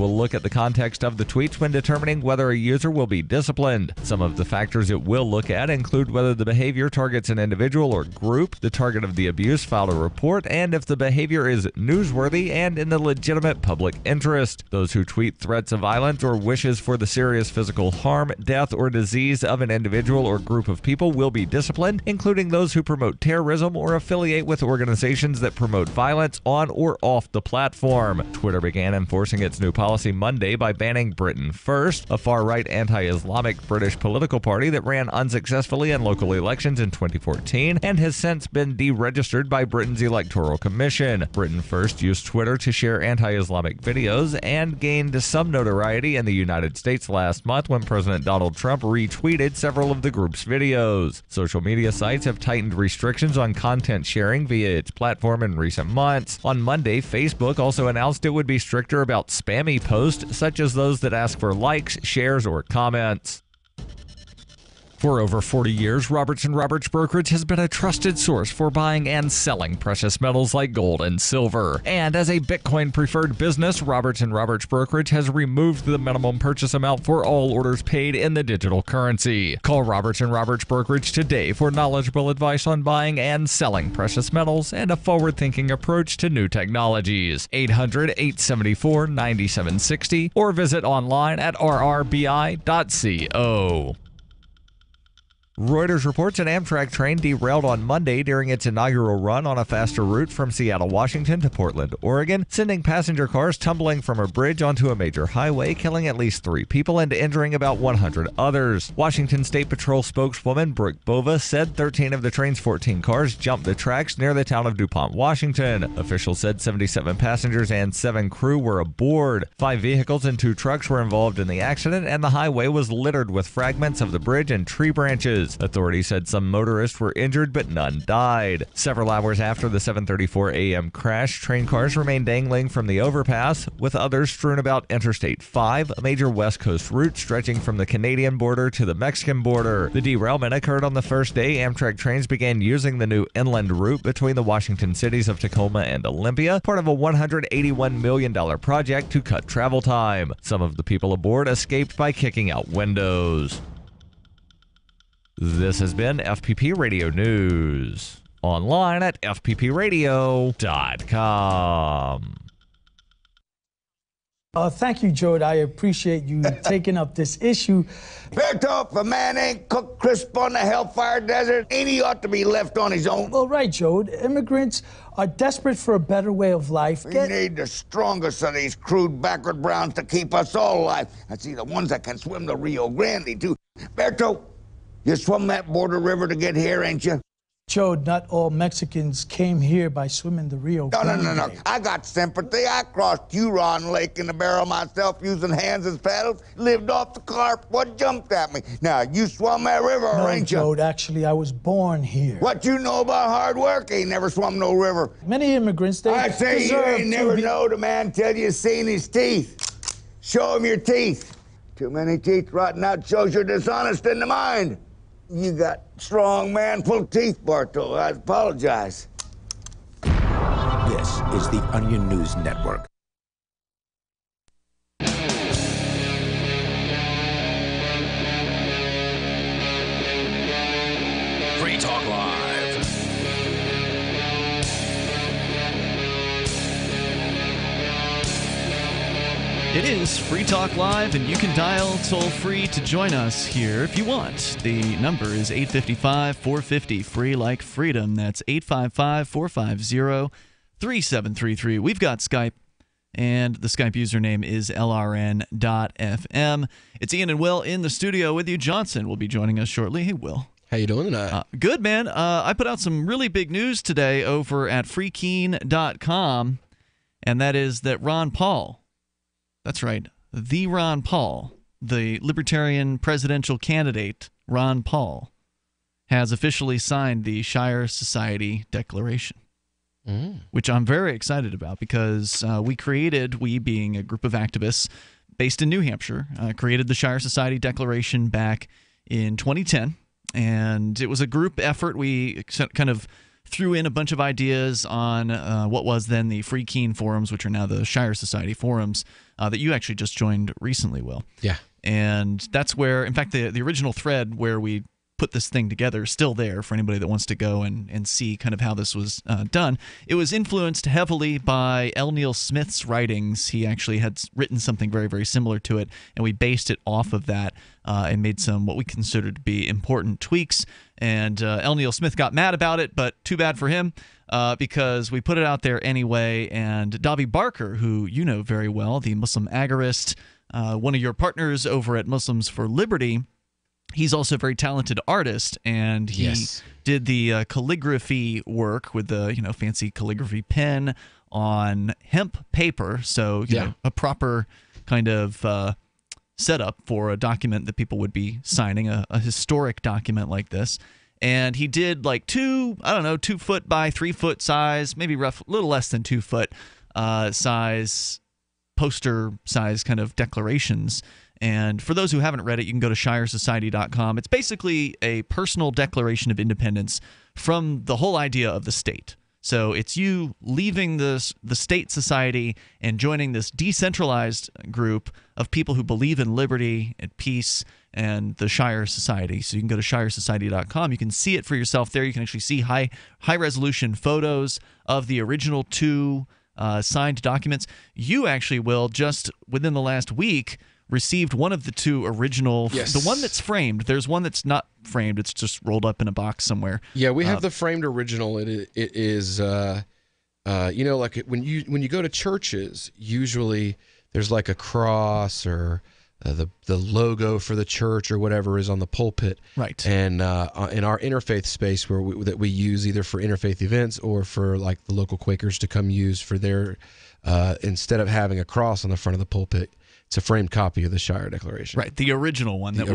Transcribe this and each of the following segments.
will look at the context of the tweets when determining whether a user will be disciplined. Some of the factors it will look at include whether the behavior targets an individual or group, the target of the abuse filed a report, and if the behavior is newsworthy and in the legitimate public interest. Those who tweet threats of violence or wishes for the serious physical harm, death, or disease of an individual or group of people will be disciplined, including those who promote terrorism or affiliate with organizations that promote violence on or off the platform. Twitter began enforcing its new policy Monday by banning Britain First, a far-right anti-Islamic British political party that ran unsuccessfully in local elections in 2014 and has since been deregistered by Britain's Electoral Commission. Britain First used Twitter to share anti-Islamic videos and gained some notoriety in the United States last month when President Donald Trump retweeted several of the group's videos. Social media sites have tightened restrictions on content sharing via its platform in recent months. On Monday, Facebook also announced it would be stricter about spammy posts, such as those that ask for likes, shares, or comments. For over 40 years, Roberts & Roberts Brokerage has been a trusted source for buying and selling precious metals like gold and silver. And as a Bitcoin-preferred business, Roberts & Roberts Brokerage has removed the minimum purchase amount for all orders paid in the digital currency. Call Roberts & Roberts Brokerage today for knowledgeable advice on buying and selling precious metals and a forward-thinking approach to new technologies. 800-874-9760 or visit online at rrbi.co. Reuters reports an Amtrak train derailed on Monday during its inaugural run on a faster route from Seattle, Washington to Portland, Oregon, sending passenger cars tumbling from a bridge onto a major highway, killing at least 3 people and injuring about 100 others. Washington State Patrol spokeswoman Brooke Bova said 13 of the train's 14 cars jumped the tracks near the town of DuPont, Washington. Officials said 77 passengers and 7 crew were aboard. 5 vehicles and 2 trucks were involved in the accident, and the highway was littered with fragments of the bridge and tree branches. Authorities said some motorists were injured, but none died. Several hours after the 7:34 a.m. crash, train cars remained dangling from the overpass, with others strewn about Interstate 5, a major West Coast route stretching from the Canadian border to the Mexican border. The derailment occurred on the first day Amtrak trains began using the new inland route between the Washington cities of Tacoma and Olympia, part of a $181 million project to cut travel time. Some of the people aboard escaped by kicking out windows. This has been FPP Radio News. Online at fppradio.com. Thank you, Jodie. I appreciate you taking up this issue. Berto, if a man ain't cooked crisp on the Hellfire Desert, ain't he ought to be left on his own? Well, right, Jode. Immigrants are desperate for a better way of life. We need the strongest of these crude backward browns to keep us all alive. I see the ones that can swim the Rio Grande, too. Berto, you swum that border river to get here, ain't you? Jode, not all Mexicans came here by swimming the Rio Grande. No. I got sympathy. I crossed Huron Lake in a barrel myself using hands as paddles. Lived off the carp. What jumped at me? Now, you swum that river, ain't you? No, Jode, actually, I was born here. What you know about hard work? Ain't never swum no river. Many immigrants, they I say you ain't never knowed a man till you seen his teeth. Show him your teeth. Too many teeth rotting out shows you're dishonest in the mind. You got strong manful teeth, Barto. I apologize. This is the Onion News Network. Free Talk Live. It is Free Talk Live, and you can dial toll-free to join us here if you want. The number is 855-450-FREE like freedom. That's 855-450-3733. We've got Skype, and the Skype username is lrn.fm. It's Ian and Will in the studio with you. Johnson will be joining us shortly. Hey, Will. How you doing tonight? Good, man. I put out some really big news today over at freekeen.com, and that is that Ron Paul... That's right. The Ron Paul, the Libertarian presidential candidate, Ron Paul, has officially signed the Shire Society Declaration, which I'm very excited about because we being a group of activists based in New Hampshire, created the Shire Society Declaration back in 2010. And it was a group effort. We kind of threw in a bunch of ideas on what was then the Free Keene forums, which are now the Shire Society forums, that you actually just joined recently, Will. Yeah. And that's where, in fact, the original thread where we put this thing together is still there for anybody that wants to go and see kind of how this was done. It was influenced heavily by L. Neil Smith's writings. He actually had written something very, very similar to it, and we based it off of that and made some what we considered to be important tweaks. And L. Neil Smith got mad about it, but too bad for him because we put it out there anyway. And Davi Barker, who you know very well, the Muslim agorist, one of your partners over at Muslims for Liberty, he's also a very talented artist, and he did the calligraphy work with the fancy calligraphy pen on hemp paper. So you know, a proper kind of setup for a document that people would be signing, a historic document like this. And he did like 2 foot by 3 foot size, maybe a little less than 2 foot size, poster size kind of declarations. And for those who haven't read it, you can go to shiresociety.com. It's basically a personal declaration of independence from the whole idea of the state. So it's you leaving the state society and joining this decentralized group of people who believe in liberty and peace and the Shire Society. So you can go to shiresociety.com. You can see it for yourself there. You can actually see high-resolution photos of the original 2 signed documents. You actually will, just within the last week, received one of the 2 original, the one that's framed. There's one that's not framed. It's just rolled up in a box somewhere. Yeah, we have the framed original. It is, like when you go to churches, usually there's like a cross or the logo for the church or whatever is on the pulpit. Right. And in our interfaith space that we use either for interfaith events or for like the local Quakers to come use for their, instead of having a cross on the front of the pulpit, it's a framed copy of the Shire Declaration. Right, the original one that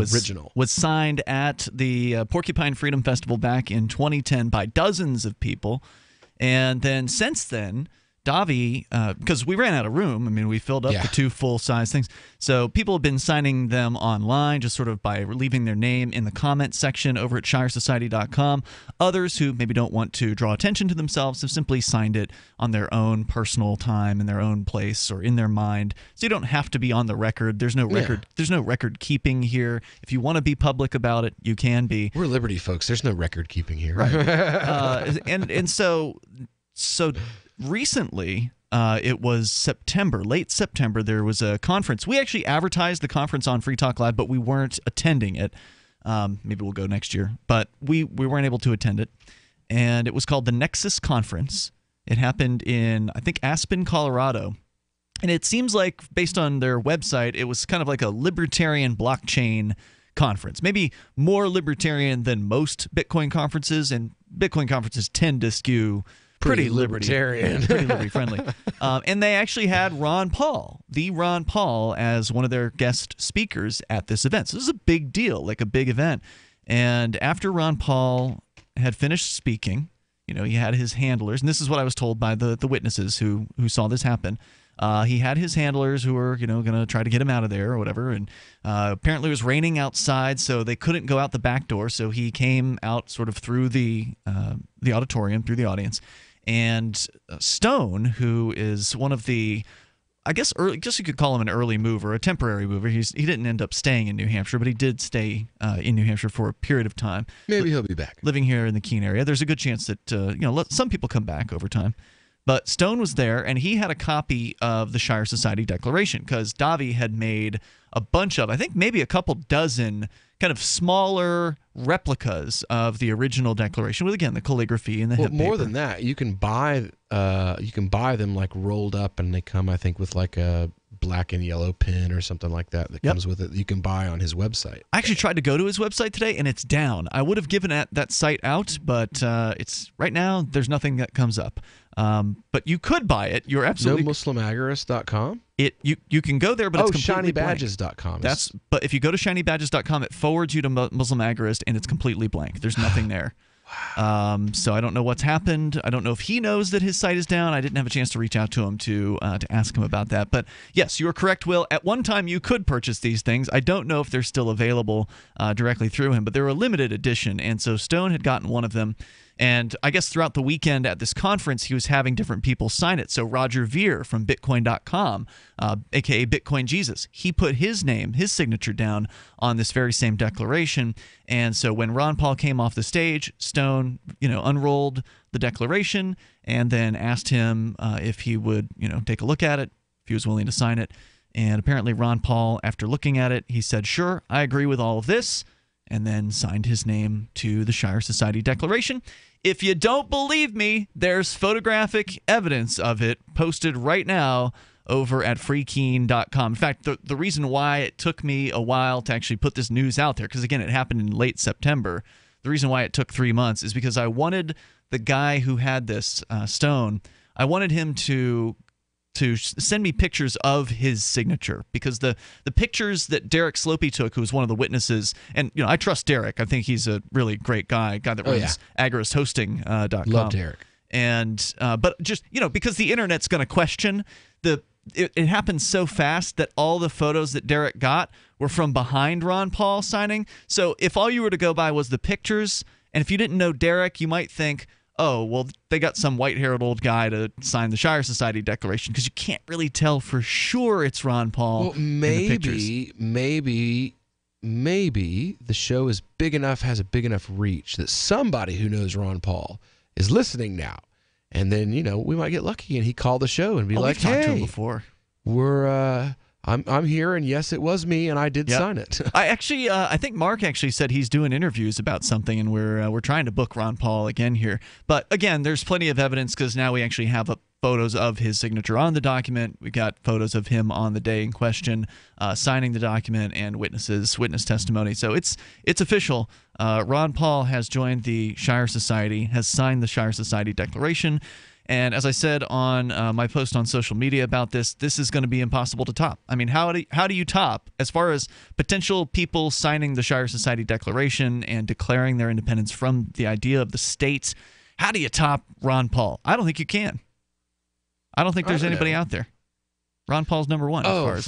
was signed at the Porcupine Freedom Festival back in 2010 by dozens of people. And then since then, Davi, because we ran out of room, I mean, we filled up the 2 full-size things. So people have been signing them online just sort of by leaving their name in the comment section over at shiresociety.com. Others who maybe don't want to draw attention to themselves have simply signed it on their own personal time in their own place or in their mind. So you don't have to be on the record. There's no record. There's no record keeping here. If you want to be public about it, you can be. We're Liberty folks. There's no record keeping here. Right. and so recently, it was September, late September, there was a conference. We actually advertised the conference on Free Talk Live, but we weren't attending it. Maybe we'll go next year. But we weren't able to attend it. And it was called the Nexus Conference. It happened in, I think, Aspen, Colorado. And it seems like, based on their website, it was kind of like a libertarian blockchain conference. Maybe more libertarian than most Bitcoin conferences. And Bitcoin conferences tend to skew pretty libertarian, pretty liberty friendly. And they actually had Ron Paul, as one of their guest speakers at this event. So this is a big deal, like a big event. And after Ron Paul had finished speaking, he had his handlers, and this is what I was told by the witnesses who saw this happen. He had his handlers who were, going to try to get him out of there or whatever. And apparently it was raining outside, so they couldn't go out the back door. So he came out sort of through the auditorium, through the audience. And Stone, who is one of the, I guess you could call him an early mover, a temporary mover. He didn't end up staying in New Hampshire, but he did stay in New Hampshire for a period of time. Maybe he'll be back. Living here in the Keene area. There's a good chance that some people come back over time. But Stone was there, and he had a copy of the Shire Society Declaration because Davi had made a bunch of, I think maybe a couple dozen kind of smaller replicas of the original declaration with, again, the calligraphy and the hemp more paper. Than that, you can buy them like rolled up, and they come, I think, with like a black and yellow pen or something like that comes with it. You can buy on his website. I actually tried to go to his website today, and it's down. I would have given that site out, but it's right now there's nothing that comes up. But you could buy it. You're absolutely NoMuslimAgorist.com? You can go there, but it's completely ShinyBadges.com. But if you go to ShinyBadges.com, it forwards you to Muslim Agorist, and it's completely blank. There's nothing there. So I don't know what's happened. I don't know if he knows that his site is down. I didn't have a chance to reach out to him to ask him about that. But yes, you are correct, Will. At one time, you could purchase these things. I don't know if they're still available directly through him, but they're a limited edition. And so Stone had gotten one of them. And I guess throughout the weekend at this conference, he was having different people sign it. So Roger Ver from Bitcoin.com, a.k.a. Bitcoin Jesus, he put his name, his signature down on this very same declaration. And so when Ron Paul came off the stage, Stone, unrolled the declaration and then asked him if he would, take a look at it, if he was willing to sign it. And apparently Ron Paul, after looking at it, he said, sure, I agree with all of this, and then signed his name to the Shire Society Declaration. If you don't believe me, there's photographic evidence of it posted right now over at freekeen.com. In fact, the reason why it took me a while to actually put this news out there, because again, it happened in late September, the reason why it took 3 months is because I wanted the guy who had this, Stone, I wanted him to send me pictures of his signature, because the pictures that Derek Slopey took, who was one of the witnesses, and I trust Derek. I think he's a really great guy that runs agorasthosting.com. Love Derek. And but just because the internet's going to question it happened so fast that all the photos that Derek got were from behind Ron Paul signing. So if all you were to go by was the pictures, and if you didn't know Derek, you might think, oh, well, they got some white-haired old guy to sign the Shire Society Declaration, because you can't really tell for sure it's Ron Paul. Well, maybe the show is big enough, has a big enough reach that somebody who knows Ron Paul is listening now. And then, we might get lucky and he called the show and be like, we've talked to him hey, before. I'm here, and yes, it was me, and I did sign it. I think Marc actually said he's doing interviews about something, and we're trying to book Ron Paul again here. But again, there's plenty of evidence, because now we actually have photos of his signature on the document. We got photos of him on the day in question signing the document, and witness testimony. So it's official. Ron Paul has joined the Shire Society, has signed the Shire Society Declaration. And as I said on my post on social media about this is going to be impossible to top. I mean, how do you top, as far as potential people signing the Shire Society Declaration and declaring their independence from the idea of the state, how do you top Ron Paul? I don't think you can. I don't think there's anybody out there. Ron Paul's number one as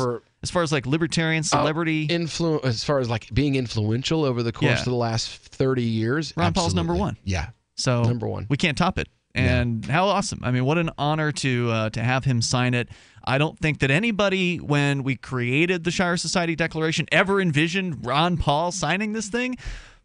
far as like libertarian celebrity as far as like being influential over the course of the last 30 years. Ron Paul's number one. Yeah. So number one. We can't top it. And how awesome. I mean, what an honor to have him sign it. I don't think that anybody, when we created the Shire Society Declaration, ever envisioned Ron Paul signing this thing.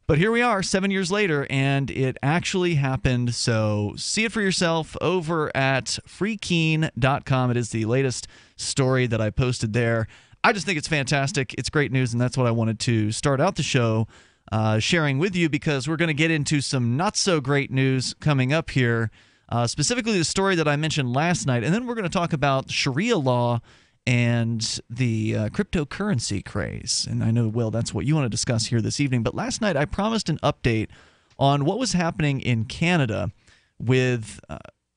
But here we are 7 years later, and it actually happened. So see it for yourself over at freekeen.com. It is the latest story that I posted there. I just think it's fantastic. It's great news, and that's what I wanted to start out the show sharing with you, because we're going to get into some not so great news coming up here, specifically the story that I mentioned last night, and then we're going to talk about Sharia law and the cryptocurrency craze. And I know, Will, that's what you want to discuss here this evening. But last night I promised an update on what was happening in Canada with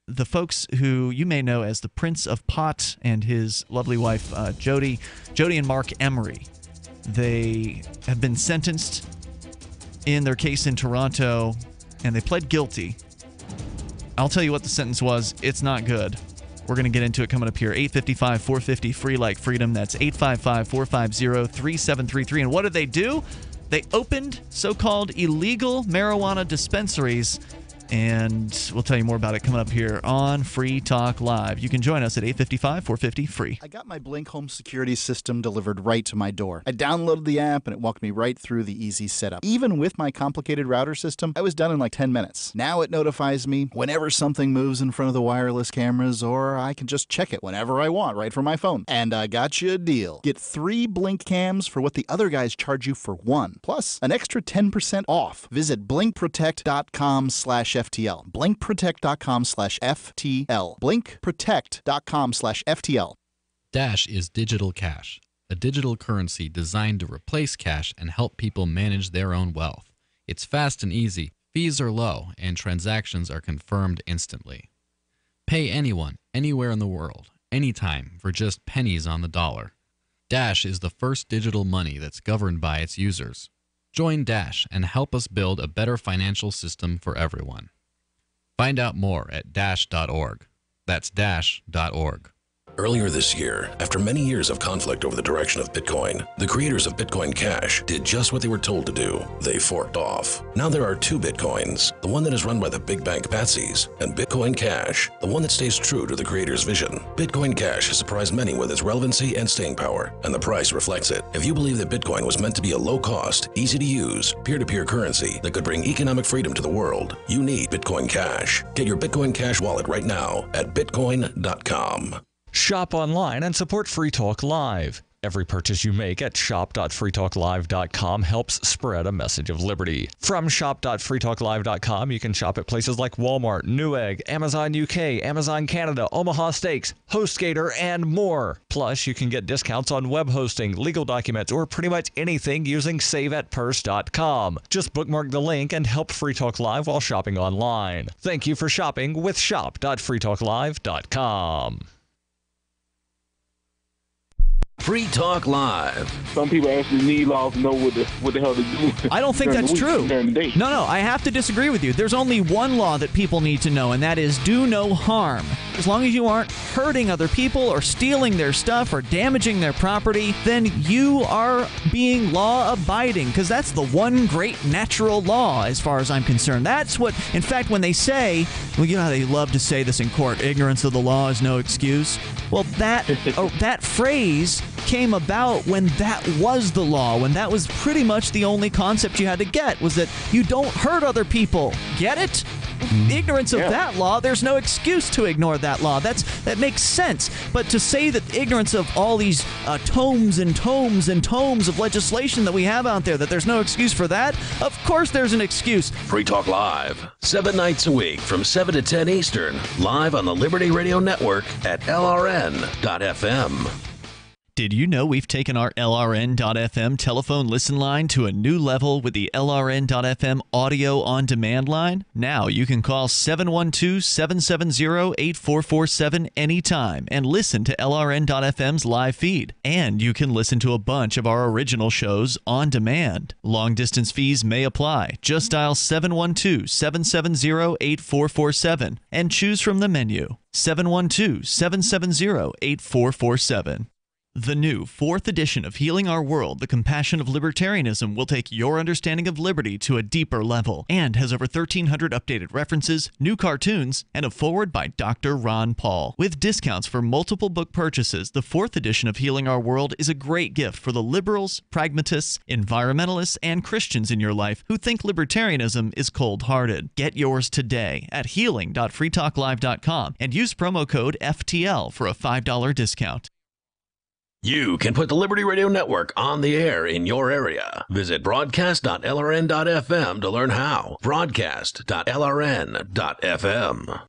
the folks who you may know as the Prince of Pot and his lovely wife, Jodie and Marc Emery. They have been sentenced in their case in Toronto, and they pled guilty. I'll tell you what the sentence was. It's not good. We're going to get into it coming up here. 855-450 free like freedom. That's 855-450-3733. And what did they do? They opened so-called illegal marijuana dispensaries, and we'll tell you more about it coming up here on Free Talk Live. You can join us at 855-450-FREE. I got my Blink home security system delivered right to my door. I downloaded the app, and it walked me right through the easy setup. Even with my complicated router system, I was done in like 10 minutes. Now it notifies me whenever something moves in front of the wireless cameras, or I can just check it whenever I want right from my phone. And I got you a deal. Get 3 Blink cams for what the other guys charge you for 1, plus an extra 10% off. Visit blinkprotect.com/FTL. Blinkprotect.com/FTL. Blinkprotect.com/FTL. Dash is digital cash, a digital currency designed to replace cash and help people manage their own wealth. It's fast and easy, fees are low, and transactions are confirmed instantly. Pay anyone, anywhere in the world, anytime, for just pennies on the dollar. Dash is the first digital money that's governed by its users. Join Dash and help us build a better financial system for everyone. Find out more at dash.org. That's dash.org. Earlier this year, after many years of conflict over the direction of Bitcoin, the creators of Bitcoin Cash did just what they were told to do. They forked off. Now there are two Bitcoins, the one that is run by the big bank patsies, and Bitcoin Cash, the one that stays true to the creator's vision. Bitcoin Cash has surprised many with its relevancy and staying power, and the price reflects it. If you believe that Bitcoin was meant to be a low-cost, easy-to-use, peer-to-peer currency that could bring economic freedom to the world, you need Bitcoin Cash. Get your Bitcoin Cash wallet right now at bitcoin.com. Shop online and support Free Talk Live. Every purchase you make at shop.freetalklive.com helps spread a message of liberty. From shop.freetalklive.com, you can shop at places like Walmart, Newegg, Amazon UK, Amazon Canada, Omaha Steaks, HostGator, and more. Plus, you can get discounts on web hosting, legal documents, or pretty much anything using saveatpurse.com. Just bookmark the link and help Free Talk Live while shopping online. Thank you for shopping with shop.freetalklive.com. Free Talk Live. Some people actually need laws to know what the hell they're doing. I don't think that's true. During the day. No, I have to disagree with you. There's only one law that people need to know, and that is do no harm. As long as you aren't hurting other people or stealing their stuff or damaging their property, then you are being law-abiding, because that's the one great natural law as far as I'm concerned. That's what, in fact, when they say, well, you know how they love to say this in court, ignorance of the law is no excuse. Well, that phrase came about when that was the law, when that was pretty much the only concept you had to get, was that you don't hurt other people. Get it? Ignorance of that law, there's no excuse to ignore that law. That makes sense. But to say that ignorance of all these tomes and tomes and tomes of legislation that we have out there, that there's no excuse for that, of course there's an excuse. Free Talk Live, 7 nights a week from 7 to 10 Eastern, live on the Liberty Radio Network at LRN.FM. Did you know we've taken our LRN.FM telephone listen line to a new level with the LRN.FM audio on demand line? Now you can call 712-770-8447 anytime and listen to LRN.FM's live feed. And you can listen to a bunch of our original shows on demand. Long distance fees may apply. Just dial 712-770-8447 and choose from the menu. 712-770-8447. The new 4th edition of Healing Our World, The Compassion of Libertarianism, will take your understanding of liberty to a deeper level and has over 1,300 updated references, new cartoons, and a foreword by Dr. Ron Paul. With discounts for multiple book purchases, the 4th edition of Healing Our World is a great gift for the liberals, pragmatists, environmentalists, and Christians in your life who think libertarianism is cold-hearted. Get yours today at healing.freetalklive.com and use promo code FTL for a $5 discount. You can put the Liberty Radio Network on the air in your area. Visit broadcast.lrn.fm to learn how. Broadcast.lrn.fm.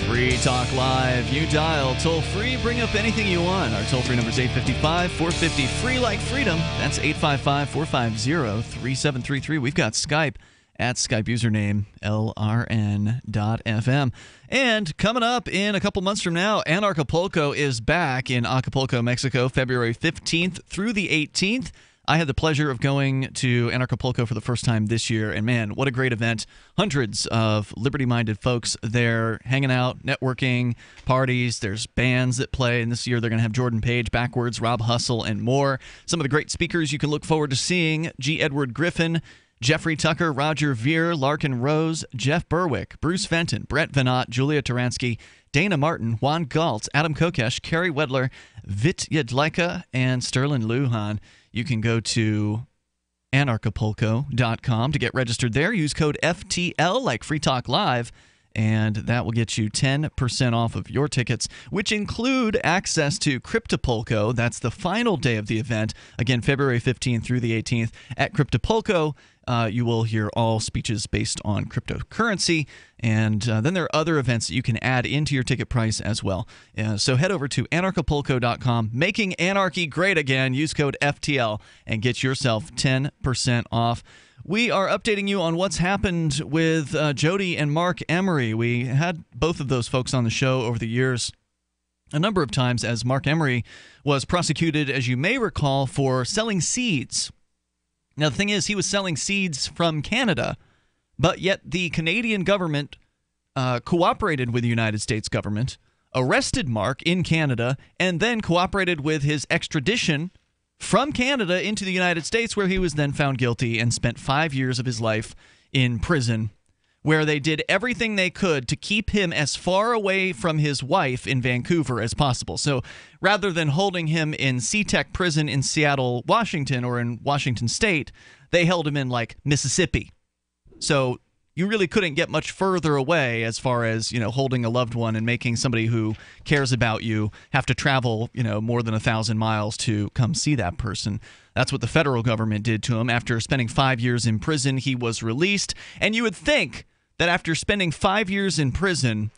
Free Talk Live. You dial toll free. Bring up anything you want. Our toll free number is 855-450 free like freedom. That's 855-450-3733. We've got Skype at Skype username LRN.FM. And coming up in a couple months from now, Anarchapulco is back in Acapulco, Mexico, February 15th through the 18th. I had the pleasure of going to Anarchapulco for the first time this year, and man, what a great event. Hundreds of liberty-minded folks there hanging out, networking, parties. There's bands that play, and this year they're going to have Jordan Page, Backwards, Rob Hustle, and more. Some of the great speakers you can look forward to seeing: G. Edward Griffin, Jeffrey Tucker, Roger Veer, Larkin Rose, Jeff Berwick, Bruce Fenton, Brett Venat, Julia Taransky, Dana Martin, Juan Galt, Adam Kokesh, Kerry Wedler, Vit Yedlika, and Sterling Lujan. You can go to anarchapulco.com to get registered there. Use code FTL like Free Talk Live, and that will get you 10% off of your tickets, which include access to Cryptopulco. That's the final day of the event. Again, February 15th through the 18th at Cryptopulco. You will hear all speeches based on cryptocurrency, and then there are other events that you can add into your ticket price as well. So head over to anarchapulco.com, making anarchy great again. Use code FTL and get yourself 10% off. We are updating you on what's happened with Jodie and Marc Emery. We had both of those folks on the show over the years a number of times, as Marc Emery was prosecuted, as you may recall, for selling seeds. Now, the thing is, he was selling seeds from Canada, But yet the Canadian government cooperated with the United States government, arrested Marc in Canada, and then cooperated with his extradition from Canada into the United States, where he was then found guilty and spent 5 years of his life in prison, where they did everything they could to keep him as far away from his wife in Vancouver as possible. So rather than holding him in SeaTech prison in Seattle, Washington, or in Washington State, they held him in, like, Mississippi. So you really couldn't get much further away as far as, holding a loved one and making somebody who cares about you have to travel, more than 1,000 miles to come see that person. That's what the federal government did to him. After spending 5 years in prison, he was released. And you would think that after spending 5 years in prison,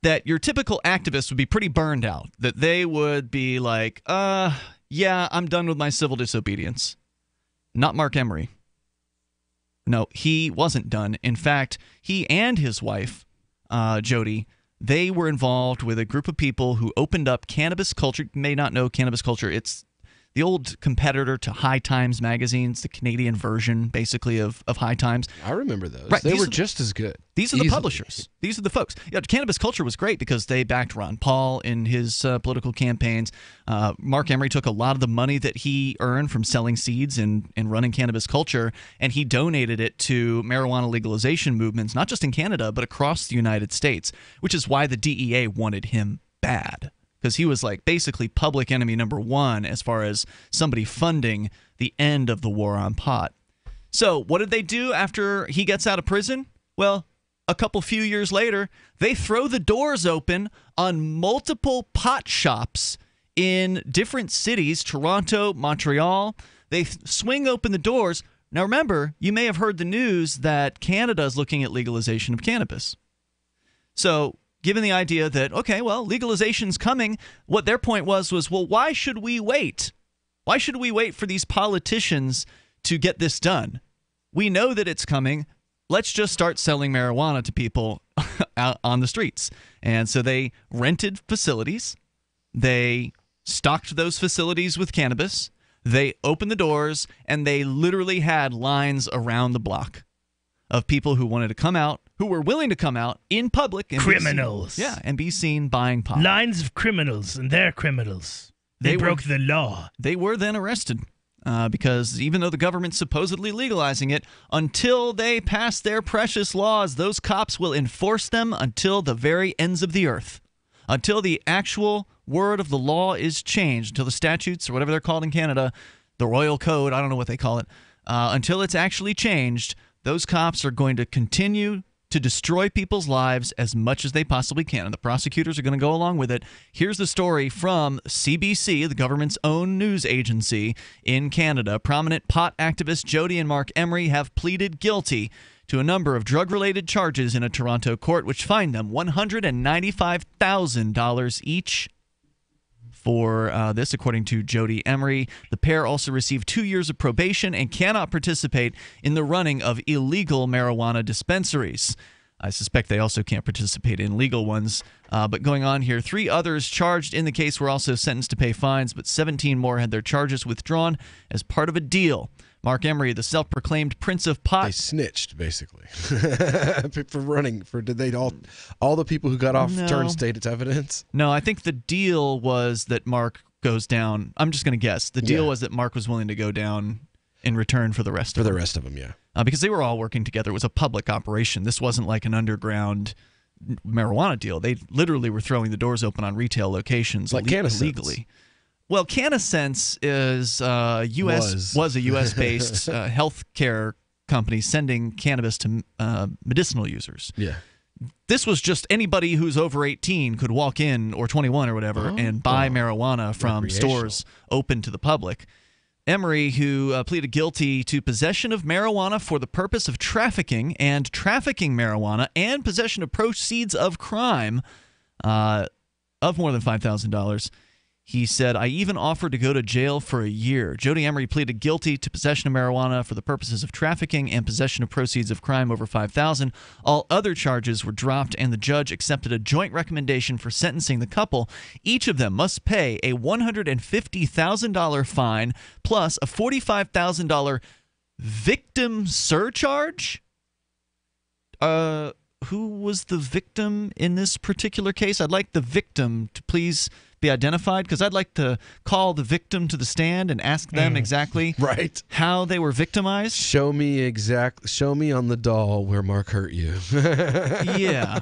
that your typical activist would be pretty burned out, that they would be like, yeah, I'm done with my civil disobedience. Not Marc Emery. No, he wasn't done. In fact, he and his wife, Jodie, they were involved with a group of people who opened up Cannabis Culture. You may not know Cannabis Culture. It's the old competitor to High Times magazines, the Canadian version, basically, of High Times. I remember those. Right, they were just as good. These are the publishers. These are the folks. Yeah, Cannabis Culture was great because they backed Ron Paul in his political campaigns. Marc Emery took a lot of the money that he earned from selling seeds and running Cannabis Culture, and he donated it to marijuana legalization movements, not just in Canada, but across the United States, which is why the DEA wanted him bad. Because he was like basically public enemy number one as far as somebody funding the end of the war on pot. So what did they do after he gets out of prison? Well, a few years later, they throw the doors open on multiple pot shops in different cities, Toronto, Montreal. They swing open the doors. Now remember, you may have heard the news that Canada is looking at legalization of cannabis. So given the idea that, okay, well, legalization's coming, what their point was, well, why should we wait? Why should we wait for these politicians to get this done? We know that it's coming. Let's just start selling marijuana to people out on the streets. And so they rented facilities. They stocked those facilities with cannabis. They opened the doors, and they literally had lines around the block of people who wanted to come out, who were willing to come out in public. And criminals. And be seen buying pot. Lines of criminals, and they're criminals. They broke the law. They were then arrested because even though the government's supposedly legalizing it, until they pass their precious laws, those cops will enforce them until the very ends of the earth. Until the actual word of the law is changed, until the statutes, or whatever they're called in Canada, the Royal Code, I don't know what they call it, until it's actually changed, those cops are going to continue to destroy people's lives as much as they possibly can, and the prosecutors are going to go along with it. Here's the story from CBC, the government's own news agency in Canada. Prominent pot activists Jodie and Marc Emery have pleaded guilty to a number of drug-related charges in a Toronto court, which fined them $195,000 each for this, according to Jodie Emery. The pair also received 2 years of probation and cannot participate in the running of illegal marijuana dispensaries. I suspect they also can't participate in legal ones. But going on here, 3 others charged in the case were also sentenced to pay fines, but 17 more had their charges withdrawn as part of a deal. Marc Emery, the self-proclaimed Prince of Pot. They snitched, basically, for running. Did they all the people who got off turned state its evidence? No, I think the deal was that Marc goes down. I'm just going to guess. The deal was that Marc was willing to go down in return for the rest of them. For the rest of them, yeah. Because they were all working together. It was a public operation. This wasn't like an underground marijuana deal. They literally were throwing the doors open on retail locations like legally. Well, CannaSense is was a U.S.-based healthcare company sending cannabis to medicinal users. Yeah. This was just anybody who's over 18 could walk in, or 21 or whatever, and buy marijuana from stores open to the public. Emery, who pleaded guilty to possession of marijuana for the purpose of trafficking and trafficking marijuana and possession of proceeds of crime of more than $5,000. He said, I even offered to go to jail for a year. Jodie Emery pleaded guilty to possession of marijuana for the purposes of trafficking and possession of proceeds of crime over $5,000. All other charges were dropped, and the judge accepted a joint recommendation for sentencing the couple. Each of them must pay a $150,000 fine plus a $45,000 victim surcharge. who was the victim in this particular case? I'd like the victim to please be identified, because I'd like to call the victim to the stand and ask them exactly how they were victimized. Show me on the doll where Mark hurt you. Yeah.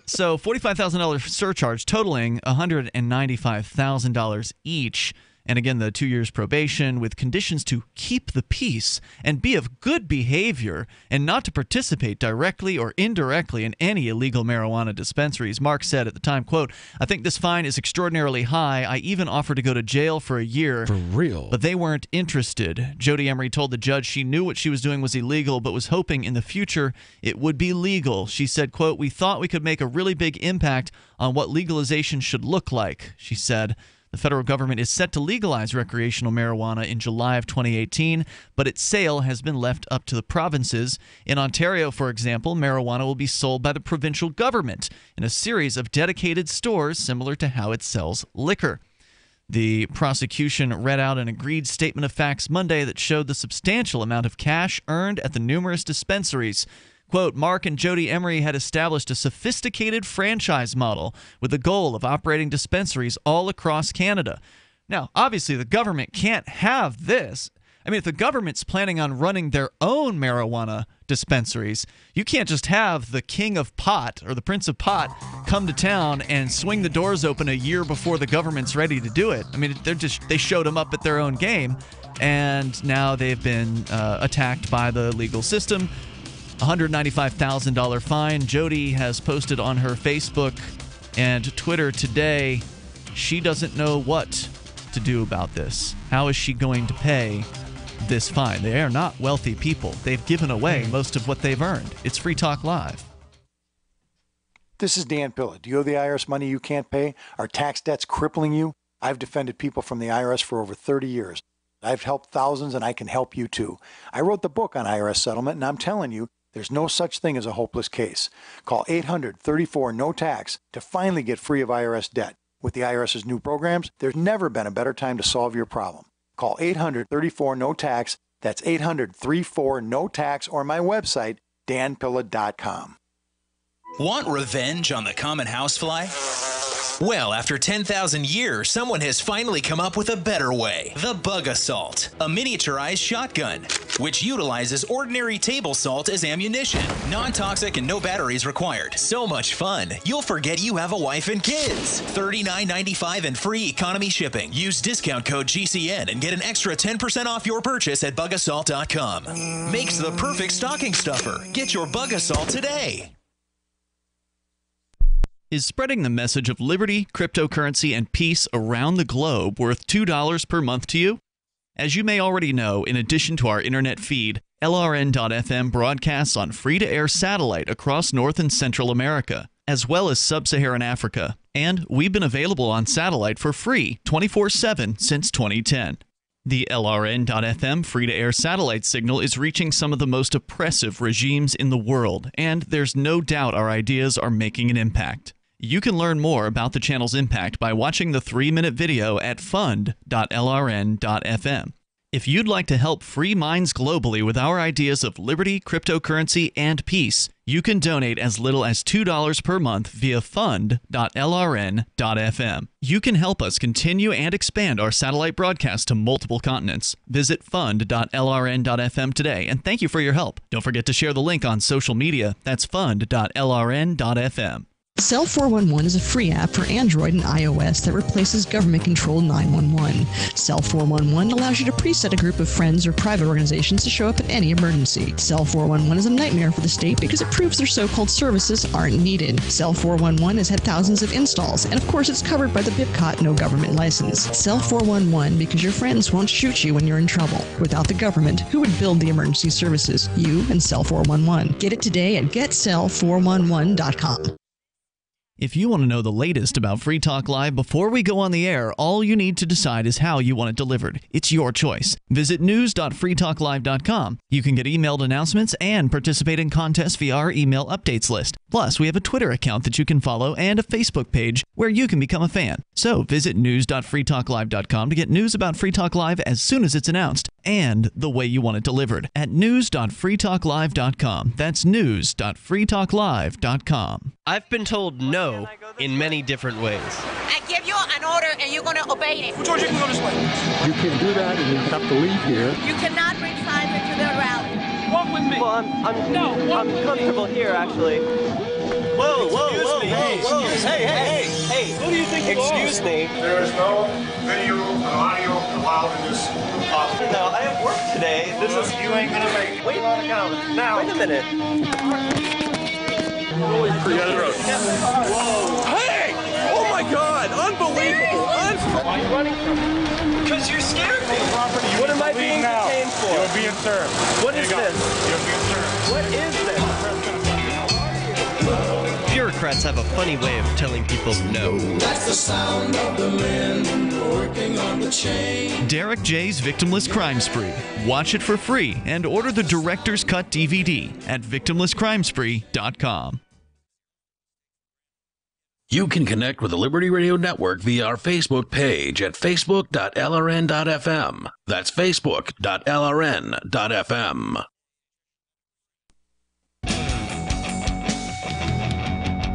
So $45,000 surcharge totaling $195,000 each. And again, the 2 years probation with conditions to keep the peace and be of good behavior and not to participate directly or indirectly in any illegal marijuana dispensaries. Marc said at the time, quote, "I think this fine is extraordinarily high. I even offered to go to jail for a year. For real? But they weren't interested." Jodie Emery told the judge she knew what she was doing was illegal, but was hoping in the future it would be legal. She said, quote, "We thought we could make a really big impact on what legalization should look like," she said. The federal government is set to legalize recreational marijuana in July of 2018, but its sale has been left up to the provinces. In Ontario, for example, marijuana will be sold by the provincial government in a series of dedicated stores similar to how it sells liquor. The prosecution read out an agreed statement of facts Monday that showed the substantial amount of cash earned at the numerous dispensaries. Quote, "Marc and Jodie Emery had established a sophisticated franchise model with the goal of operating dispensaries all across Canada." Now, obviously, the government can't have this. I mean, if the government's planning on running their own marijuana dispensaries, you can't just have the king of pot or the prince of pot come to town and swing the doors open a year before the government's ready to do it. I mean, they showed them up at their own game, and now they've been attacked by the legal system. $195,000 fine. Jodie has posted on her Facebook and Twitter today she doesn't know what to do about this. How is she going to pay this fine? They are not wealthy people. They've given away most of what they've earned. It's Free Talk Live. This is Dan Pilla. Do you owe the IRS money you can't pay? Are tax debts crippling you? I've defended people from the IRS for over 30 years. I've helped thousands, and I can help you too. I wrote the book on IRS settlement, and I'm telling you, there's no such thing as a hopeless case. Call 800-34-NO-TAX to finally get free of IRS debt. With the IRS's new programs, there's never been a better time to solve your problem. Call 800-34-NO-TAX. That's 800-34-NO-TAX, or my website, danpilla.com. Want revenge on the common housefly? Well, after 10,000 years, someone has finally come up with a better way. The Bug Assault, a miniaturized shotgun, which utilizes ordinary table salt as ammunition. Non-toxic and no batteries required. So much fun, you'll forget you have a wife and kids. $39.95 and free economy shipping. Use discount code GCN and get an extra 10% off your purchase at bugassault.com. Makes the perfect stocking stuffer. Get your Bug Assault today. Is spreading the message of liberty, cryptocurrency, and peace around the globe worth $2 per month to you? As you may already know, in addition to our internet feed, LRN.FM broadcasts on free-to-air satellite across North and Central America, as well as Sub-Saharan Africa. And we've been available on satellite for free 24/7 since 2010. The LRN.FM free-to-air satellite signal is reaching some of the most oppressive regimes in the world, and there's no doubt our ideas are making an impact. You can learn more about the channel's impact by watching the 3-minute video at fund.lrn.fm. If you'd like to help free minds globally with our ideas of liberty, cryptocurrency, and peace, you can donate as little as $2 per month via fund.lrn.fm. You can help us continue and expand our satellite broadcast to multiple continents. Visit fund.lrn.fm today, and thank you for your help. Don't forget to share the link on social media. That's fund.lrn.fm. Cell 411 is a free app for Android and iOS that replaces government-controlled 911. Cell 411 allows you to preset a group of friends or private organizations to show up at any emergency. Cell 411 is a nightmare for the state because it proves their so-called services aren't needed. Cell 411 has had thousands of installs, and of course it's covered by the BIPCOT no government license. Cell 411 because your friends won't shoot you when you're in trouble. Without the government, who would build the emergency services? You and Cell 411. Get it today at getcell411.com. If you want to know the latest about Free Talk Live before we go on the air, all you need to decide is how you want it delivered. It's your choice. Visit news.freetalklive.com. You can get emailed announcements and participate in contests via our email updates list. Plus, we have a Twitter account that you can follow and a Facebook page where you can become a fan. So visit news.freetalklive.com to get news about Free Talk Live as soon as it's announced and the way you want it delivered at news.freetalklive.com. That's news.freetalklive.com. I've been told no in many different ways. I give you an order and you're going to obey it. George, you can go this way. You can do that and you have to leave here. You cannot bring signs into the rally. Walk with me. Well, I'm comfortable here, actually. Whoa, hey, who do you think you are? Excuse me. There is no video or audio allowed in this office. No, I have work today. This is... You ain't gonna make it. Wait on account. Now. Wait a minute. Whoa. Hey! Oh my God! Unbelievable! Why are you running from me? Because you're scared me. What am I being detained for? You're being served. What is this? You're being served. What is this? Bureaucrats have a funny way of telling people no. That's the sound of the men working on the chain. Derek J's Victimless Crime Spree. Watch it for free and order the Director's Cut DVD at victimlesscrimespree.com. You can connect with the Liberty Radio Network via our Facebook page at facebook.lrn.fm. That's facebook.lrn.fm.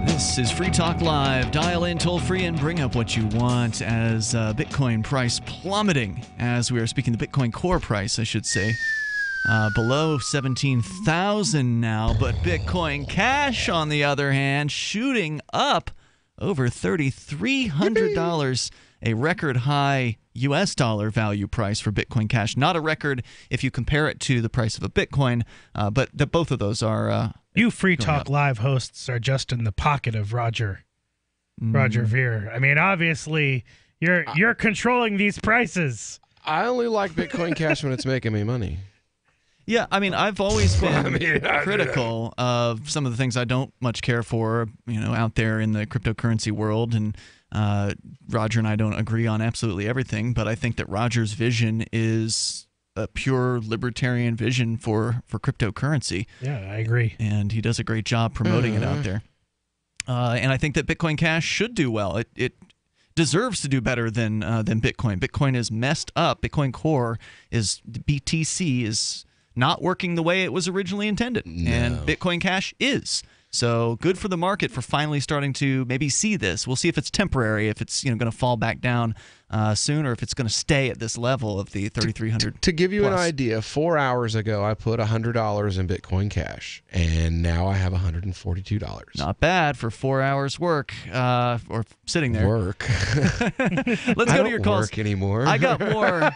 This is Free Talk Live. Dial in toll free and bring up what you want as Bitcoin price plummeting as we are speaking the Bitcoin core price, I should say. Below 17,000 now, but Bitcoin Cash, on the other hand, shooting up over $3,300, a record high U.S. dollar value price for Bitcoin Cash. Not a record if you compare it to the price of a Bitcoin, but both of those are... you Free Talk Live hosts are just in the pocket of Roger Ver. I mean, obviously, you're controlling these prices. I only like Bitcoin Cash when it's making me money. Yeah, I mean, I've always been critical of some of the things I don't much care for, out there in the cryptocurrency world, and Roger and I don't agree on absolutely everything, but I think that Roger's vision is a pure libertarian vision for cryptocurrency. Yeah, I agree. And he does a great job promoting it out there. And I think that Bitcoin Cash should do well. It deserves to do better than Bitcoin. Bitcoin is messed up. Bitcoin Core BTC is not working the way it was originally intended. No. And Bitcoin Cash is. So good for the market for finally starting to maybe see this. We'll see if it's temporary, if it's going to fall back down soon, or if it's going to stay at this level of the 3,300. To give you an idea, 4 hours ago I put $100 in Bitcoin Cash, and now I have $142. Not bad for 4 hours work or sitting there. Work. Let's go to your calls. Work anymore. I got more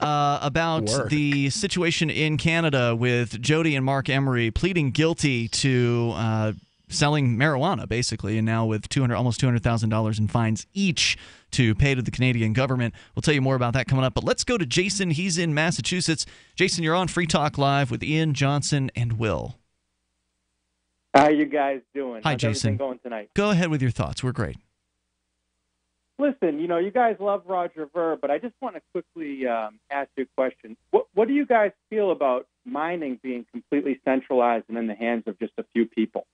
about the situation in Canada with Jodie and Marc Emery pleading guilty to selling marijuana, basically, and now with almost $200,000 in fines each to pay to the Canadian government. We'll tell you more about that coming up. But let's go to Jason. He's in Massachusetts. Jason, you're on Free Talk Live with Ian, Johnson, and Will. How you guys doing? Hi, How's Jason. everything going tonight? Go ahead with your thoughts. We're great. Listen, you guys love Roger Ver, but I just want to quickly ask you a question. What do you guys feel about mining being completely centralized and in the hands of just a few people?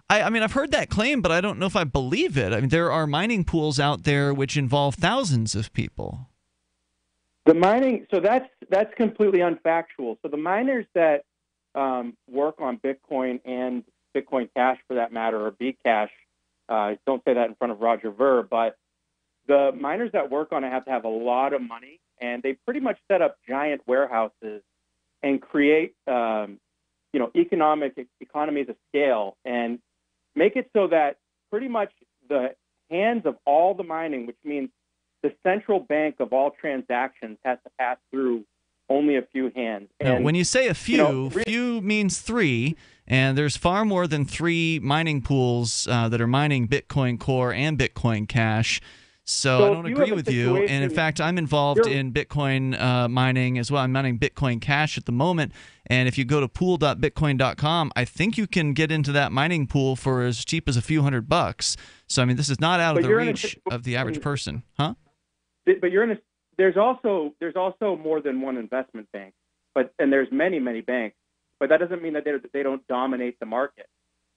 I mean, I've heard that claim, but I don't know if I believe it. I mean, there are mining pools out there which involve thousands of people. The mining, so that's completely unfactual. So the miners that work on Bitcoin and Bitcoin Cash, for that matter, or Bcash, don't say that in front of Roger Ver, but the miners that work on it have to have a lot of money, and they pretty much set up giant warehouses and create, economies of scale and make it so that pretty much the hands of all the mining, which means the central bank of all transactions, has to pass through only a few hands. Now, And when you say a few, few means three, and there's far more than three mining pools that are mining Bitcoin Core and Bitcoin Cash. So I don't agree with you. And in fact, I'm involved in Bitcoin mining as well. I'm mining Bitcoin Cash at the moment. And if you go to pool.bitcoin.com, I think you can get into that mining pool for as cheap as a few $100. So, I mean, this is not out of the reach of the average person. Huh? But you're in there's also more than one investment bank, and there's many banks, but that doesn't mean that they don't dominate the market.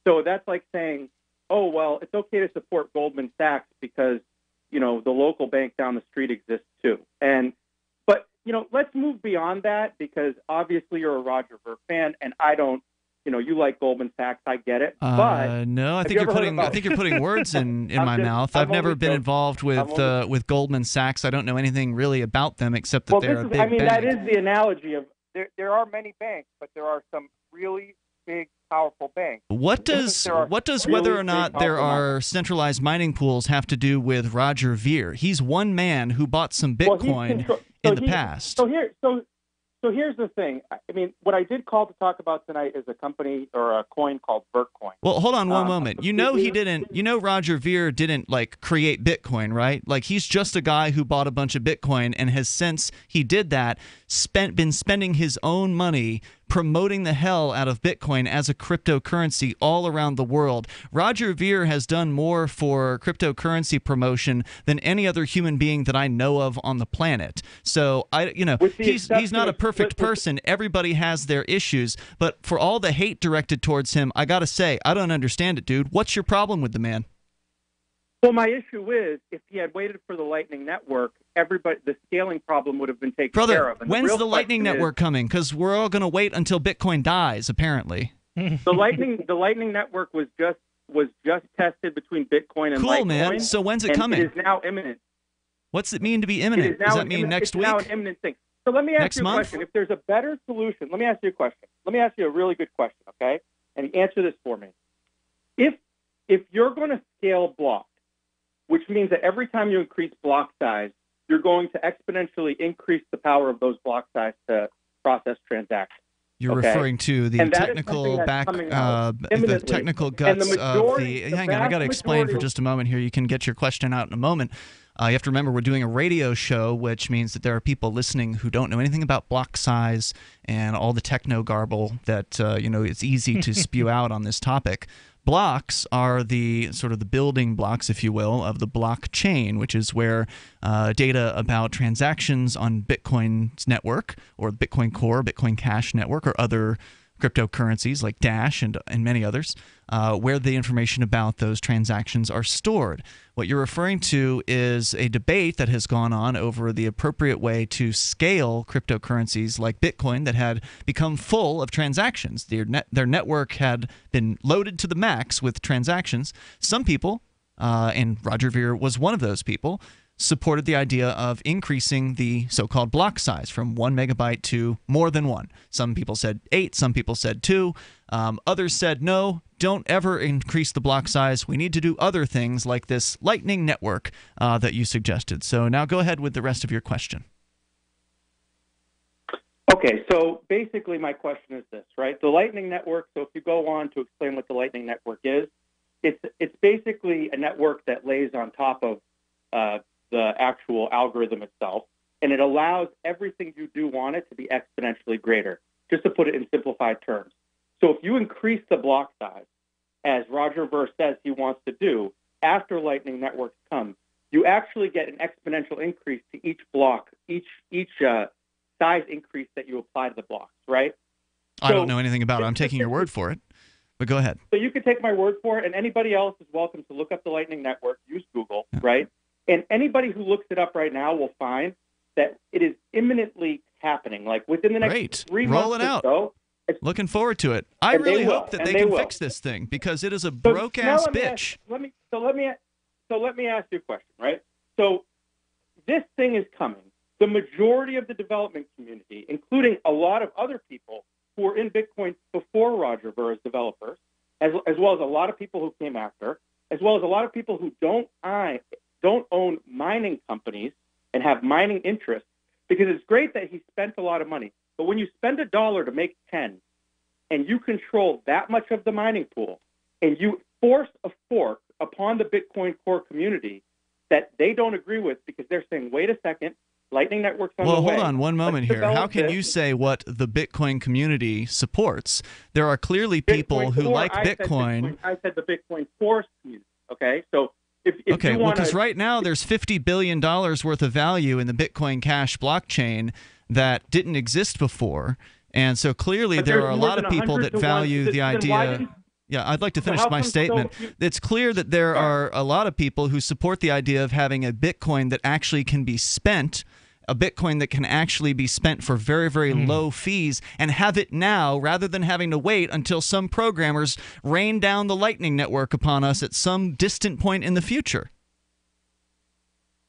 So that's like saying, oh, well, it's okay to support Goldman Sachs because, you know, the local bank down the street exists too. But, you know, let's move beyond that because obviously you're a Roger Ver fan and I don't, you know, you like Goldman Sachs. I get it. But no, I think you're putting words in my mouth. I've never been involved with Goldman Sachs. I don't know anything really about them except that they're a big bank. That is the analogy of there are many banks, but there are some really big, powerful banks. What does whether or not there are centralized mining pools have to do with Roger Ver? He's one man who bought some Bitcoin in the past. So here's the thing. I mean, what I did call to talk about tonight is a company or a coin called Vertcoin. Well, hold on one moment. You know Roger Ver didn't like create Bitcoin, right? Like he's just a guy who bought a bunch of Bitcoin and has since he did that been spending his own money promoting the hell out of Bitcoin as a cryptocurrency all around the world. Roger Ver has done more for cryptocurrency promotion than any other human being that I know of on the planet. So he's not a perfect person. Everybody has their issues, but for all the hate directed towards him, I got to say, I don't understand it, dude. What's your problem with the man? Well, my issue is if he had waited for the Lightning Network, the scaling problem would have been taken care of. And when's the Lightning Network coming? Because we're all going to wait until Bitcoin dies, apparently. The Lightning Network was just tested between Bitcoin and Litecoin. Cool, man. So when's it coming? It is now imminent. What's it mean to be imminent? Does that mean next week? It's now an imminent thing. So let me ask you a question. If there's a better solution, let me ask you a question. Let me ask you a really good question, okay? And answer this for me. If you're going to scale blocks, which means that every time you increase block size, you're going to exponentially increase the power of those block size to process transactions. You're referring to the technical the technical guts of the. Hang on, I got to explain for just a moment here. You can get your question out in a moment. You have to remember we're doing a radio show, which means that there are people listening who don't know anything about block size and all the techno garble that it's easy to spew out on this topic. Blocks are the sort of the building blocks, if you will, of the blockchain, which is where data about transactions on Bitcoin's network or Bitcoin Core, Bitcoin Cash network, or other cryptocurrencies like Dash and many others, where the information about those transactions are stored. What you're referring to is a debate that has gone on over the appropriate way to scale cryptocurrencies like Bitcoin that had become full of transactions. Their network had been loaded to the max with transactions. Some people, and Roger Ver was one of those people, supported the idea of increasing the so-called block size from 1 megabyte to more than 1. Some people said 8, some people said 2. Others said, no, don't ever increase the block size. We need to do other things like this Lightning Network that you suggested. So now go ahead with the rest of your question. Okay, so basically my question is this, right? The Lightning Network, so if you go on to explain what the Lightning Network is, it's basically a network that lays on top of the actual algorithm itself, and it allows everything you do on it to be exponentially greater, just to put it in simplified terms. So if you increase the block size, as Roger Ver says he wants to do, after Lightning Networks come, you actually get an exponential increase to each block, each size increase that you apply to the blocks, right? I don't know anything about it. I'm taking your word for it, but go ahead. So you can take my word for it, and anybody else is welcome to look up the Lightning Network, use Google, right? And anybody who looks it up right now will find that it is imminently happening. Like within the next 3 months Roll it out. or so. Looking forward to it. I really hope that they can fix this thing because it is a broke-ass bitch. Let me ask you a question, right? So this thing is coming. The majority of the development community, including a lot of other people who were in Bitcoin before Roger Ver as developers, as well as a lot of people who came after, as well as a lot of people who don't own mining companies and have mining interests, because it's great that he spent a lot of money. But when you spend $1 to make 10 and you control that much of the mining pool and you force a fork upon the Bitcoin core community that they don't agree with because they're saying, wait a second, Lightning Network's on the way. Well, hold on one moment here. How can you say what the Bitcoin community supports? There are clearly people who like Bitcoin. I said the Bitcoin Force community, okay? So because right now there's $50 billion worth of value in the Bitcoin Cash blockchain that didn't exist before. And so clearly there are a lot of people that value the idea. Yeah, I'd like to So finish how my come- statement. so you- It's clear that there are a lot of people who support the idea of having a Bitcoin that actually can be spent, a Bitcoin that can actually be spent for very, very low fees, and have it now rather than having to wait until some programmers rain down the Lightning Network upon us at some distant point in the future.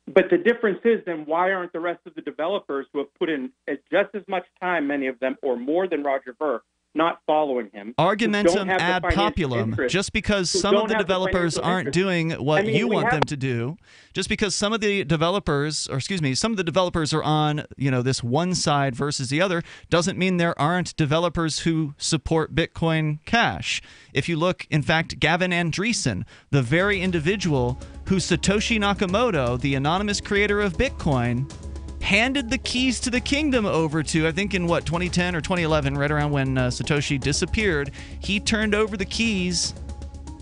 But the difference is then why aren't the rest of the developers who have put in just as much time, many of them, or more than Roger Ver, not following him? Argumentum ad populum. Just because some of the developers aren't doing what you want them to do, just because some of the developers, some of the developers are on, this one side versus the other, doesn't mean there aren't developers who support Bitcoin Cash. If you look, in fact, Gavin Andreessen, the very individual who Satoshi Nakamoto, the anonymous creator of Bitcoin, handed the keys to the kingdom over to, I think in 2010 or 2011, right around when Satoshi disappeared, he turned over the keys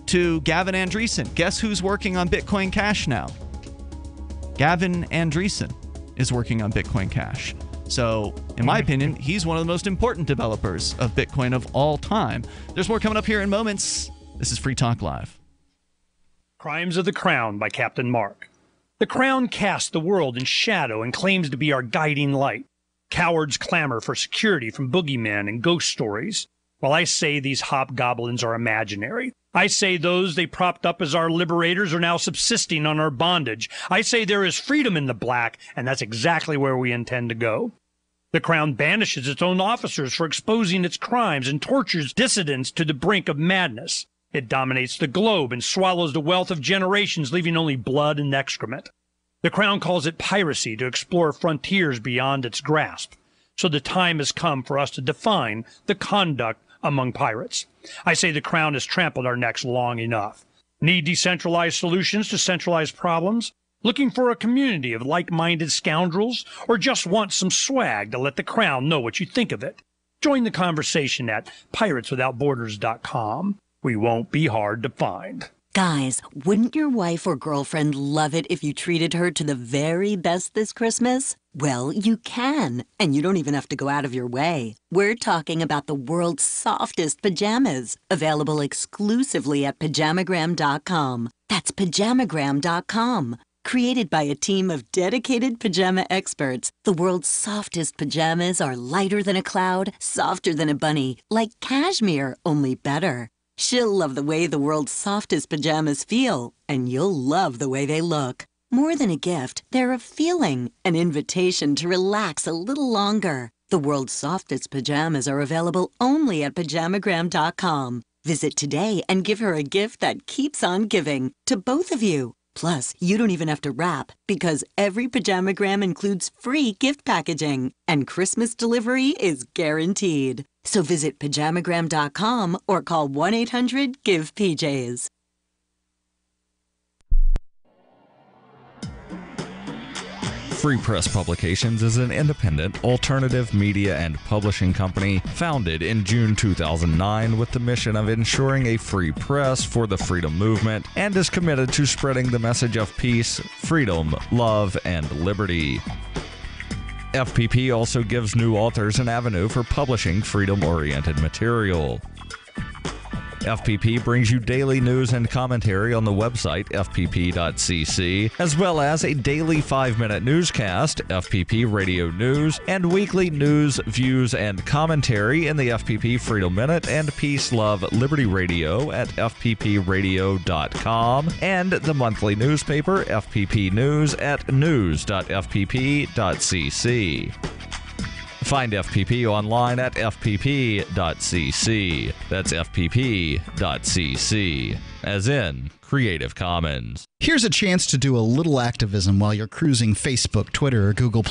to Gavin Andreessen. Guess who's working on Bitcoin Cash now? Gavin Andreessen is working on Bitcoin Cash. So, in my opinion, he's one of the most important developers of Bitcoin of all time. There's more coming up here in moments. This is Free Talk Live. Crimes of the Crown by Captain Marc. The Crown casts the world in shadow and claims to be our guiding light. Cowards clamor for security from boogeymen and ghost stories, while I say these hobgoblins are imaginary. I say those they propped up as our liberators are now subsisting on our bondage. I say there is freedom in the black, and that's exactly where we intend to go. The Crown banishes its own officers for exposing its crimes and tortures dissidents to the brink of madness. It dominates the globe and swallows the wealth of generations, leaving only blood and excrement. The Crown calls it piracy to explore frontiers beyond its grasp. So the time has come for us to define the conduct among pirates. I say the Crown has trampled our necks long enough. Need decentralized solutions to centralized problems? Looking for a community of like-minded scoundrels? Or just want some swag to let the Crown know what you think of it? Join the conversation at pirateswithoutborders.com. We won't be hard to find. Guys, wouldn't your wife or girlfriend love it if you treated her to the very best this Christmas? Well, you can, and you don't even have to go out of your way. We're talking about the world's softest pajamas, available exclusively at pajamagram.com. That's pajamagram.com. Created by a team of dedicated pajama experts, the world's softest pajamas are lighter than a cloud, softer than a bunny, like cashmere, only better. She'll love the way the world's softest pajamas feel, and you'll love the way they look. More than a gift, they're a feeling, an invitation to relax a little longer. The world's softest pajamas are available only at pajamagram.com. Visit today and give her a gift that keeps on giving, to both of you. Plus, you don't even have to wrap, because every Pajamagram includes free gift packaging, and Christmas delivery is guaranteed. So visit pajamagram.com or call 1-800-GIVE-PJs. Free Press Publications is an independent, alternative media and publishing company founded in June 2009 with the mission of ensuring a free press for the freedom movement and is committed to spreading the message of peace, freedom, love, and liberty. FPP also gives new authors an avenue for publishing freedom-oriented material. FPP brings you daily news and commentary on the website fpp.cc, as well as a daily 5-minute newscast, FPP Radio News, and weekly news, views, and commentary in the FPP Freedom Minute and Peace, Love, Liberty Radio at fppradio.com, and the monthly newspaper FPP News at news.fpp.cc. Find FPP online at fpp.cc. That's fpp.cc, as in Creative Commons. Here's a chance to do a little activism while you're cruising Facebook, Twitter, or Google+.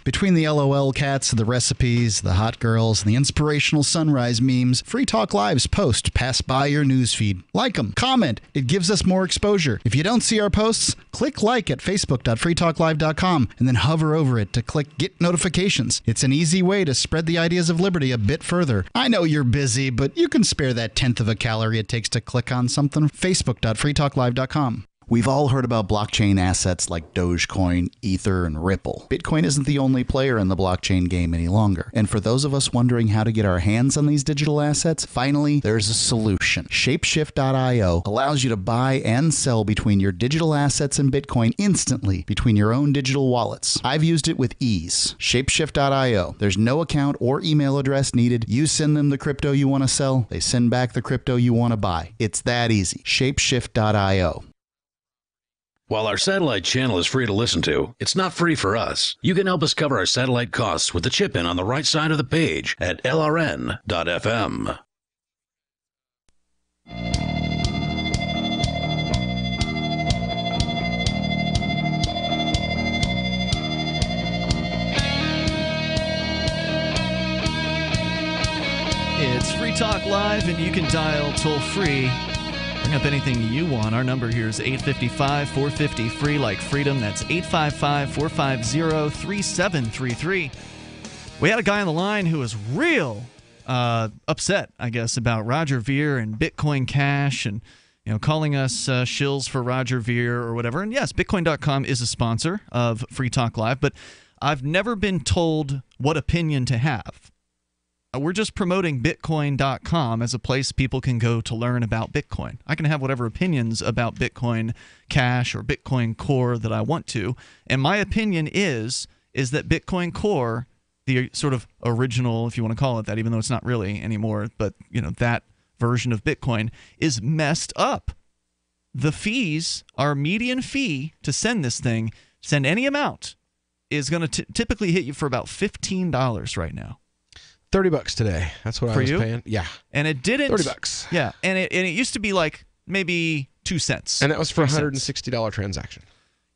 Between the LOL cats, the recipes, the hot girls, and the inspirational sunrise memes, Free Talk Live's posts pass by your newsfeed. Like them, comment. It gives us more exposure. If you don't see our posts, click like at facebook.freetalklive.com and then hover over it to click Get Notifications. It's an easy way to spread the ideas of liberty a bit further. I know you're busy, but you can spare that 1/10 of a calorie it takes to click on something. Facebook.freetalklive.com. We've all heard about blockchain assets like Dogecoin, Ether, and Ripple. Bitcoin isn't the only player in the blockchain game any longer. And for those of us wondering how to get our hands on these digital assets, finally, there's a solution. Shapeshift.io allows you to buy and sell between your digital assets and Bitcoin instantly between your own digital wallets. I've used it with ease. Shapeshift.io. There's no account or email address needed. You send them the crypto you want to sell. They send back the crypto you want to buy. It's that easy. Shapeshift.io. While our satellite channel is free to listen to, it's not free for us. You can help us cover our satellite costs with the chip-in on the right side of the page at lrn.fm. It's Free Talk Live, and you can dial toll-free. Bring up anything you want. Our number here is 855-450-FREE, like freedom. That's 855-450-3733. We had a guy on the line who was real upset, I guess, about Roger Ver and Bitcoin Cash and calling us shills for Roger Ver or whatever. And yes, Bitcoin.com is a sponsor of Free Talk Live, but I've never been told what opinion to have. We're just promoting Bitcoin.com as a place people can go to learn about Bitcoin. I can have whatever opinions about Bitcoin Cash or Bitcoin Core that I want to, and my opinion is that Bitcoin Core, the sort of original, if you want to call it that, even though it's not really anymore, but that version of Bitcoin is messed up. The fees, our median fee to send this thing, send any amount, is going to typically hit you for about $15 right now. $30 today. That's what I was paying. Yeah. And it didn't. $30. Yeah. And it used to be like maybe 2 cents. And that was for a $160 transaction.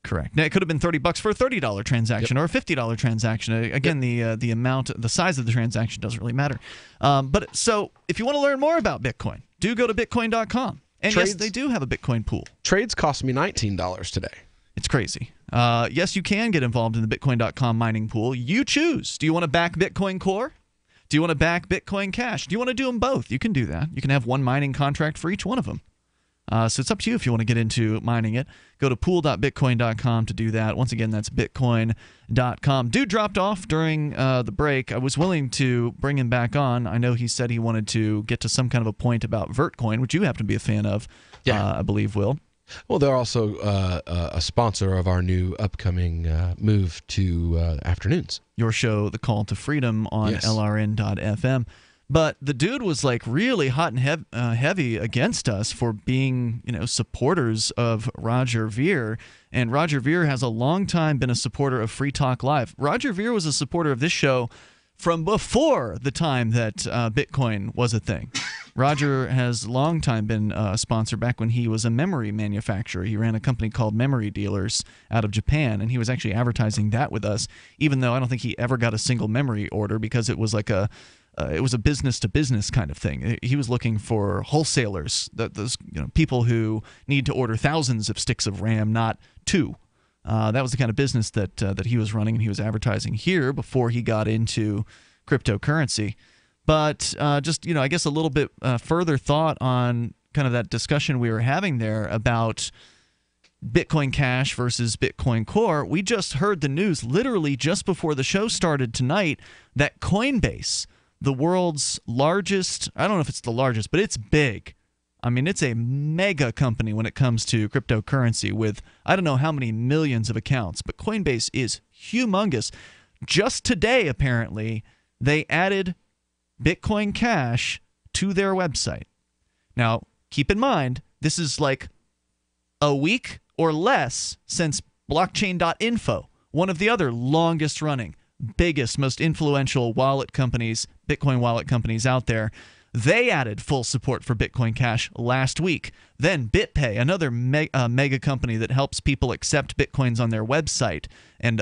Correct. Now, it could have been $30 for a $30 transaction or a $50 transaction. Again, the amount, the size of the transaction doesn't really matter. But so if you want to learn more about Bitcoin, do go to Bitcoin.com. And yes, they do have a Bitcoin pool. Trades cost me $19 today. It's crazy. Yes, you can get involved in the Bitcoin.com mining pool. You choose. Do you want to back Bitcoin Core? Do you want to back Bitcoin Cash? Do you want to do them both? You can do that. You can have one mining contract for each one of them. So it's up to you if you want to get into mining it. Go to pool.bitcoin.com to do that. Once again, that's bitcoin.com. Dude dropped off during the break. I was willing to bring him back on. I know he said he wanted to get to some kind of a point about Vertcoin, which you happen to be a fan of, I believe, Will. Well, they're also a sponsor of our new upcoming move to afternoons. Your show, The Call to Freedom, on LRN.FM. But the dude was like really hot and heavy against us for being, supporters of Roger Ver. And Roger Ver has a long time been a supporter of Free Talk Live. Roger Ver was a supporter of this show from before the time that Bitcoin was a thing. Roger has long time been a sponsor back when he was a memory manufacturer. He ran a company called Memory Dealers out of Japan, and he was actually advertising that with us, even though I don't think he ever got a single memory order because it was like it was a business-to-business kind of thing. He was looking for wholesalers, those people who need to order thousands of sticks of RAM, not 2. That was the kind of business that he was running, and he was advertising here before he got into cryptocurrency. But just, I guess a little bit further thought on kind of that discussion we were having there about Bitcoin Cash versus Bitcoin Core. We just heard the news literally just before the show started tonight that Coinbase, the world's largest, I don't know if it's the largest, but it's big. I mean, it's a mega company when it comes to cryptocurrency with I don't know how many millions of accounts, but Coinbase is humongous. Just today, apparently, they added Bitcoin Cash to their website. Now, keep in mind, this is like a week or less since blockchain.info, one of the other longest running, biggest, most influential wallet companies, Bitcoin wallet companies out there. They added full support for Bitcoin Cash last week. Then BitPay, another mega company that helps people accept Bitcoins on their website. And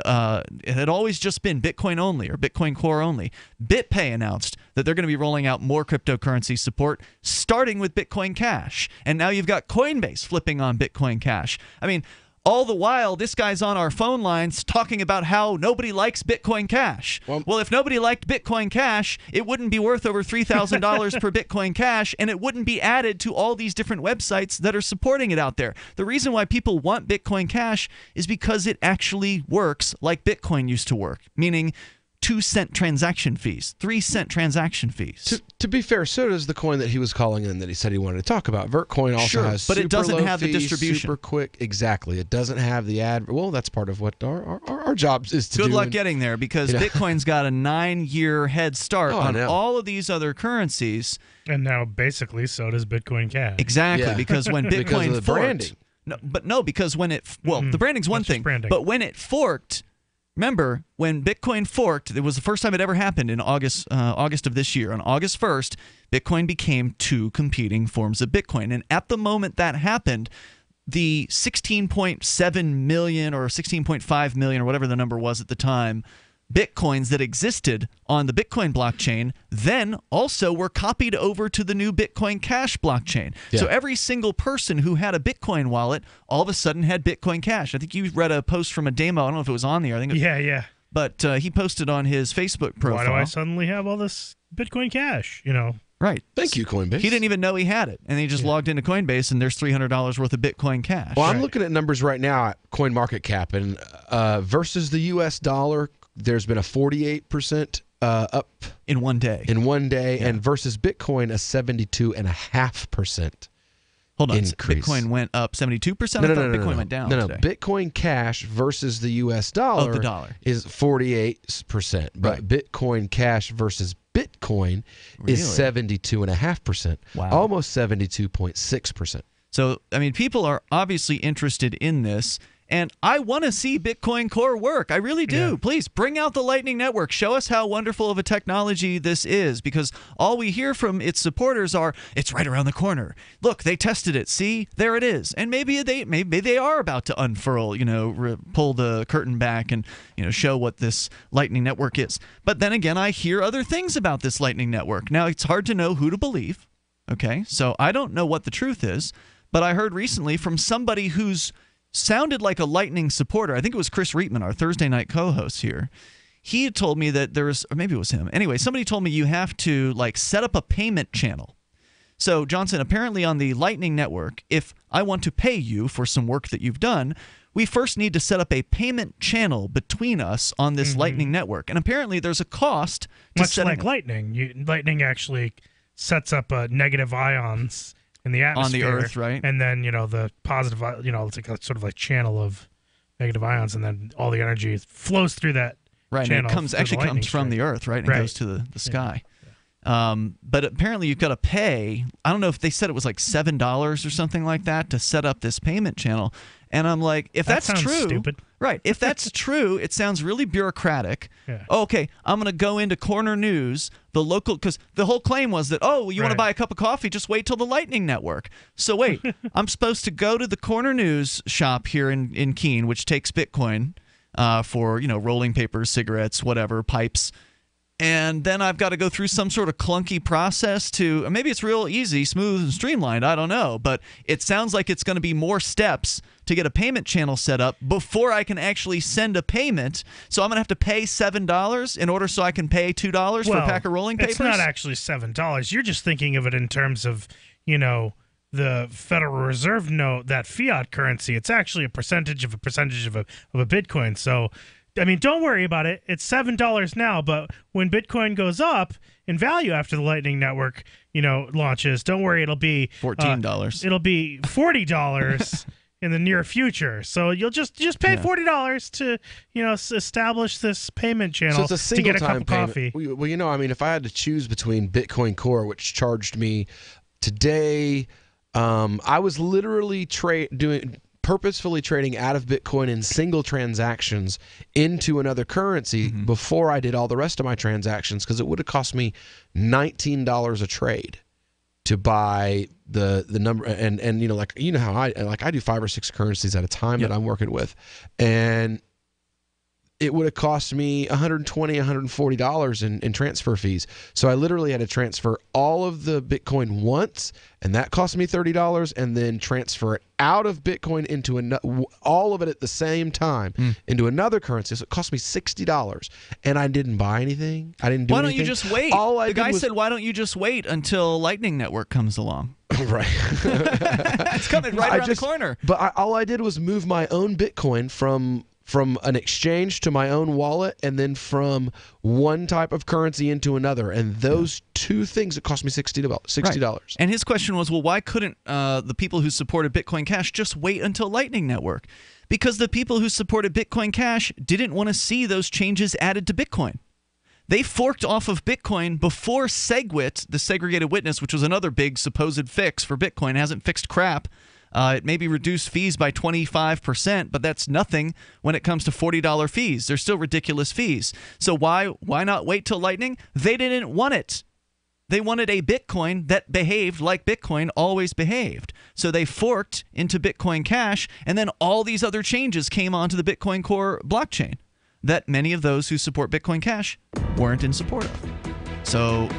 it had always just been Bitcoin only or Bitcoin Core only. BitPay announced that they're going to be rolling out more cryptocurrency support, starting with Bitcoin Cash. And now you've got Coinbase flipping on Bitcoin Cash. I mean, All the while, this guy's on our phone lines talking about how nobody likes Bitcoin Cash. Well, if nobody liked Bitcoin Cash, it wouldn't be worth over $3,000 per Bitcoin Cash, and it wouldn't be added to all these different websites that are supporting it out there. The reason why people want Bitcoin Cash is because it actually works like Bitcoin used to work, meaning 2-cent transaction fees, 3-cent transaction fees. To be fair, so does the coin that he was calling in that he said he wanted to talk about. Vertcoin also has but super it doesn't low have the fees, distribution. super quick. Exactly. It doesn't have the ad. Well, that's part of what our job is to do. Good luck getting there because Bitcoin's got a 9-year head start on all of these other currencies. And now basically so does Bitcoin Cash. Exactly, because when Bitcoin because of the forked, branding. because when it the branding's one thing, but when it forked. Remember, when Bitcoin forked, it was the first time it ever happened in August of this year. On August 1st, Bitcoin became 2 competing forms of Bitcoin. And at the moment that happened, the 16.7 million or 16.5 million or whatever the number was at the time, Bitcoins that existed on the Bitcoin blockchain then also were copied over to the new Bitcoin Cash blockchain. Yeah. So every single person who had a Bitcoin wallet all of a sudden had Bitcoin Cash. I think you read a post from a demo. I don't know if it was on the air. I think it was, yeah. But he posted on his Facebook profile. Why do I suddenly have all this Bitcoin Cash? Right. Thank you, Coinbase. He didn't even know he had it. And he just logged into Coinbase, and there's $300 worth of Bitcoin Cash. Well, I'm looking at numbers right now at CoinMarketCap, and versus the U.S. dollar, there's been a 48% up in one day. And versus Bitcoin, a 72.5%. Hold on, increase. Bitcoin went up 72%? I thought Bitcoin went down today. Bitcoin Cash versus the U.S. dollar, the dollar is 48%. But Bitcoin Cash versus Bitcoin is 72.5%. Wow. Almost 72.6%. So, I mean, people are obviously interested in this. And I want to see Bitcoin Core work. I really do. Yeah. Please bring out the Lightning Network. Show us how wonderful of a technology this is, because all we hear from its supporters are, it's right around the corner. Look, they tested it. See, there it is. And maybe they are about to unfurl, pull the curtain back and, show what this Lightning Network is. But then again, I hear other things about this Lightning Network. Now, it's hard to know who to believe. Okay, so I don't know what the truth is, but I heard recently from somebody who's sounded like a Lightning supporter. I think it was Chris Reitman, our Thursday night co-host here. He had told me that there's, or maybe it was him. Anyway, somebody told me you have to set up a payment channel. So, Johnson, apparently on the Lightning Network, if I want to pay you for some work that you've done, we first need to set up a payment channel between us on this Lightning Network. And apparently there's a cost to much like Lightning. Lightning actually sets up negative ions in the atmosphere on the Earth, right? And then the positive, it's like a sort of like channel of negative ions, and then all the energy flows through that channel. And it comes from the Earth, right? And goes to the sky. Yeah. But apparently you've got to pay. I don't know if they said it was like $7 or something like that to set up this payment channel. And I'm like, if that's sounds true, stupid. Right? If that's true, it sounds really bureaucratic. Yeah. Okay, I'm going to go into Corner News, the local, because the whole claim was that, you want to buy a cup of coffee, just wait till the Lightning Network. So wait, I'm supposed to go to the Corner News shop here in Keene, which takes Bitcoin for rolling papers, cigarettes, whatever, pipes. And then I've got to go through some sort of clunky process to, maybe it's real easy, smooth, and streamlined. I don't know. But it sounds like it's going to be more steps to get a payment channel set up before I can actually send a payment. So I'm going to have to pay $7 in order so I can pay $2 for a pack of rolling papers? It's not actually $7. You're just thinking of it in terms of, the Federal Reserve note, that fiat currency. It's actually a percentage of a Bitcoin. So, I mean, don't worry about it. It's $7 now, but when Bitcoin goes up in value after the Lightning Network, launches, don't worry, it'll be $14. It'll be $40 in the near future. So you'll just pay $40 to establish this payment channel to get a cup of coffee. Well, if I had to choose between Bitcoin Core, which charged me today, I was literally purposefully trading out of Bitcoin in single transactions into another currency before I did all the rest of my transactions, because it would have cost me $19 a trade to buy the number, and how I do 5 or 6 currencies at a time that I'm working with, and it would have cost me $120, $140 in transfer fees. So I literally had to transfer all of the Bitcoin once, and that cost me $30, and then transfer it out of Bitcoin into all of it at the same time into another currency. So it cost me $60, and I didn't buy anything. I didn't do anything. Why don't you just wait? The guy said, why don't you just wait until Lightning Network comes along? Right. It's coming right around the corner. But all I did was move my own Bitcoin from an exchange to my own wallet, and then from one type of currency into another. And those two things, it cost me $60. Right. And his question was, well, why couldn't the people who supported Bitcoin Cash just wait until Lightning Network? Because the people who supported Bitcoin Cash didn't want to see those changes added to Bitcoin. They forked off of Bitcoin before SegWit, the segregated witness, which was another big supposed fix for Bitcoin. It hasn't fixed crap. It maybe reduced fees by 25%, but that's nothing when it comes to $40 fees. They're still ridiculous fees. So why not wait till Lightning? They didn't want it. They wanted a Bitcoin that behaved like Bitcoin always behaved. So they forked into Bitcoin Cash, and then all these other changes came onto the Bitcoin Core blockchain that many of those who support Bitcoin Cash weren't in support of. So,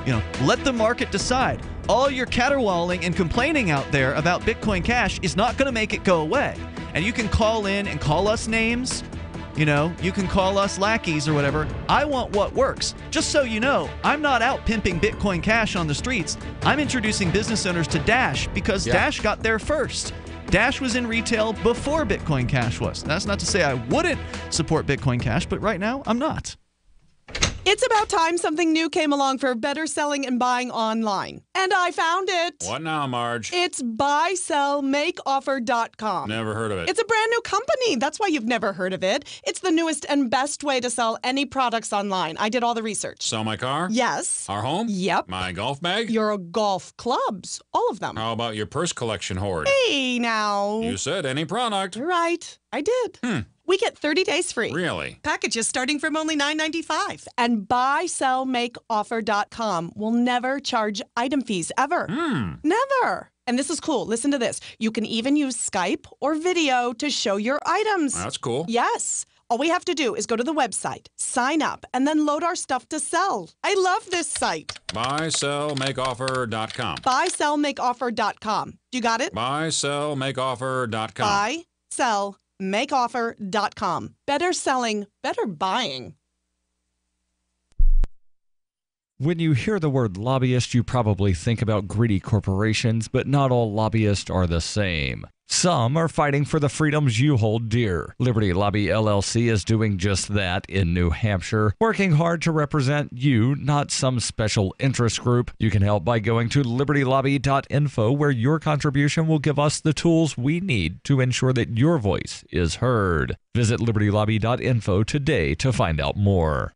let the market decide. All your caterwauling and complaining out there about Bitcoin Cash is not going to make it go away. And you can call in and call us names. You can call us lackeys or whatever. I want what works. Just so you know, I'm not out pimping Bitcoin Cash on the streets. I'm introducing business owners to Dash because Dash got there first. Dash was in retail before Bitcoin Cash was. That's not to say I wouldn't support Bitcoin Cash, but right now I'm not. It's about time something new came along for better selling and buying online. And I found it. What now, Marge? It's buysellmakeoffer.com. Never heard of it. It's a brand new company. That's why you've never heard of it. It's the newest and best way to sell any products online. I did all the research. Sell my car? Yes. Our home? Yep. My golf bag? Your golf clubs. All of them. How about your purse collection hoard? Hey, now. You said any product. Right. I did. We get 30 days free. Really? Packages starting from only $9.95. And buysellmakeoffer.com will never charge item fees, ever. Never. And this is cool. Listen to this. You can even use Skype or video to show your items. That's cool. Yes. All we have to do is go to the website, sign up, and then load our stuff to sell. I love this site. Buysellmakeoffer.com. Buysellmakeoffer.com. You got it? Buysellmakeoffer.com. Buysellmakeoffer.com. Better selling, better buying. When you hear the word lobbyist, you probably think about greedy corporations, but not all lobbyists are the same. Some are fighting for the freedoms you hold dear. Liberty Lobby LLC is doing just that in New Hampshire, working hard to represent you, not some special interest group. You can help by going to libertylobby.info, where your contribution will give us the tools we need to ensure that your voice is heard. Visit libertylobby.info today to find out more.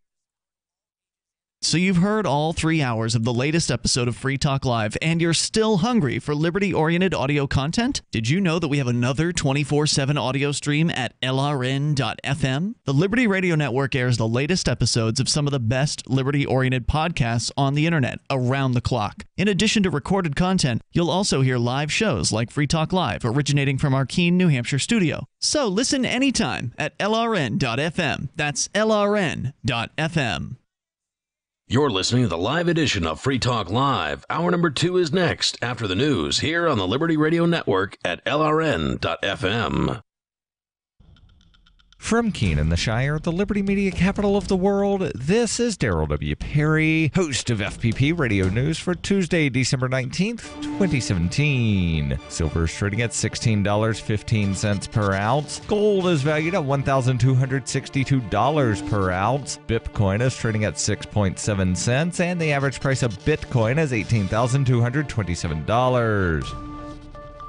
So you've heard all 3 hours of the latest episode of Free Talk Live, and you're still hungry for liberty-oriented audio content? Did you know that we have another 24/7 audio stream at LRN.FM? The Liberty Radio Network airs the latest episodes of some of the best liberty-oriented podcasts on the internet around the clock. In addition to recorded content, you'll also hear live shows like Free Talk Live, originating from our Keene, New Hampshire studio. So listen anytime at LRN.FM. That's LRN.FM. You're listening to the live edition of Free Talk Live. Hour number 2 is next after the news here on the Liberty Radio Network at LRN.FM. From Keene in the Shire, the Liberty Media capital of the world, this is Darryl W. Perry, host of FPP Radio News for Tuesday, December 19th, 2017. Silver is trading at $16.15 per ounce. Gold is valued at $1,262 per ounce. Bitcoin is trading at 6.7 cents, and the average price of Bitcoin is $18,227.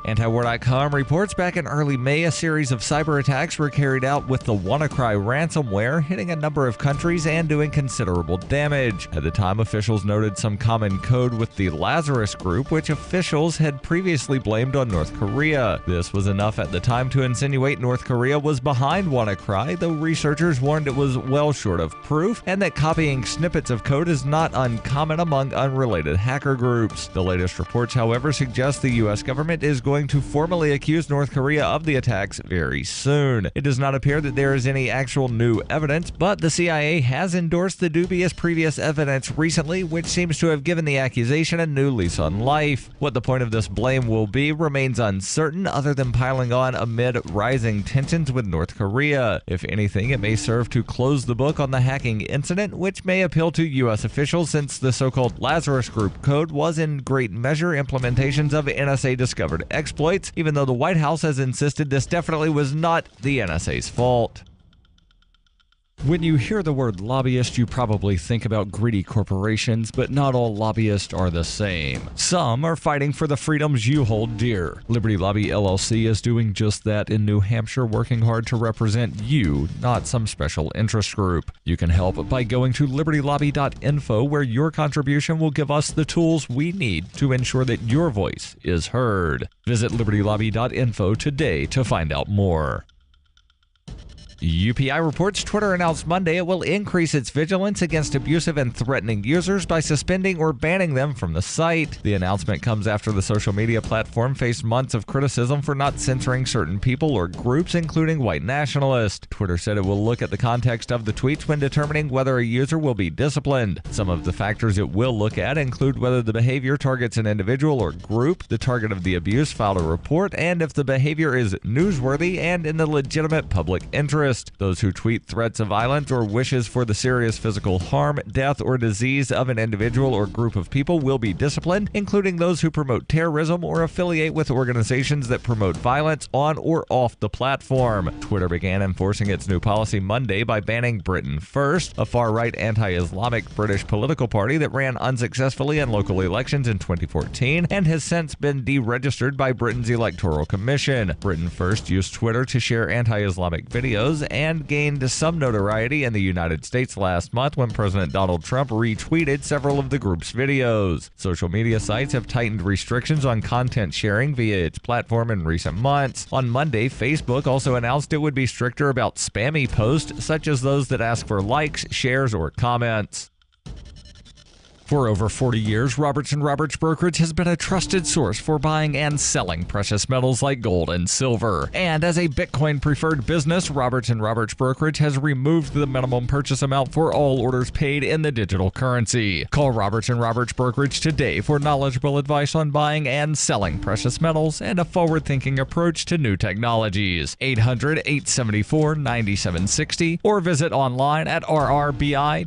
Antiwar.com reports back in early May, a series of cyber attacks were carried out with the WannaCry ransomware, hitting a number of countries and doing considerable damage. At the time, officials noted some common code with the Lazarus Group, which officials had previously blamed on North Korea. This was enough at the time to insinuate North Korea was behind WannaCry, though researchers warned it was well short of proof, and that copying snippets of code is not uncommon among unrelated hacker groups. The latest reports, however, suggest the U.S. government is going going to formally accuse North Korea of the attacks very soon. It does not appear that there is any actual new evidence, but the CIA has endorsed the dubious previous evidence recently, which seems to have given the accusation a new lease on life. What the point of this blame will be remains uncertain, other than piling on amid rising tensions with North Korea. If anything, it may serve to close the book on the hacking incident, which may appeal to U.S. officials since the so-called Lazarus Group code was in great measure implementations of NSA-discovered exploits, even though the White House has insisted this definitely was not the NSA's fault. When you hear the word lobbyist, you probably think about greedy corporations, but not all lobbyists are the same. Some are fighting for the freedoms you hold dear. Liberty Lobby LLC is doing just that in New Hampshire, working hard to represent you, not some special interest group. You can help by going to libertylobby.info, where your contribution will give us the tools we need to ensure that your voice is heard. Visit libertylobby.info today to find out more. UPI reports Twitter announced Monday it will increase its vigilance against abusive and threatening users by suspending or banning them from the site. The announcement comes after the social media platform faced months of criticism for not censoring certain people or groups, including white nationalists. Twitter said it will look at the context of the tweets when determining whether a user will be disciplined. Some of the factors it will look at include whether the behavior targets an individual or group, the target of the abuse filed a report, and if the behavior is newsworthy and in the legitimate public interest. Those who tweet threats of violence or wishes for the serious physical harm, death, or disease of an individual or group of people will be disciplined, including those who promote terrorism or affiliate with organizations that promote violence on or off the platform. Twitter began enforcing its new policy Monday by banning Britain First, a far-right anti-Islamic British political party that ran unsuccessfully in local elections in 2014 and has since been deregistered by Britain's Electoral Commission. Britain First used Twitter to share anti-Islamic videos and gained some notoriety in the United States last month when President Donald Trump retweeted several of the group's videos. Social media sites have tightened restrictions on content sharing via its platform in recent months. On Monday, Facebook also announced it would be stricter about spammy posts, such as those that ask for likes, shares, or comments. For over 40 years, Roberts & Roberts Brokerage has been a trusted source for buying and selling precious metals like gold and silver. And as a Bitcoin-preferred business, Roberts & Roberts Brokerage has removed the minimum purchase amount for all orders paid in the digital currency. Call Roberts & Roberts Brokerage today for knowledgeable advice on buying and selling precious metals and a forward-thinking approach to new technologies. 800-874-9760 or visit online at rrbi.co.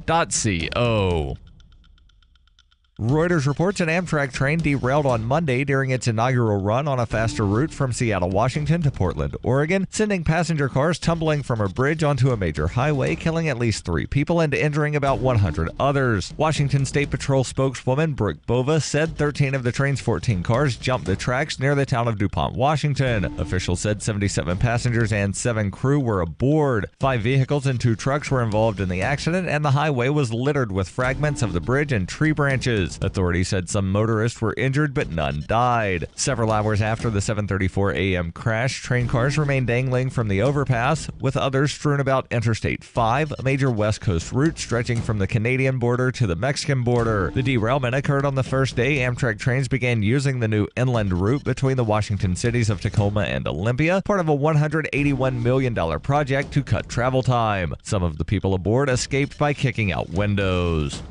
Reuters reports an Amtrak train derailed on Monday during its inaugural run on a faster route from Seattle, Washington to Portland, Oregon, sending passenger cars tumbling from a bridge onto a major highway, killing at least 3 people and injuring about 100 others. Washington State Patrol spokeswoman Brooke Bova said 13 of the train's 14 cars jumped the tracks near the town of DuPont, Washington. Officials said 77 passengers and 7 crew were aboard. 5 vehicles and 2 trucks were involved in the accident, and the highway was littered with fragments of the bridge and tree branches. Authorities said some motorists were injured, but none died. Several hours after the 7:34 a.m. crash, train cars remained dangling from the overpass, with others strewn about Interstate 5, a major West Coast route stretching from the Canadian border to the Mexican border. The derailment occurred on the first day Amtrak trains began using the new inland route between the Washington cities of Tacoma and Olympia, part of a $181 million project to cut travel time. Some of the people aboard escaped by kicking out windows.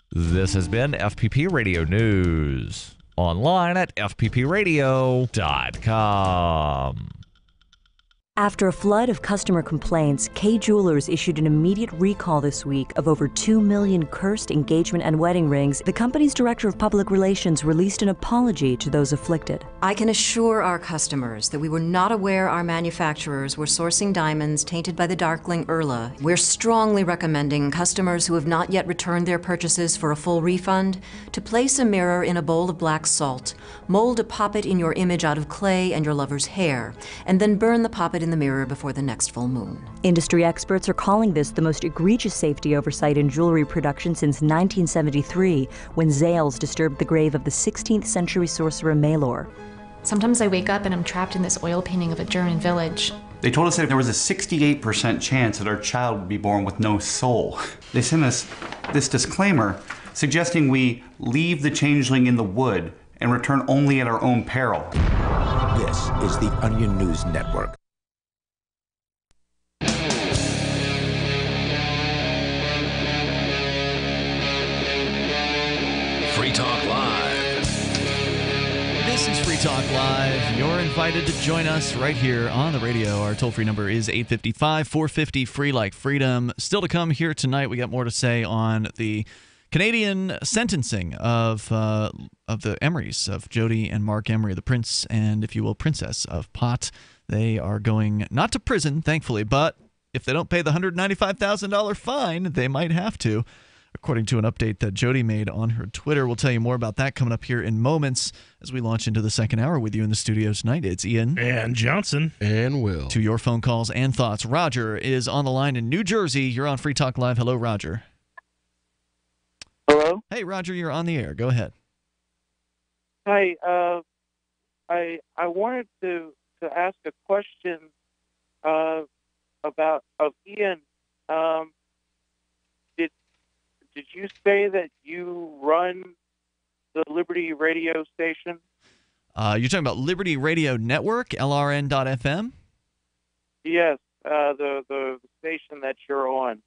This has been FPP Radio News. Online at fppradio.com. After a flood of customer complaints, Kay Jewelers issued an immediate recall this week of over 2 million cursed engagement and wedding rings. The company's director of public relations released an apology to those afflicted. I can assure our customers that we were not aware our manufacturers were sourcing diamonds tainted by the darkling Urla. We're strongly recommending customers who have not yet returned their purchases for a full refund to place a mirror in a bowl of black salt, mold a poppet in your image out of clay and your lover's hair, and then burn the poppet in the mirror before the next full moon. Industry experts are calling this the most egregious safety oversight in jewelry production since 1973, when Zales disturbed the grave of the 16th century sorcerer Maelor. Sometimes I wake up and I'm trapped in this oil painting of a German village. They told us that there was a 68% chance that our child would be born with no soul. They sent us this disclaimer suggesting we leave the changeling in the wood and return only at our own peril. This is the Onion News Network. Free Talk Live. This is Free Talk Live. You're invited to join us right here on the radio. Our toll-free number is 855-450-FREE like freedom. Still to come here tonight, we got more to say on the Canadian sentencing of the Emerys, of Jodie and Marc Emery, the prince and, if you will, princess of pot. They are going not to prison, thankfully, but if they don't pay the $195,000 fine, they might have to, according to an update that Jodie made on her Twitter. We'll tell you more about that coming up here in moments as we launch into the second hour with you in the studio tonight. It's Ian. And Johnson. And Will. To your phone calls and thoughts. Roger is on the line in New Jersey. You're on Free Talk Live. Hello, Roger. Hello? Hey, Roger, you're on the air. Go ahead. Hi. I wanted to ask a question of Ian. Did you say that you run the Liberty radio station? You're talking about Liberty Radio Network, LRN.FM? Yes, the station that you're on.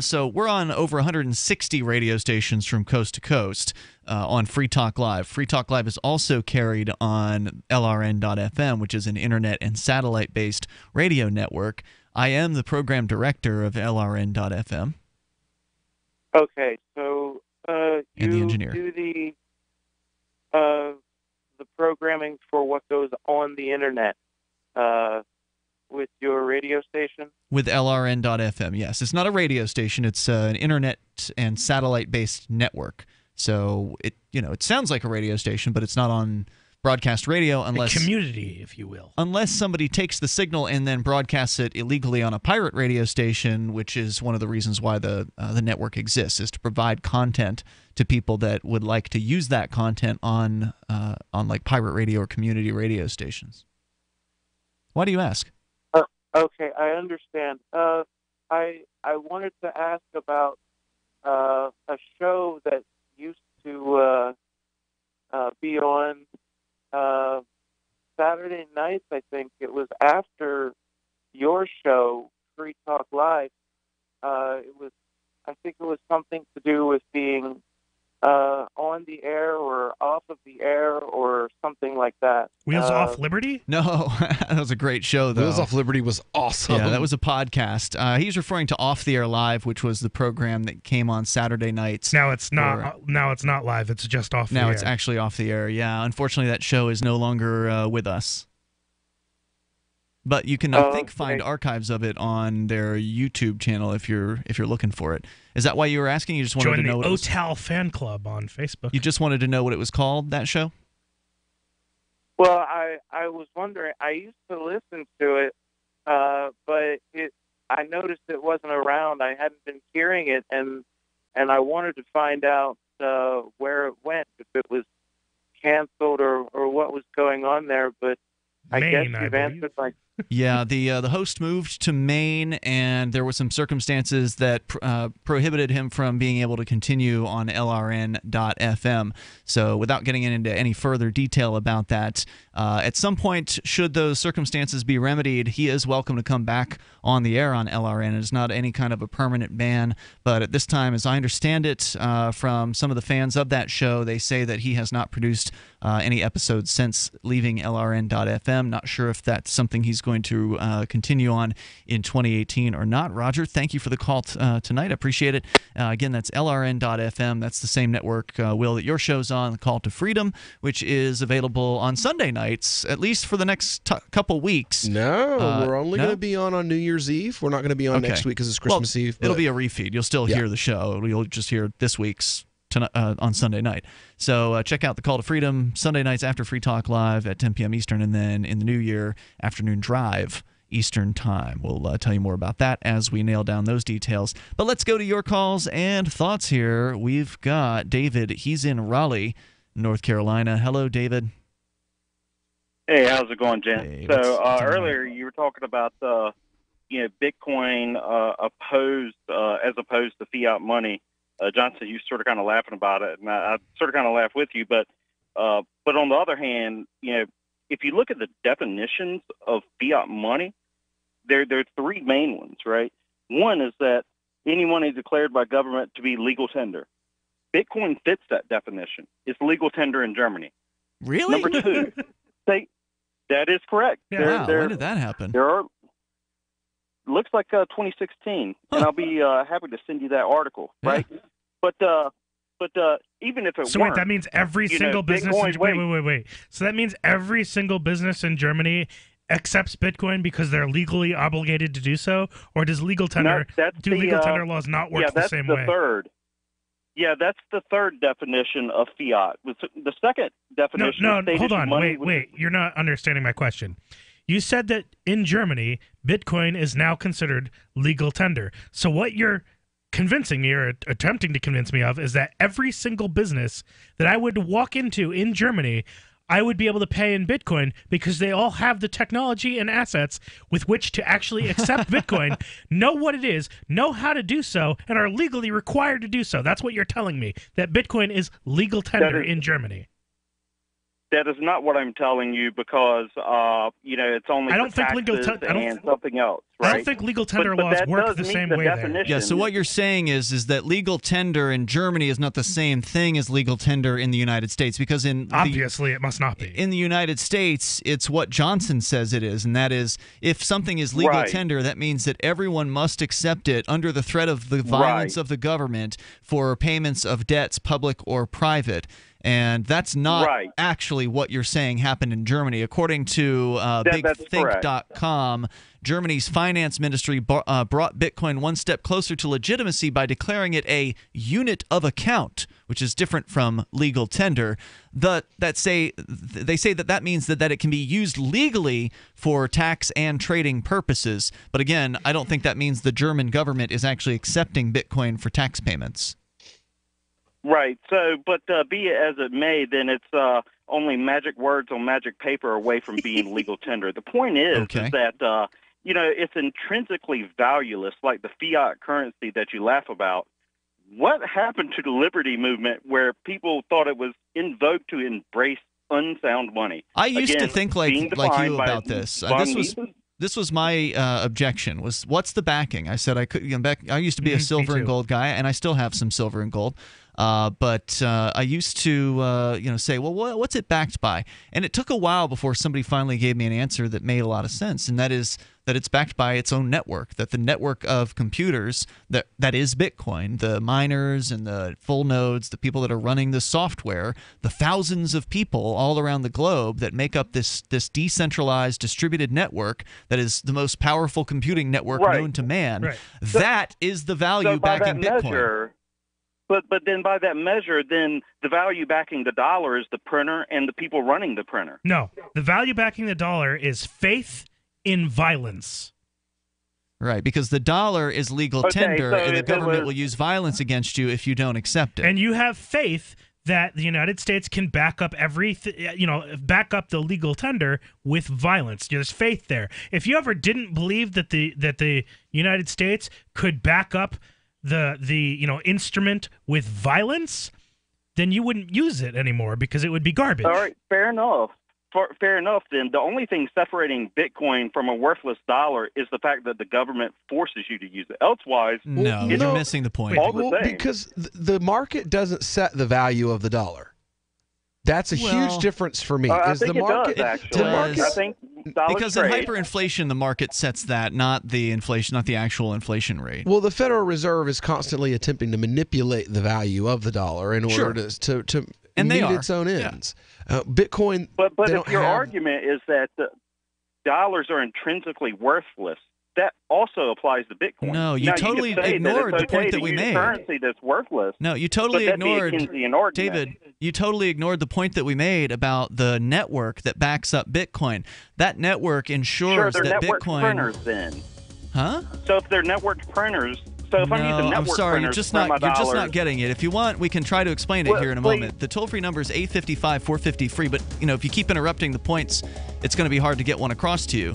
So we're on over 160 radio stations from coast to coast on Free Talk Live. Free Talk Live is also carried on LRN.FM, which is an internet and satellite-based radio network. I am the program director of LRN.FM. Okay, so and the engineer. Do the programming for what goes on the internet with your radio station? With LRN.FM, yes. It's not a radio station. It's an internet and satellite-based network. So it sounds like a radio station, but it's not on broadcast radio unless a community, if you will. Unless somebody takes the signal and then broadcasts it illegally on a pirate radio station, which is one of the reasons why the network exists, is to provide content to people that would like to use that content on like pirate radio or community radio stations. Why do you ask? Okay, I understand. I wanted to ask about a show that used to be on Saturday nights. I think it was after your show, Free Talk Live. I think it was something to do with being on the air or off of the air or something like that. Wheels Off Liberty? No, that was a great show, though. Wheels Off Liberty was awesome. Yeah, that was a podcast. He's referring to Off the Air Live, which was the program that came on Saturday nights. Now it's not. Now it's not live. It's just off the air. Now it's actually off the air. Yeah, unfortunately, that show is no longer with us. But you can, I think, find archives of it on their YouTube channel if you're looking for it. Is that why you were asking? You just wanted to know the OTAL fan club on Facebook. You just wanted to know what it was called, that show? Well, I was wondering. I used to listen to it, but I noticed it wasn't around. I hadn't been hearing it, and I wanted to find out where it went, if it was canceled or what was going on there. But I guess you've answered my. Yeah, the host moved to Maine, and there were some circumstances that prohibited him from being able to continue on LRN.FM. So without getting into any further detail about that, at some point, should those circumstances be remedied, he is welcome to come back on the air on LRN. It's not any kind of a permanent ban, but at this time, as I understand it, from some of the fans of that show, they say that he has not produced any episodes since leaving LRN.FM. Not sure if that's something he's going to continue on in 2018 or not. Roger, thank you for the call tonight. I appreciate it. Again, that's LRN.FM. That's the same network, Will, that your show's on, The Call to Freedom, which is available on Sunday nights, at least for the next couple weeks. No, we're only going to be on New Year's Eve. We're not going to be on next week because it's Christmas Eve. It'll be a refeed. You'll still hear the show. You'll just hear this week's on Sunday night. So check out The Call to Freedom Sunday nights after Free Talk Live at 10 p.m. Eastern, and then in the new year, afternoon drive Eastern time. We'll tell you more about that as we nail down those details. But let's go to your calls and thoughts here. We've got David. He's in Raleigh, North Carolina. Hello, David. Hey, how's it going, Jen? Hey, so earlier you were talking about Bitcoin as opposed to fiat money. Johnson, you sort of kind of laughing about it, and I sort of kind of laugh with you. But But on the other hand, if you look at the definitions of fiat money, there are three main ones, right? One is that any money declared by government to be legal tender. Bitcoin fits that definition. It's legal tender in Germany. Really? Number two, that is correct. Yeah. Wow, when did that happen? Looks like 2016, and I'll be happy to send you that article, right? But even if it so weren't, wait, that means every single business. Wait. So that means every single business in Germany accepts Bitcoin because they're legally obligated to do so, or does legal tender legal tender laws not work the same way? Yeah, that's the third definition of fiat. The second definition. No, hold on. Wait. You're not understanding my question. You said that in Germany, Bitcoin is now considered legal tender. So what you're convincing me or attempting to convince me of is that every single business that I would walk into in Germany, I would be able to pay in Bitcoin because they all have the technology and assets with which to actually accept Bitcoin, know what it is, know how to do so, and are legally required to do so. That's what you're telling me, that Bitcoin is legal tender in Germany. That is not what I'm telling you because, it's only I don't think and something else, right? I don't think legal tender laws work the same way there. Yeah, so what you're saying is that legal tender in Germany is not the same thing as legal tender in the United States because obviously it must not be. In the United States, it's what Johnson says it is, and that is if something is legal tender, that means that everyone must accept it under the threat of the violence of the government for payments of debts, public or private. And that's not actually what you're saying happened in Germany. According to BigThink.com, Germany's finance ministry brought Bitcoin one step closer to legitimacy by declaring it a unit of account, which is different from legal tender. They say that means that it can be used legally for tax and trading purposes. But again, I don't think that means the German government is actually accepting Bitcoin for tax payments. Right. So, but be it as it may, then it's only magic words on magic paper away from being legal tender. The point is that, it's intrinsically valueless, like the fiat currency that you laugh about. What happened to the liberty movement where people thought it was in vogue to embrace unsound money? I used to think like you about this. This was my objection. Was what's the backing? I said I used to be a silver and gold guy, and I still have some silver and gold. But I used to, say, well, what's it backed by? And it took a while before somebody finally gave me an answer that made a lot of sense, and that is that it's backed by its own network, that the network of computers that is Bitcoin, the miners and the full nodes, the people that are running the software, the thousands of people all around the globe that make up this decentralized distributed network that is the most powerful computing network known to man. That is the value backing Bitcoin. But then by that measure, then the value backing the dollar is the printer and the people running the printer. No, the value backing the dollar is faith in violence. Right, because the dollar is legal tender, and the government will use violence against you if you don't accept it. And you have faith that the United States can back up back up the legal tender with violence. There's faith there. If you ever didn't believe that the United States could back up the instrument with violence, then you wouldn't use it anymore because it would be garbage. All right, fair enough. Fair enough, then. The only thing separating Bitcoin from a worthless dollar is the fact that the government forces you to use it. Elsewise, you're missing the point. Because the market doesn't set the value of the dollar. That's a huge difference for me. I think it does, actually. I think because in hyperinflation, the market sets that, not the inflation, not the actual inflation rate. Well, the Federal Reserve is constantly attempting to manipulate the value of the dollar in order to meet its own ends. Bitcoin, but if your argument is that dollars are intrinsically worthless, that also applies to Bitcoin. No, you totally ignored the point that we made. Currency that's worthless. No, you totally ignored, David. You totally ignored the point that we made about the network that backs up Bitcoin. That network ensures that network Bitcoin. Printers, then. Huh? So if they're networked printers. So if I'm using network I'm sorry, printers you're just not getting it. If you want, we can try to explain it here in a moment. The toll-free number is 855-450-FREE, but if you keep interrupting the points, it's going to be hard to get one across to you.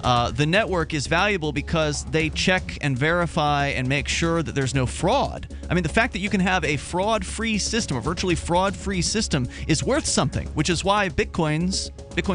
The network is valuable because they check and verify and make sure that there's no fraud. I mean, the fact that you can have a fraud-free system, a virtually fraud-free system, is worth something, which is why Bitcoin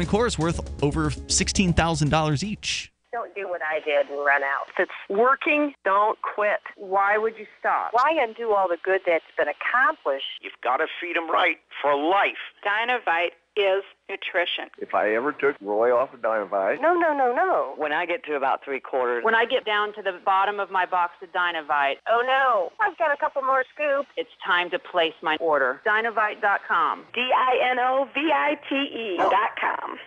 Core is worth over $16,000 each. Don't do what I did and run out. If it's working, don't quit. Why would you stop? Why undo all the good that's been accomplished? You've got to feed them right for life. Dynavite is nutrition. If I ever took Roy off of Dynavite... No. When I get to about 3/4... When I get down to the bottom of my box of Dynavite, oh no, I've got a couple more scoops. It's time to place my order. Dynavite.com. DINOVITE.com.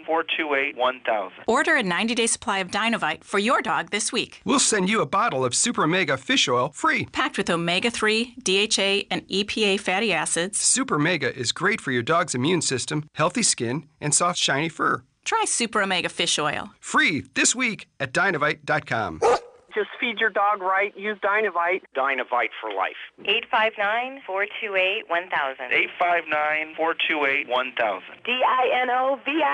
859-428-1000. Order a 90-day supply of Dynavite for your dog this week. We'll send you a bottle of Super Mega Fish Oil free. Packed with omega-3, DHA, and EPA fatty acids. Super Mega is great for your dog's immune system, healthy skin, and soft, shiny fur. Try Super Omega Fish Oil. Free this week at Dynavite.com. Just feed your dog right. Use Dynavite. Dynavite for life. 859-428-1000. 859-428-1000.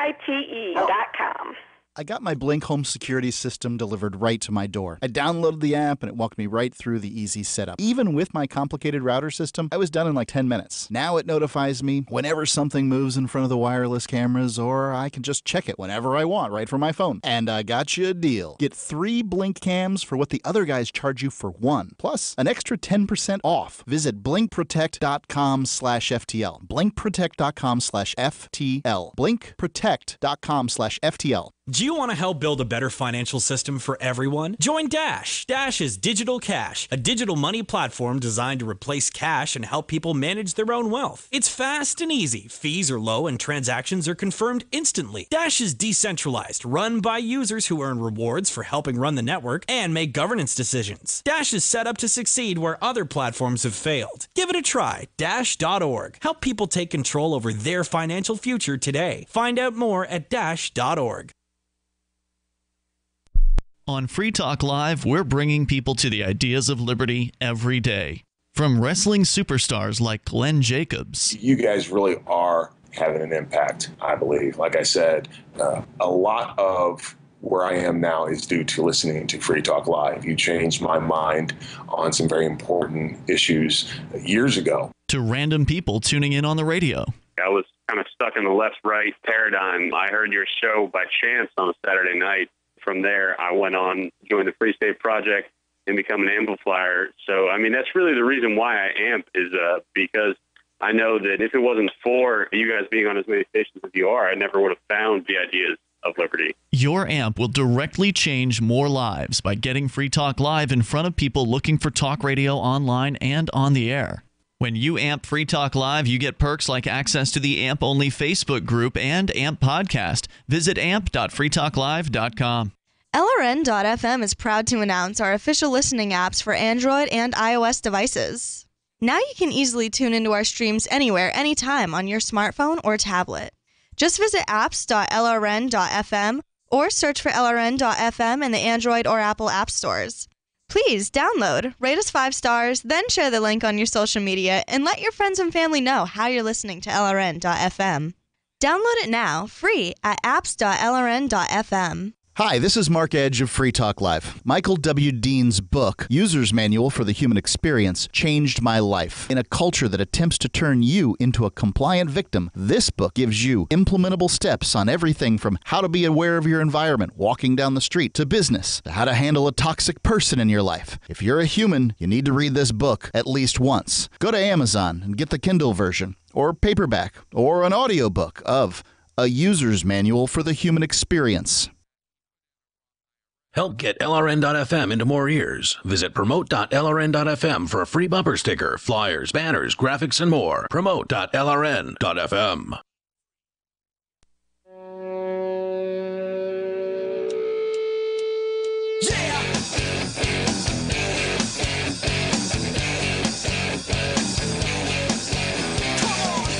DINOVITE.com. I got my Blink home security system delivered right to my door. I downloaded the app and it walked me right through the easy setup. Even with my complicated router system, I was done in like 10 minutes. Now it notifies me whenever something moves in front of the wireless cameras, or I can just check it whenever I want right from my phone. And I got you a deal. Get 3 Blink cams for what the other guys charge you for 1, plus an extra 10% off. Visit blinkprotect.com/FTL. blinkprotect.com/FTL. blinkprotect.com/FTL. Do you want to help build a better financial system for everyone? Join Dash. Dash is Digital Cash, a digital money platform designed to replace cash and help people manage their own wealth. It's fast and easy. Fees are low and transactions are confirmed instantly. Dash is decentralized, run by users who earn rewards for helping run the network and make governance decisions. Dash is set up to succeed where other platforms have failed. Give it a try. Dash.org. Help people take control over their financial future today. Find out more at Dash.org. On Free Talk Live, we're bringing people to the ideas of liberty every day. From wrestling superstars like Glenn Jacobs. You guys really are having an impact, I believe. Like I said, a lot of where I am now is due to listening to Free Talk Live. You changed my mind on some very important issues years ago. To random people tuning in on the radio. I was kind of stuck in the left-right paradigm. I heard your show by chance on a Saturday night. From there, I went on, joined the Free State Project, and become an amplifier. So, I mean, that's really the reason why I amp is because I know that if it wasn't for you guys being on as many stations as you are, I never would have found the ideas of liberty. Your amp will directly change more lives by getting Free Talk Live in front of people looking for talk radio online and on the air. When you amp Free Talk Live, you get perks like access to the AMP-only Facebook group and AMP podcast. Visit amp.freetalklive.com. LRN.FM is proud to announce our official listening apps for Android and iOS devices. Now you can easily tune into our streams anywhere, anytime on your smartphone or tablet. Just visit apps.lrn.fm or search for LRN.FM in the Android or Apple app stores. Please download, rate us 5 stars, then share the link on your social media and let your friends and family know how you're listening to LRN.FM. Download it now, free at apps.lrn.fm. Hi, this is Marc Edge of Free Talk Live. Michael W. Dean's book, User's Manual for the Human Experience, changed my life. In a culture that attempts to turn you into a compliant victim, this book gives you implementable steps on everything from how to be aware of your environment, walking down the street, to business, to how to handle a toxic person in your life. If you're a human, you need to read this book at least once. Go to Amazon and get the Kindle version, or paperback, or an audiobook of A User's Manual for the Human Experience. Help get LRN.FM into more ears. Visit promote.lrn.fm for a free bumper sticker, flyers, banners, graphics, and more. Promote.lrn.fm.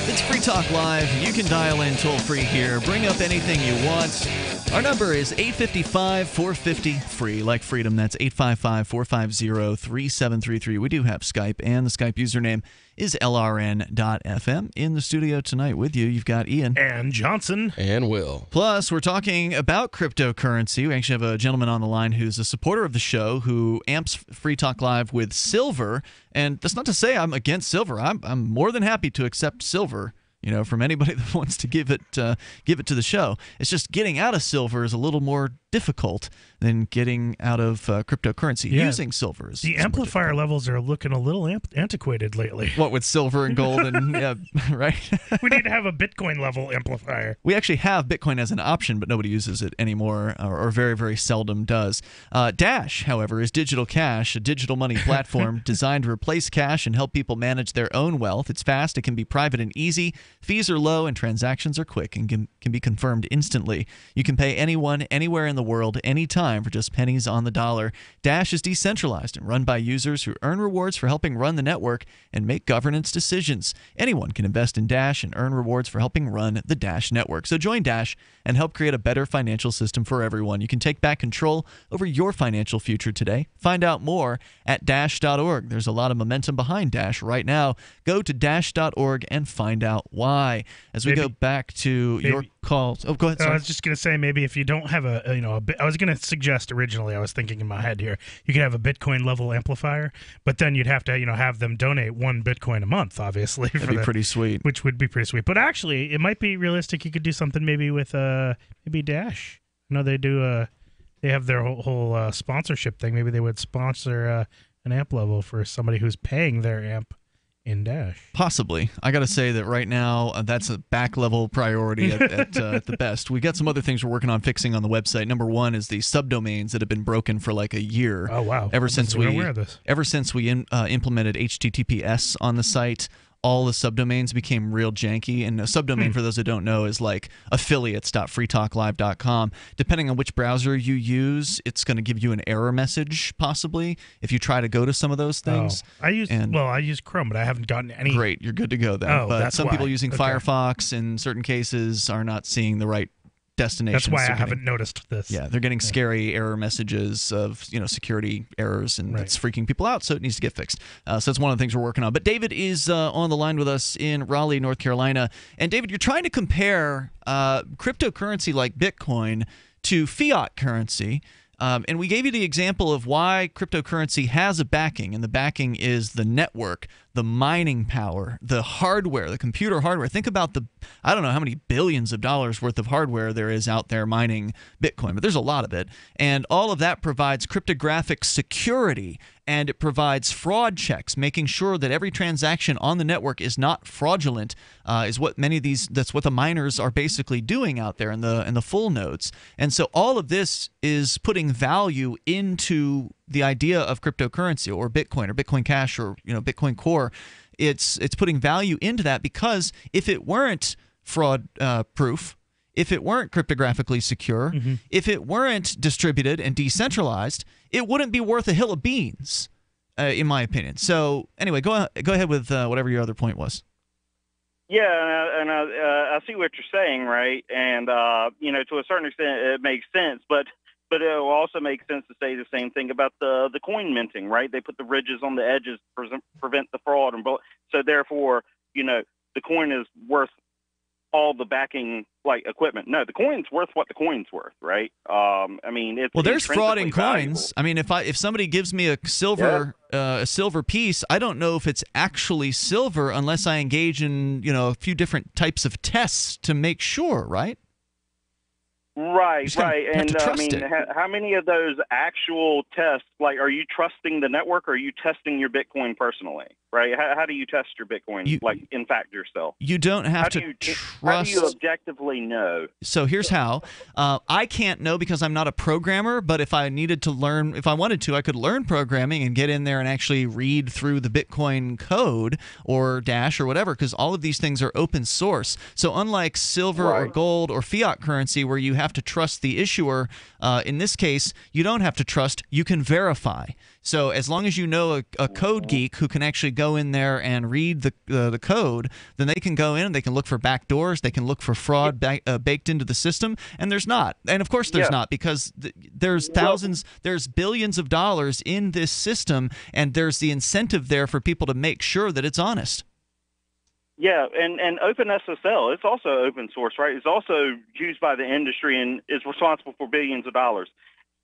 It's Free Talk Live. You can dial in toll-free here. Bring up anything you want. Our number is 855-450-FREE, like freedom. That's 855-450-3733. We do have Skype, and the Skype username is LRN.FM. In the studio tonight with you, you've got Ian. And Johnson. And Will. Plus, we're talking about cryptocurrency. We actually have a gentleman on the line who's a supporter of the show who amps Free Talk Live with silver. And that's not to say I'm against silver. I'm more than happy to accept silver, from anybody that wants to give it to the show. It's just getting out of silver is a little more difficult than getting out of cryptocurrency. Using silver is the amplifier levels are looking a little antiquated lately. What with silver and gold and right? We need to have a Bitcoin level amplifier. We actually have Bitcoin as an option, but nobody uses it anymore, or very, very seldom does. Dash, however, is digital cash, a digital money platform designed to replace cash and help people manage their own wealth. It's fast, it can be private and easy, fees are low, and transactions are quick and can be confirmed instantly. You can pay anyone, anywhere in the world, anytime for just pennies on the dollar. Dash is decentralized and run by users who earn rewards for helping run the network and make governance decisions. Anyone can invest in Dash and earn rewards for helping run the Dash network. So join Dash and help create a better financial system for everyone. You can take back control over your financial future today. Find out more at Dash.org. There's a lot of momentum behind Dash right now. Go to Dash.org and find out why. As we go back to your calls. Oh, go ahead. I was just going to say, maybe if you don't have I was going to suggest originally, I was thinking in my head here, you could have a Bitcoin level amplifier, but then you'd have to, have them donate 1 Bitcoin a month, obviously. That'd be pretty sweet. Which would be pretty sweet. But actually, it might be realistic. You could do something maybe with maybe Dash. I know they do. They have their whole sponsorship thing. Maybe they would sponsor an amp level for somebody who's paying their amp in Dash. Possibly. I got to say that right now, that's a back-level priority at the best. We got some other things we're working on fixing on the website. Number one is the subdomains that have been broken for like a year. Oh, wow. Ever since we implemented HTTPS on the site, all the subdomains became real janky. And a subdomain, for those that don't know, is like affiliates.freetalklive.com. Depending on which browser you use, it's going to give you an error message, possibly, if you try to go to some of those things. I use Chrome, but I haven't gotten any. Great, you're good to go then. Oh, but that's some why. people using Firefox in certain cases are not seeing the right destinations. That's why I haven't noticed this. Yeah, they're getting scary error messages of security errors, and that's freaking people out, so it needs to get fixed. So that's one of the things we're working on. But David is on the line with us in Raleigh, North Carolina. And David, you're trying to compare cryptocurrency like Bitcoin to fiat currency. And we gave you the example of why cryptocurrency has a backing, and the backing is the network, the mining power, the hardware, the computer hardware. Think about I don't know how many billions of dollars worth of hardware there is out there mining Bitcoin, but there's a lot of it. And all of that provides cryptographic security, and it provides fraud checks, making sure that every transaction on the network is not fraudulent, is what that's what the miners are basically doing out there in the full nodes. And so all of this is putting value into the idea of cryptocurrency or Bitcoin Cash or Bitcoin Core. It's putting value into that, because if it weren't fraud proof, if it weren't cryptographically secure, if it weren't distributed and decentralized, it wouldn't be worth a hill of beans, in my opinion. So anyway, go ahead with whatever your other point was. Yeah, and I see what you're saying, right? And to a certain extent, it makes sense, but it will also make sense to say the same thing about the coin minting, right? They put the ridges on the edges to prevent the fraud, and so therefore, the coin is worth all the backing equipment. No, the coin's worth what the coin's worth, right? It's there's fraud in coins. I mean, if somebody gives me a silver piece, I don't know if it's actually silver unless I engage in a few different types of tests to make sure, right? Right. And how many of those actual tests, are you trusting the network, or are you testing your Bitcoin personally, right? How do you test your Bitcoin, in fact, yourself? You don't have to trust. How do you objectively know? So here's how. I can't know because I'm not a programmer, but if I wanted to, I could learn programming and get in there and actually read through the Bitcoin code or Dash or whatever, because all of these things are open source. So unlike silver or gold or fiat currency, where you have to trust the issuer. In this case, you don't have to trust. You can verify. So as long as you know a code geek who can actually go in there and read the code, then they can go in and they can look for backdoors. They can look for fraud baked into the system, and there's not. And of course there's not, because there's thousands, there's billions of dollars in this system, and there's the incentive there for people to make sure that it's honest. Yeah, and OpenSSL, it's also open source, right? It's also used by the industry and is responsible for billions of dollars.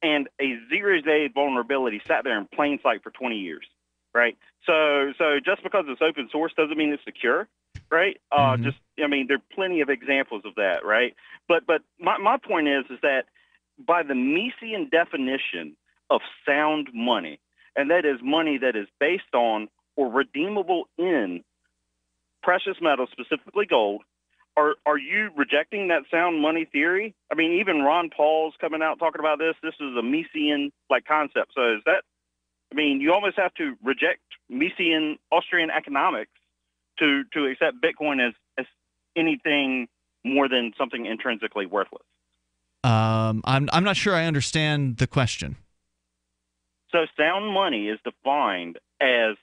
And a zero-day vulnerability sat there in plain sight for 20 years, right? So just because it's open source doesn't mean it's secure, right? There are plenty of examples of that, right? But my point is that by the Miesian definition of sound money, and that is money that is based on or redeemable in precious metals, specifically gold, are you rejecting that sound money theory? I mean, even Ron Paul's coming out talking about this. This is a Miesian concept. So is that? I mean, you almost have to reject Miesian Austrian economics to accept Bitcoin as anything more than something intrinsically worthless. I'm not sure I understand the question. So sound money is defined as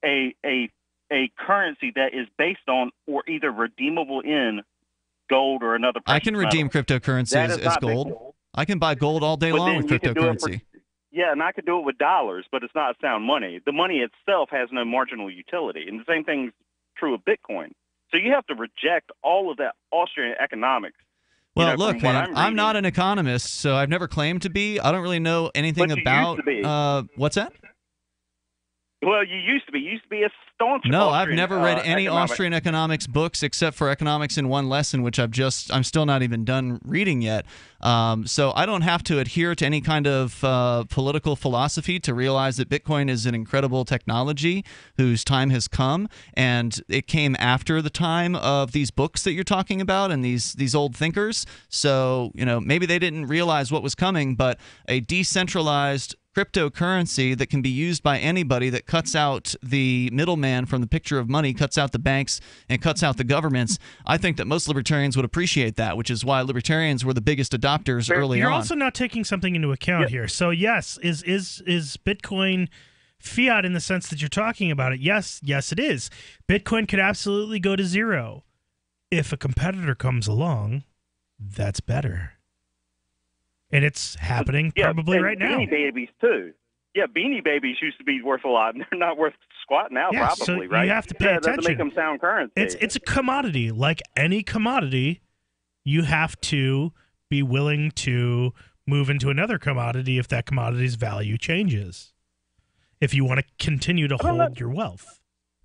a currency that is based on or either redeemable in gold or another precious I can redeem metal. cryptocurrency as gold. I can buy gold all day long with cryptocurrency. And I could do it with dollars, but it's not sound money. The money itself has no marginal utility. And the same thing's true of Bitcoin. So you have to reject all of that Austrian economics. Well, look, man, I'm not an economist, so I've never claimed to be. I don't really know anything about. Used to be. What's that? Well, you used to be. You used to be a staunch. No, Austrian, I've never read any Austrian economics books except for Economics in One Lesson, which I'm still not even done reading yet. So I don't have to adhere to any kind of political philosophy to realize that Bitcoin is an incredible technology whose time has come, and it came after the time of these books that you're talking about and these old thinkers. So maybe they didn't realize what was coming, but a decentralized cryptocurrency that can be used by anybody, that cuts out the middleman from the picture of money, cuts out the banks, and cuts out the governments. I think that most libertarians would appreciate that, which is why libertarians were the biggest adopters early on. You're also not taking something into account here. So yes, is Bitcoin fiat in the sense that you're talking about it? Yes, it is. Bitcoin could absolutely go to zero. If a competitor comes along, that's better. And it's happening probably right now. Beanie Babies, too. Yeah, Beanie Babies used to be worth a lot, and they're not worth squat now, probably, so right? You have to pay attention. That make them sound currency. It's a commodity. Like any commodity, you have to be willing to move into another commodity if that commodity's value changes, if you want to continue to hold your wealth.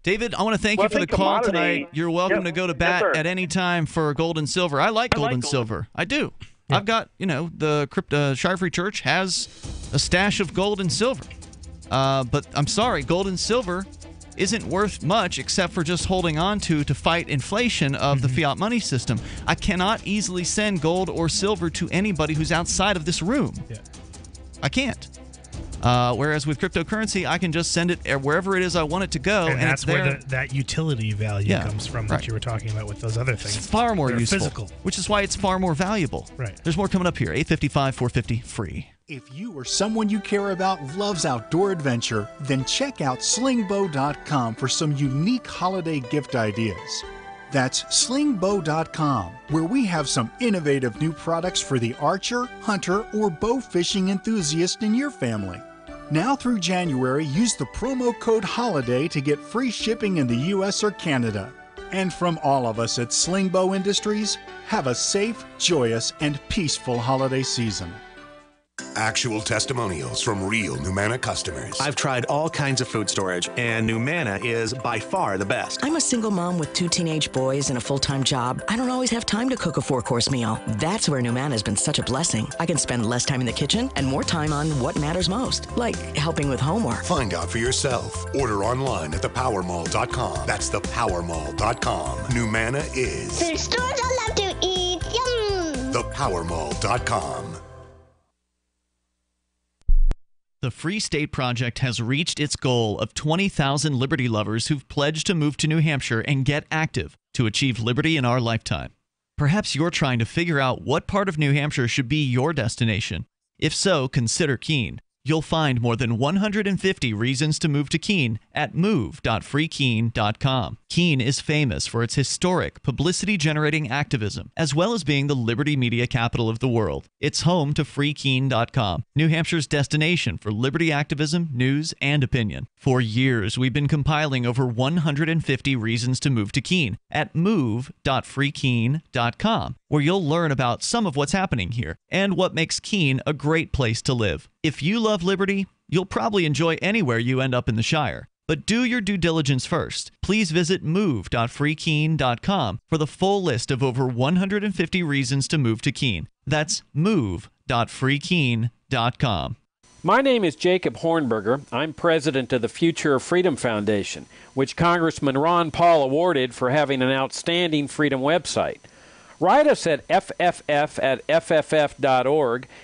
David, I want to thank you for the call tonight. You're welcome to go to bat at any time for gold and silver. I like gold and silver. I do. I've got, the Shire Free Church has a stash of gold and silver. But I'm sorry, gold and silver isn't worth much except for just holding on to fight inflation of the fiat money system. I cannot easily send gold or silver to anybody who's outside of this room. Yeah. I can't. Whereas with cryptocurrency, I can just send it wherever it is I want it to go, and that's it's there. where that utility value comes from that you were talking about with those other things. It's far more useful, physical. Which is why it's far more valuable. Right. There's more coming up here. 855-450 free. If you or someone you care about loves outdoor adventure, then check out slingbow.com for some unique holiday gift ideas. That's slingbow.com, where we have some innovative new products for the archer, hunter, or bow fishing enthusiast in your family. Now through January, use the promo code HOLIDAY to get free shipping in the U.S. or Canada. And from all of us at Slingbow Industries, have a safe, joyous, and peaceful holiday season. Actual testimonials from real Numana customers. I've tried all kinds of food storage, and Numana is by far the best. I'm a single mom with 2 teenage boys and a full-time job. I don't always have time to cook a 4-course meal. That's where Numana has been such a blessing. I can spend less time in the kitchen and more time on what matters most, like helping with homework. Find out for yourself. Order online at thepowermall.com. That's thepowermall.com. Numana is... Food stores I love to eat. Yum! Thepowermall.com. The Free State Project has reached its goal of 20,000 liberty lovers who've pledged to move to New Hampshire and get active to achieve liberty in our lifetime. Perhaps you're trying to figure out what part of New Hampshire should be your destination. If so, consider Keene. You'll find more than 150 reasons to move to Keene at move.freekeene.com. Keene is famous for its historic, publicity-generating activism, as well as being the liberty media capital of the world. It's home to freekeene.com, New Hampshire's destination for liberty activism, news, and opinion. For years, we've been compiling over 150 reasons to move to Keene at move.freekeene.com, where you'll learn about some of what's happening here and what makes Keene a great place to live. If you love liberty, you'll probably enjoy anywhere you end up in the Shire. But do your due diligence first. Please visit move.freekeene.com for the full list of over 150 reasons to move to Keene. That's move.freekeene.com. My name is Jacob Hornberger. I'm president of the Future of Freedom Foundation, which Congressman Ron Paul awarded for having an outstanding freedom website. Write us at fff@fff.org,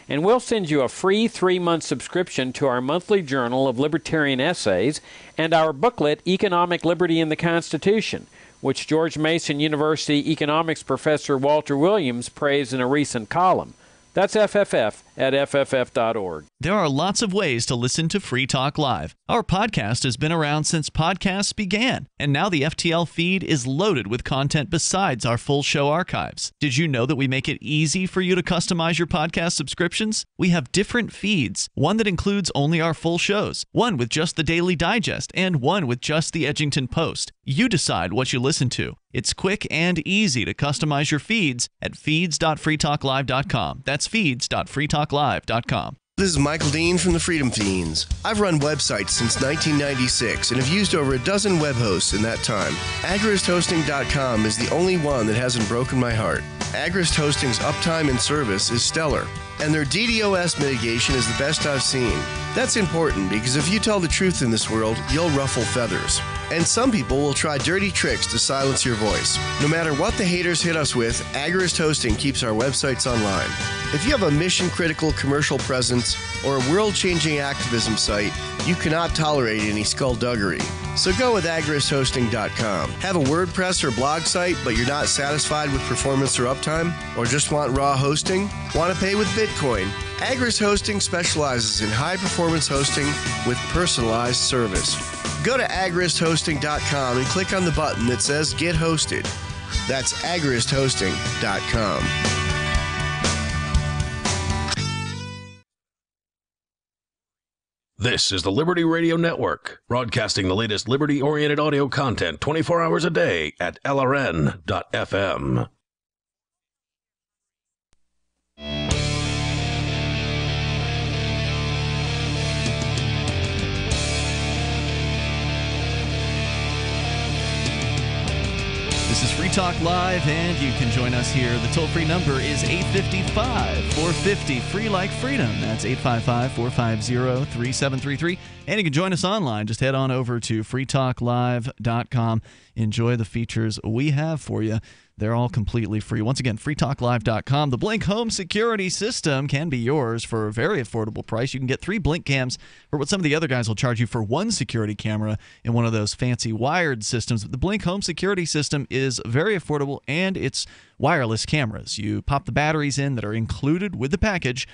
and we'll send you a free 3-month subscription to our monthly journal of libertarian essays and our booklet, Economic Liberty in the Constitution, which George Mason University economics professor Walter Williams praised in a recent column. That's fff@fff.org. There are lots of ways to listen to Free Talk Live. Our podcast has been around since podcasts began, and now the FTL feed is loaded with content besides our full show archives. Did you know that we make it easy for you to customize your podcast subscriptions? We have different feeds, one that includes only our full shows, one with just the Daily Digest, and one with just the Edgington Post. You decide what you listen to. It's quick and easy to customize your feeds at feeds.freetalklive.com. That's feeds.freetalklive.com. This is Michael Dean from the Freedom Fiends. I've run websites since 1996 and have used over a dozen web hosts in that time. AgristHosting.com is the only one that hasn't broken my heart. Agrist Hosting's uptime and service is stellar, and their DDoS mitigation is the best I've seen. That's important because if you tell the truth in this world, you'll ruffle feathers. And some people will try dirty tricks to silence your voice. No matter what the haters hit us with, Agrist Hosting keeps our websites online. If you have a mission-critical commercial presence or a world-changing activism site, you cannot tolerate any skullduggery. So go with agristhosting.com. Have a WordPress or blog site, but you're not satisfied with performance or uptime? Or just want raw hosting? Want to pay with Bitcoin? Agrist Hosting specializes in high-performance hosting with personalized service. Go to agristhosting.com and click on the button that says Get Hosted. That's agristhosting.com. This is the Liberty Radio Network, broadcasting the latest liberty-oriented audio content 24 hours a day at LRN.FM. This is Free Talk Live, and you can join us here. The toll-free number is 855-450-FREE like freedom. That's 855-450-3733. And you can join us online. Just head on over to freetalklive.com. Enjoy the features we have for you. They're all completely free. Once again, freetalklive.com. The Blink home security system can be yours for a very affordable price. You can get 3 Blink cams for what some of the other guys will charge you for 1 security camera in one of those fancy wired systems. But the Blink home security system is very affordable, and it's wireless cameras. You pop the batteries in that are included with the package.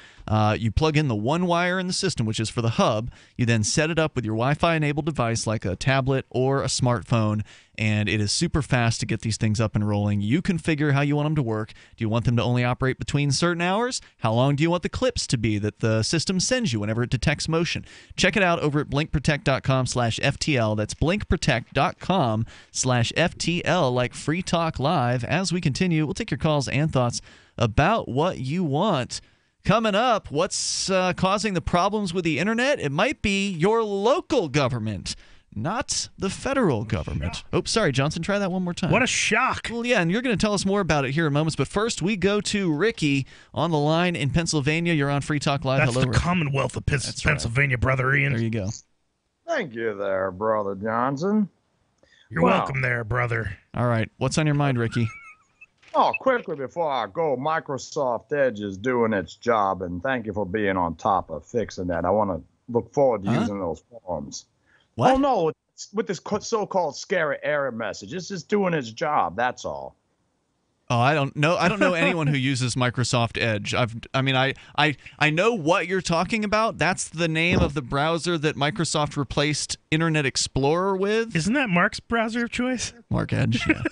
You plug in the one wire in the system, which is for the hub. You then set it up with your Wi-Fi enabled device like a tablet or a smartphone, and it is super fast to get these things up and rolling. You configure how you want them to work. Do you want them to only operate between certain hours? How long do you want the clips to be that the system sends you whenever it detects motion? Check it out over at blinkprotect.com/FTL. That's blinkprotect.com/FTL, like Free Talk Live. As we continue, we'll take your calls and thoughts about what you want. Coming up, what's causing the problems with the internet? It might be your local government, not the federal government. Oh, sorry, Johnson. Try that one more time. What a shock. Well, yeah, and you're going to tell us more about it here in moments. But first, we go to Ricky on the line in Pennsylvania. You're on Free Talk Live. That's Hello, the Ricky. Commonwealth of Pennsylvania, brother Ian. There you go. Thank you there, Brother Johnson. You're welcome there, brother. All right. What's on your mind, Ricky? Oh, quickly before I go, Microsoft Edge is doing its job, and thank you for being on top of fixing that. I want to look forward to using those forms. What? Oh, no, with this so-called scary error message. It's just doing its job, that's all. Oh, I don't know anyone who uses Microsoft Edge. I know what you're talking about. That's the name of the browser that Microsoft replaced Internet Explorer with. Isn't that Marc's browser of choice? Marc Edge. Yeah.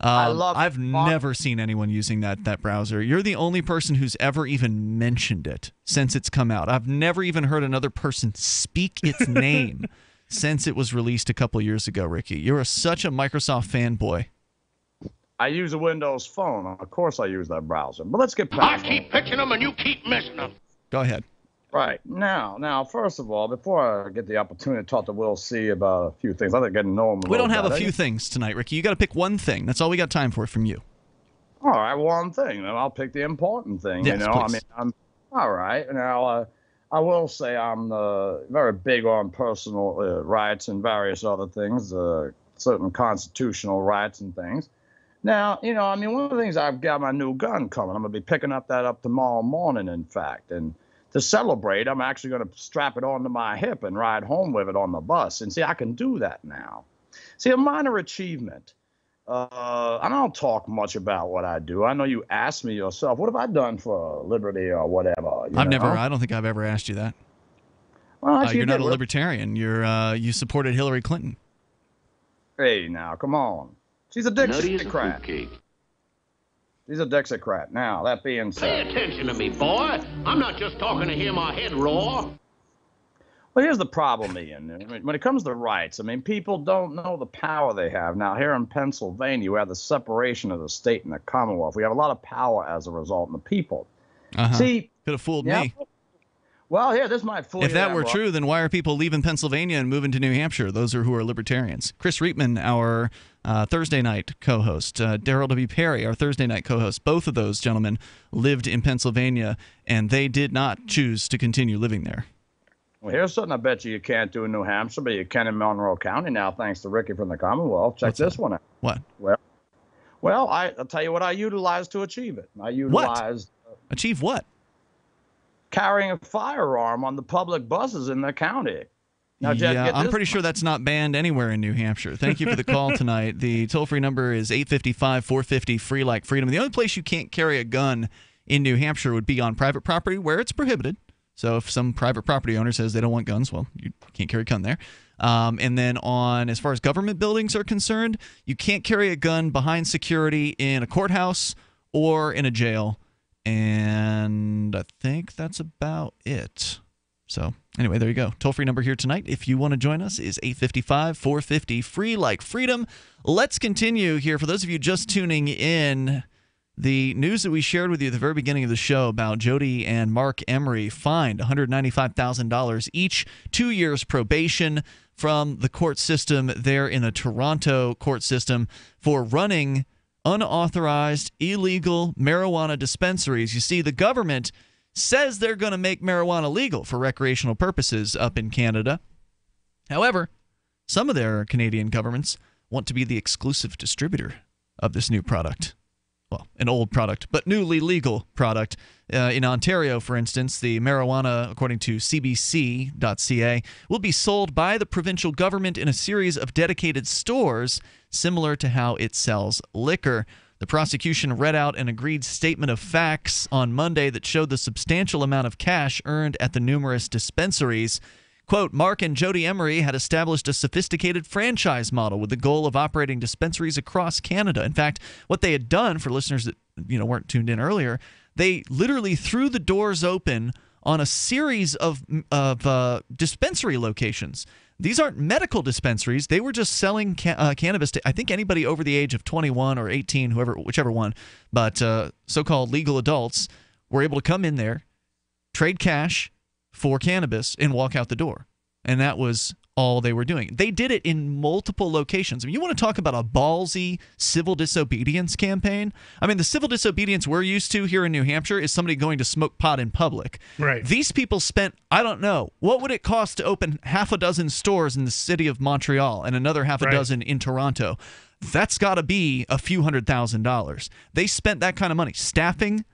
I've never seen anyone using that browser. You're the only person who's ever even mentioned it since it's come out. I've never even heard another person speak its name since it was released a couple years ago, Ricky. You're such a Microsoft fanboy. I use a Windows phone. Of course I use that browser. But let's get past I keep picking them and you keep missing them. Go ahead. Right. Now, first of all, before I get the opportunity to talk to Will C. about a few things, I think getting to know him We don't have a few things tonight, Ricky. You got to pick one thing. That's all we got time for from you. All right, one thing. Then I'll pick the important thing. Yes, you know, please. I mean, I'm all right. Now, I will say I'm very big on personal rights and various other things, certain constitutional rights and things. Now, you know, I mean, one of the things, I've got my new gun coming. I'm going to be picking up tomorrow morning, in fact. And to celebrate, I'm actually going to strap it onto my hip and ride home with it on the bus. And see, I can do that now. See, a minor achievement. I don't talk much about what I do. I know you asked me yourself, what have I done for liberty or whatever? I don't think I've ever asked you that. Well, you're not a libertarian. You supported Hillary Clinton. Hey, now, come on. She's a Dixiecrat. She's a Dixiecrat. Now, that being said. Pay attention to me, boy. I'm not just talking to hear my head roar. Well, here's the problem, Ian. I mean, when it comes to rights, I mean, people don't know the power they have. Now, here in Pennsylvania, we have the separation of the state and the Commonwealth. We have a lot of power as a result in the people. See, could have fooled me. Well, here, this might fool you. If that were true, then why are people leaving Pennsylvania and moving to New Hampshire? Those are who are libertarians. Chris Reitman, our Thursday night co-host, Daryl W. Perry, our Thursday night co-host, both of those gentlemen lived in Pennsylvania, and they did not choose to continue living there. Well, here's something I bet you can't do in New Hampshire, but you can in Monroe County now, thanks to Ricky from the Commonwealth. Check this one out. What? Well, I'll tell you what I utilized to achieve it. I utilized... Achieve what? Carrying a firearm on the public buses in the county. Now, yeah, I'm pretty sure that's not banned anywhere in New Hampshire. Thank you for the call tonight. The toll-free number is 855-450-FREE like freedom. The only place you can't carry a gun in New Hampshire would be on private property where it's prohibited. So if some private property owner says they don't want guns, well, you can't carry a gun there. And then as far as government buildings are concerned, you can't carry a gun behind security in a courthouse or in a jail. And I think that's about it. So anyway, there you go. Toll-free number here tonight, if you want to join us, is 855-450-FREE like freedom. Let's continue here. For those of you just tuning in, the news that we shared with you at the very beginning of the show about Jodie and Marc Emery fined $195,000 each, 2 years probation from the court system there in the Toronto court system for running unauthorized, illegal marijuana dispensaries. You see, the government says they're going to make marijuana legal for recreational purposes up in Canada. However, some of their Canadian governments want to be the exclusive distributor of this new product. Well, an old product, but newly legal product. In Ontario, for instance, the marijuana, according to cbc.ca, will be sold by the provincial government in a series of dedicated stores, similar to how it sells liquor. The prosecution read out an agreed statement of facts on Monday that showed the substantial amount of cash earned at the numerous dispensaries. Quote, Marc and Jodie Emery had established a sophisticated franchise model with the goal of operating dispensaries across Canada. In fact, what they had done, for listeners that weren't tuned in earlier, they literally threw the doors open on a series of dispensary locations. These aren't medical dispensaries. They were just selling cannabis to, I think, anybody over the age of 21 or 18, whichever one. But so-called legal adults were able to come in there, trade cash for cannabis, and walk out the door. And that was all they were doing. They did it in multiple locations. I mean, you want to talk about a ballsy civil disobedience campaign? I mean, the civil disobedience we're used to here in New Hampshire is somebody going to smoke pot in public. Right. These people spent, I don't know, what would it cost to open half a dozen stores in the city of Montreal and another half a dozen in Toronto? That's got to be a few $100,000. They spent that kind of money. Staffing,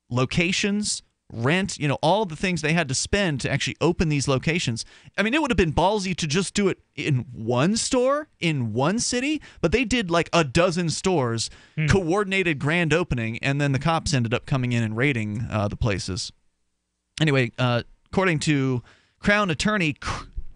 locations, rent, all the things they had to spend to actually open these locations. I mean, it would have been ballsy to just do it in one store, in one city, but they did like a dozen stores, coordinated grand opening, and then the cops ended up coming in and raiding the places. Anyway, according to Crown Attorney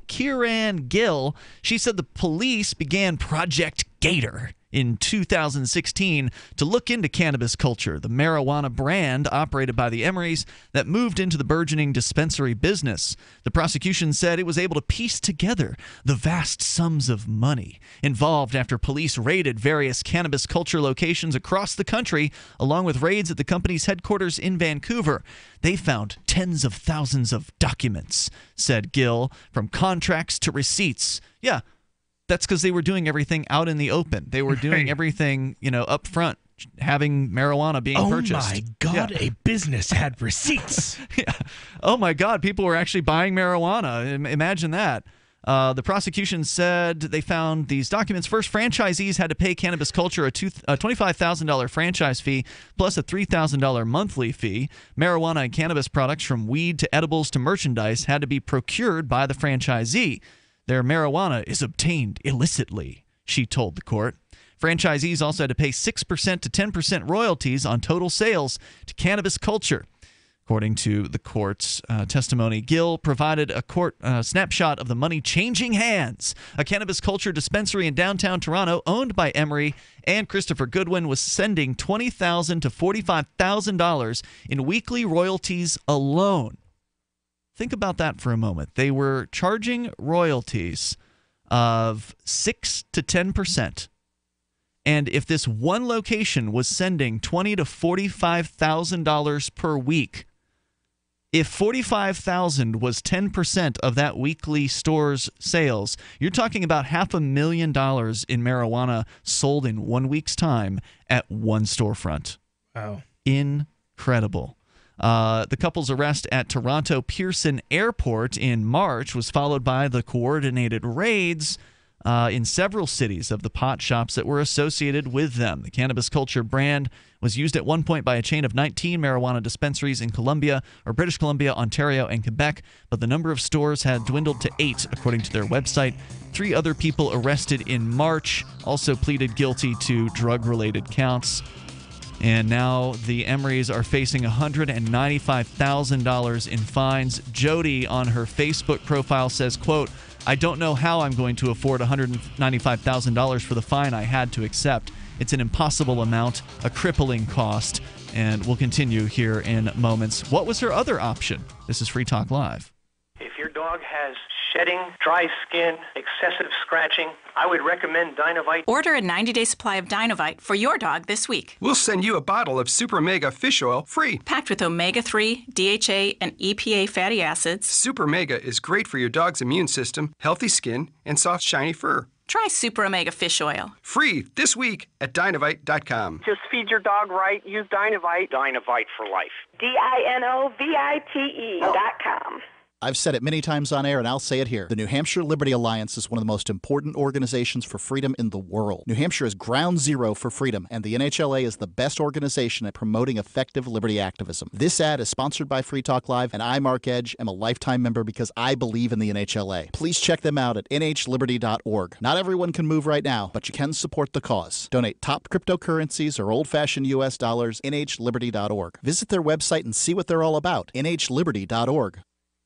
Kieran Gill, she said the police began Project Gator in 2016 to look into cannabis culture, the marijuana brand operated by the Emerys that moved into the burgeoning dispensary business. The prosecution said it was able to piece together the vast sums of money involved after police raided various cannabis culture locations across the country, along with raids at the company's headquarters in Vancouver. They found tens of thousands of documents, said Gill, from contracts to receipts. Yeah, that's because they were doing everything out in the open. They were doing everything, up front, having marijuana being purchased. Oh, my God, a business had receipts. Yeah. Oh, my God, people were actually buying marijuana. Imagine that. The prosecution said they found these documents. First, franchisees had to pay Cannabis Culture a $25,000 franchise fee plus a $3,000 monthly fee. Marijuana and cannabis products, from weed to edibles to merchandise, had to be procured by the franchisee. Their marijuana is obtained illicitly, she told the court. Franchisees also had to pay 6% to 10% royalties on total sales to Cannabis Culture. According to the court's testimony, Gill provided a court snapshot of the money changing hands. A Cannabis Culture dispensary in downtown Toronto, owned by Emery and Christopher Goodwin, was sending $20,000 to $45,000 in weekly royalties alone. Think about that for a moment. They were charging royalties of 6 to 10%. And if this one location was sending $20,000 to $45,000 per week, if $45,000 was 10% of that weekly store's sales, you're talking about $500,000 in marijuana sold in 1 week's time at one storefront. Wow. Incredible. The couple's arrest at Toronto Pearson Airport in March was followed by the coordinated raids in several cities of the pot shops that were associated with them. The Cannabis Culture brand was used at one point by a chain of 19 marijuana dispensaries in British Columbia, Ontario, and Quebec, but the number of stores had dwindled to 8, according to their website. 3 other people arrested in March also pleaded guilty to drug-related counts. And now the Emerys are facing $195,000 in fines. Jodie, on her Facebook profile, says, quote, "I don't know how I'm going to afford $195,000 for the fine I had to accept. It's an impossible amount, a crippling cost." And we'll continue here in moments. What was her other option? This is Free Talk Live. If your dog has shedding, dry skin, excessive scratching, I would recommend Dynavite. Order a 90-day supply of Dynavite for your dog this week. We'll send you a bottle of Super Mega Fish Oil free. Packed with omega-3, DHA, and EPA fatty acids. Super Mega is great for your dog's immune system, healthy skin, and soft, shiny fur. Try Super Omega Fish Oil. Free this week at Dynavite.com. Just feed your dog right. Use Dynavite. Dynavite for life. DINOVITE.com. I've said it many times on air, and I'll say it here. The New Hampshire Liberty Alliance is one of the most important organizations for freedom in the world. New Hampshire is ground zero for freedom, and the NHLA is the best organization at promoting effective liberty activism. This ad is sponsored by Free Talk Live, and I, Marc Edge, am a lifetime member because I believe in the NHLA. Please check them out at nhliberty.org. Not everyone can move right now, but you can support the cause. Donate top cryptocurrencies or old-fashioned U.S. dollars, nhliberty.org. Visit their website and see what they're all about, nhliberty.org.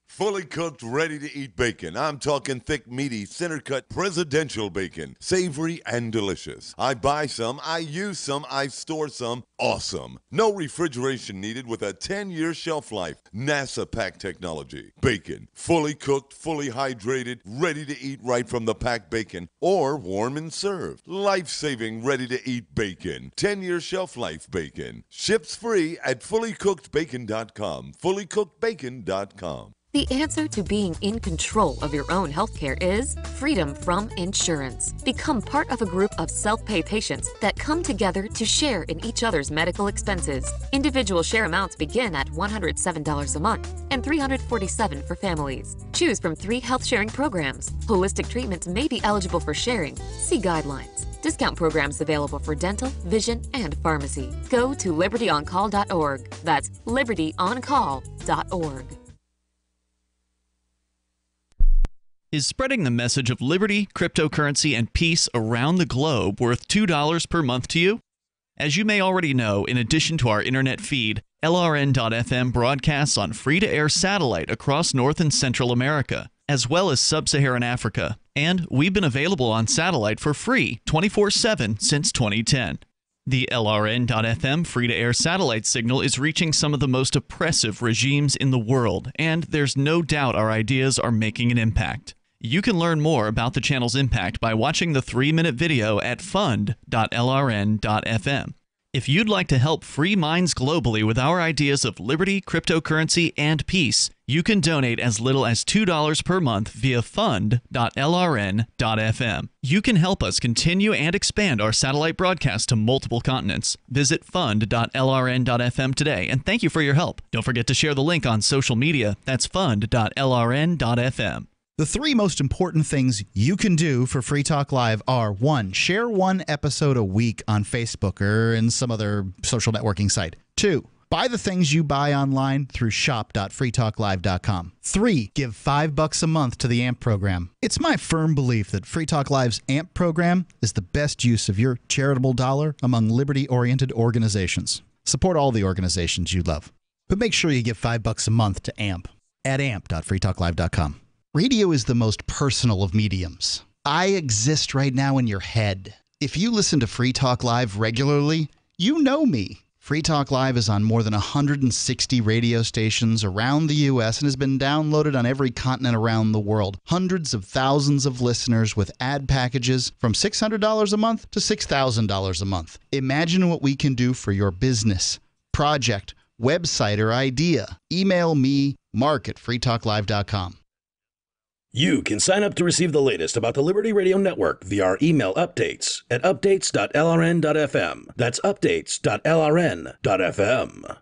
Fully cooked, ready-to-eat bacon. I'm talking thick, meaty, center-cut presidential bacon. Savory and delicious. I buy some, I use some, I store some. Awesome. No refrigeration needed with a 10-year shelf life. NASA-packed technology. Bacon. Fully cooked, fully hydrated, ready to eat right from the packed bacon. Or warm and served. Life-saving, ready-to-eat bacon. 10-year shelf life bacon. Ships free at fullycookedbacon.com. Fullycookedbacon.com. The answer to being in control of your own healthcare is freedom from insurance. Become part of a group of self-pay patients that come together to share in each other's medical expenses. Individual share amounts begin at $107 a month and $347 for families. Choose from 3 health sharing programs. Holistic treatments may be eligible for sharing. See guidelines. Discount programs available for dental, vision, and pharmacy. Go to libertyoncall.org. That's libertyoncall.org. Is spreading the message of liberty, cryptocurrency, and peace around the globe worth $2 per month to you? As you may already know, in addition to our internet feed, LRN.FM broadcasts on free-to-air satellite across North and Central America, as well as Sub-Saharan Africa. And we've been available on satellite for free 24/7 since 2010. The LRN.FM free-to-air satellite signal is reaching some of the most oppressive regimes in the world, and there's no doubt our ideas are making an impact. You can learn more about the channel's impact by watching the 3-minute video at fund.lrn.fm. If you'd like to help free minds globally with our ideas of liberty, cryptocurrency, and peace, you can donate as little as $2 per month via fund.lrn.fm. You can help us continue and expand our satellite broadcast to multiple continents. Visit fund.lrn.fm today, and thank you for your help. Don't forget to share the link on social media. That's fund.lrn.fm. The 3 most important things you can do for Free Talk Live are: 1, share 1 episode a week on Facebook or in some other social networking site. 2, buy the things you buy online through shop.freetalklive.com. 3, give $5 a month to the AMP program. It's my firm belief that Free Talk Live's AMP program is the best use of your charitable dollar among liberty-oriented organizations. Support all the organizations you love, but make sure you give $5 a month to AMP at amp.freetalklive.com. Radio is the most personal of mediums. I exist right now in your head. If you listen to Free Talk Live regularly, you know me. Free Talk Live is on more than 160 radio stations around the U.S. and has been downloaded on every continent around the world. Hundreds of thousands of listeners with ad packages from $600 a month to $6,000 a month. Imagine what we can do for your business, project, website, or idea. Email me, Marc at freetalklive.com. You can sign up to receive the latest about the Liberty Radio Network via our email updates at updates.lrn.fm. That's updates.lrn.fm.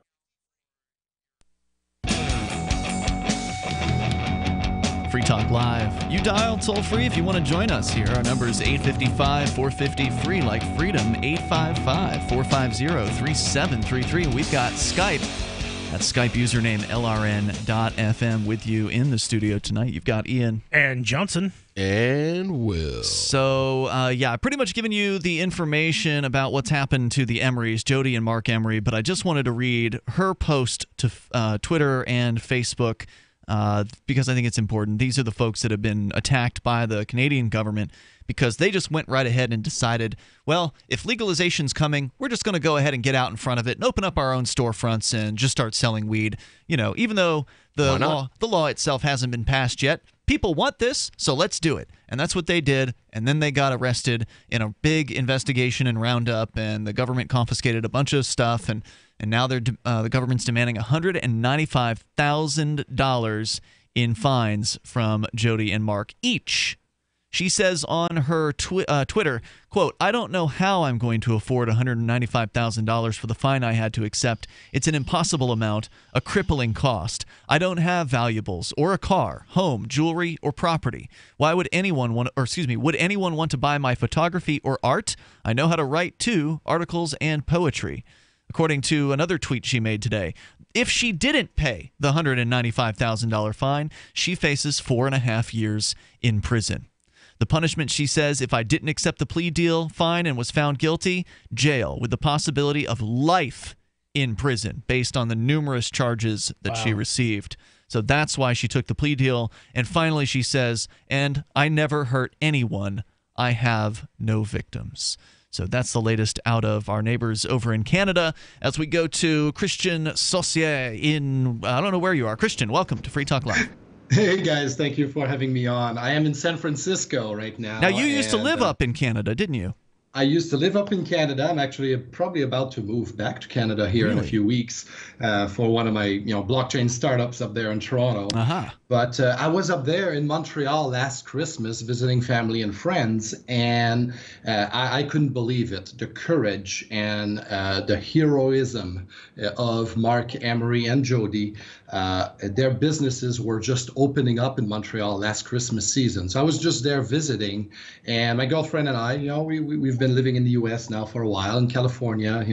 Free Talk Live. You dial toll free if you want to join us here. Our number is 855-450-FREE, like freedom, 855-450-3733. We've got Skype. That's Skype username LRN.FM with you in the studio tonight. You've got Ian. And Johnson. And Will. So, I've pretty much given you the information about what's happened to the Emerys, Jodie and Marc Emery, but I just wanted to read her post to Twitter and Facebook because I think it's important. These are the folks that have been attacked by the Canadian government because they just went right ahead and decided, well, if legalization's coming, we're just going to go ahead and get out in front of it and open up our own storefronts and just start selling weed. You know, even though the law itself hasn't been passed yet, people want this, so let's do it. And that's what they did, and then they got arrested in a big investigation and roundup, and the government confiscated a bunch of stuff, and now they're the government's demanding $195,000 in fines from Jodie and Marc each. She says on her Twitter, quote, "I don't know how I'm going to afford $195,000 for the fine I had to accept. It's an impossible amount, a crippling cost. I don't have valuables or a car, home, jewelry, or property. Why would anyone want to buy my photography or art? I know how to write too, articles and poetry." According to another tweet she made today, if she didn't pay the $195,000 fine, she faces 4.5 years in prison. The punishment, she says, if I didn't accept the plea deal, fine, and was found guilty, jail with the possibility of life in prison based on the numerous charges that she received. So that's why she took the plea deal. And finally, she says, and I never hurt anyone. I have no victims. So that's the latest out of our neighbors over in Canada. As we go to Christian Saucier in, I don't know where you are. Christian, welcome to Free Talk Live. Hey guys, thank you for having me on. I am in San Francisco right now. Now, you used to live up in Canada, didn't you? I used to live up in Canada. I'm actually probably about to move back to Canada here in a few weeks for one of my blockchain startups up there in Toronto. But I was up there in Montreal last Christmas visiting family and friends, and I couldn't believe it. The courage and the heroism of Marc, Emery, and Jodie. Their businesses were just opening up in Montreal last Christmas season. So I was just there visiting, and my girlfriend and I, we've been living in the U.S. now for a while. In California,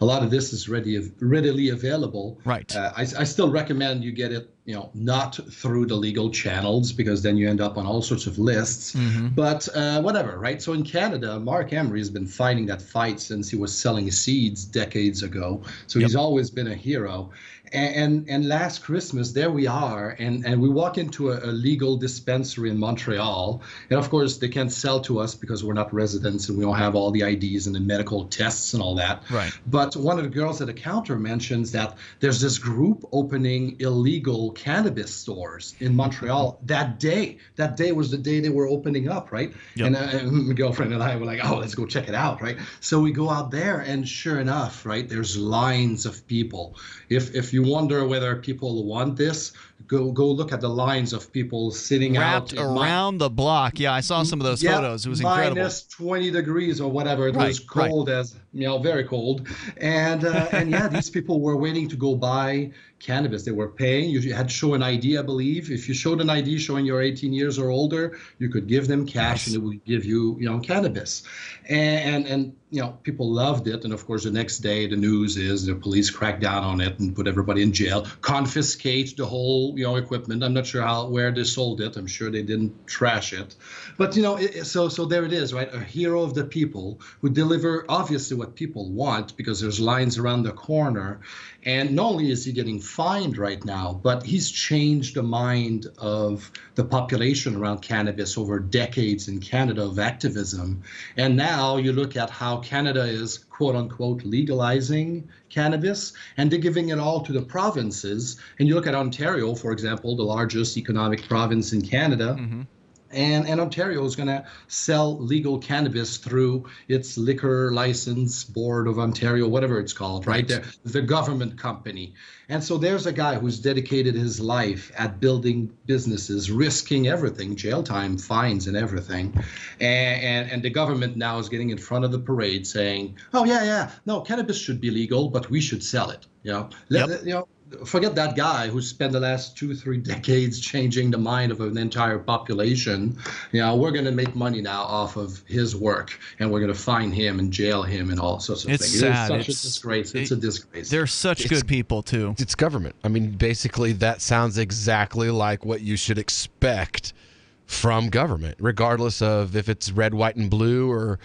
a lot of this is readily available. Right. I still recommend you get it, not through the legal channels, because then you end up on all sorts of lists. But whatever, right? So in Canada, Marc Emery has been fighting that fight since he was selling seeds decades ago. So he's always been a hero. And last Christmas, there we are, and we walk into a legal dispensary in Montreal. And of course, they can't sell to us because we're not residents and we don't have all the IDs and the medical tests and all that. Right. But one of the girls at the counter mentions that there's this group opening illegal cannabis stores in Montreal that day. That day was the day they were opening up, right? Yep. And my girlfriend and I were like, oh, let's go check it out, right? So we go out there, and sure enough, right, there's lines of people. If you wonder whether people want this, go look at the lines of people sitting wrapped out around the block. Yeah, I saw some of those photos. It was incredible. Minus 20 degrees or whatever. It was cold as very cold. And yeah, these people were waiting to go buy cannabis. They were paying. You had to show an ID, I believe. If you showed an ID showing you're 18 years or older, you could give them cash and it would give you, cannabis. And people loved it. And of course, the next day, the news is the police cracked down on it and put everybody in jail, confiscate the whole, equipment. I'm not sure where they sold it. I'm sure they didn't trash it. But, so there it is, right? A hero of the people who deliver obviously what people want, because there's lines around the corner. And not only is he getting fined right now, but he's changed the mind of the population around cannabis over decades in Canada of activism. And now you look at how Canada is, quote unquote, legalizing cannabis, and they're giving it all to the provinces. And you look at Ontario, for example, the largest economic province in Canada. And Ontario is going to sell legal cannabis through its liquor license board of Ontario, whatever it's called, right? The government company. And so there's a guy who's dedicated his life at building businesses, risking everything, jail time, fines, and everything. And the government now is getting in front of the parade saying, oh, no, cannabis should be legal, but we should sell it. Forget that guy who spent the last 2-3 decades changing the mind of an entire population. We're going to make money now off of his work, and we're going to fine him and jail him and all sorts of things. Sad. It's such a disgrace. It's a disgrace. They're such good people, too. It's government. I mean, basically, that sounds exactly like what you should expect from government, regardless of if it's red, white, and blue, or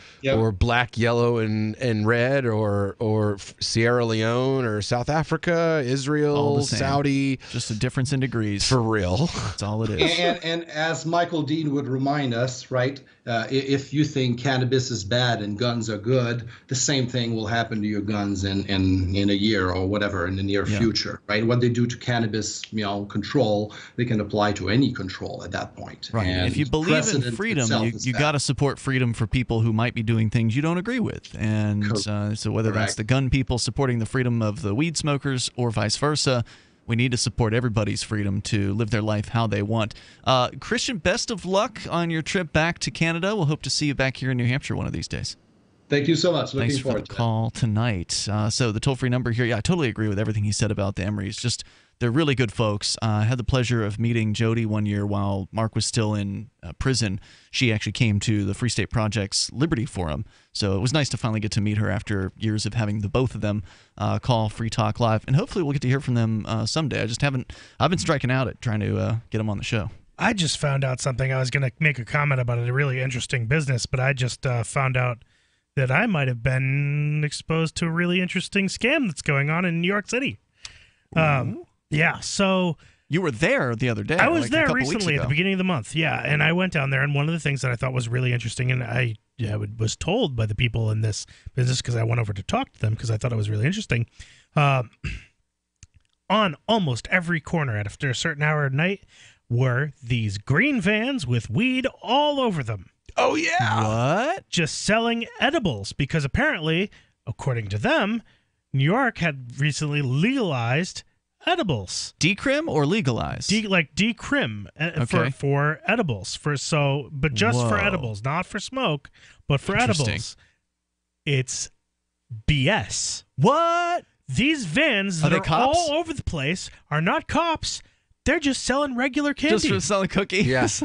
black, yellow, and red, or Sierra Leone, or South Africa, Israel, Saudi. Just a difference in degrees. For real. That's all it is. And as Michael Dean would remind us, right, if you think cannabis is bad and guns are good, the same thing will happen to your guns in a year or whatever in the near future, right? What they do to cannabis, control, they can apply to any control at that point. Right. And if you believe in freedom, you got to support freedom for people who might be doing things you don't agree with. And so whether that's the gun people supporting the freedom of the weed smokers or vice versa, we need to support everybody's freedom to live their life how they want. Christian, best of luck on your trip back to Canada. We'll hope to see you back here in New Hampshire one of these days. Thank you so much. Thanks for the call tonight. So the toll-free number here, I totally agree with everything he said about the Emerys. Just they're really good folks. I had the pleasure of meeting Jodie one year while Marc was still in prison. She actually came to the Free State Project's Liberty Forum. So it was nice to finally get to meet her after years of having the both of them call Free Talk Live. And hopefully we'll get to hear from them someday. I've been striking out at trying to get them on the show. I just found out something. I was going to make a comment about a really interesting business, but I just found out that I might have been exposed to a really interesting scam that's going on in New York City. Yeah, so you were there the other day. I was there recently at the beginning of the month. Yeah, and I went down there, and one of the things that I thought was really interesting, and I was told by the people in this business because I went over to talk to them because I thought it was really interesting. On almost every corner after a certain hour at night were these green vans with weed all over them. Oh, yeah. What? Just selling edibles because apparently, according to them, New York had recently legalized edibles. Decrim or legalize? Decrim for edibles. But just for edibles, not for smoke, but for edibles. It's BS. What? These vans that are all over the place are not cops. They're just selling regular candy. Just for selling cookies? Yes.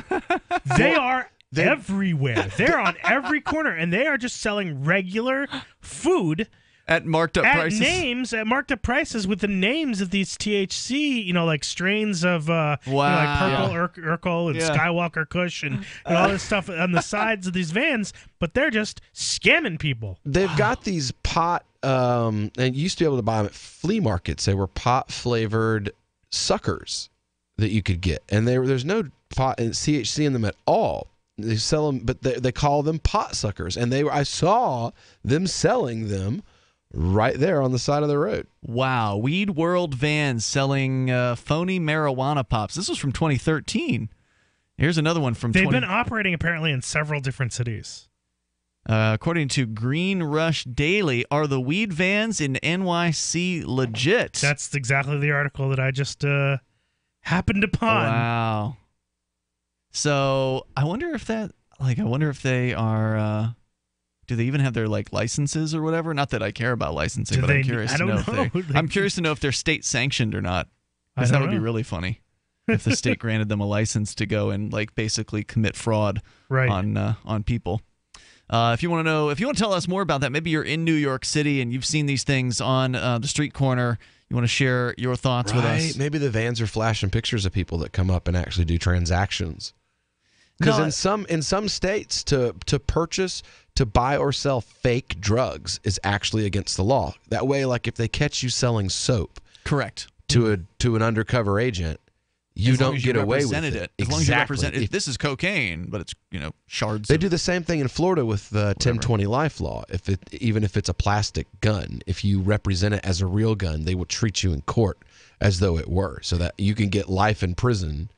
They are everywhere. They're on every corner, and they are just selling regular food at marked up prices. At marked up prices with the names of these THC, like strains of like Purple Urkel and Skywalker Kush and all this stuff on the sides of these vans, but they're just scamming people. They've got these pot, and you used to be able to buy them at flea markets. They were pot-flavored suckers that you could get, and there's no pot and THC in them at all. They sell them, but they call them pot suckers, and I saw them selling them right there on the side of the road. Wow. Weed World vans selling phony marijuana pops. This was from 2013. Here's another one from They've been operating apparently in several different cities. According to Green Rush Daily, are the weed vans in NYC legit? That's exactly the article that I just happened upon. Wow. So I wonder if they are... do they even have their licenses or whatever? Not that I care about licensing, but I'm curious to know if I'm curious to know if they're state sanctioned or not. Because that would be really funny if the state granted them a license to go and basically commit fraud on people. If you want to tell us more about that, maybe you're in New York City and you've seen these things on the street corner. You want to share your thoughts with us? Maybe the vans are flashing pictures of people that come up and actually do transactions. Because in some states, to purchase, to buy or sell fake drugs is actually against the law. That way, if they catch you selling soap, correct, to an undercover agent, you don't get away with it. As long as you represent it. This is cocaine, but it's shards. They do the same thing in Florida with the 1020 life law. Even if it's a plastic gun, if you represent it as a real gun, they will treat you in court as though it were, so that you can get life in prison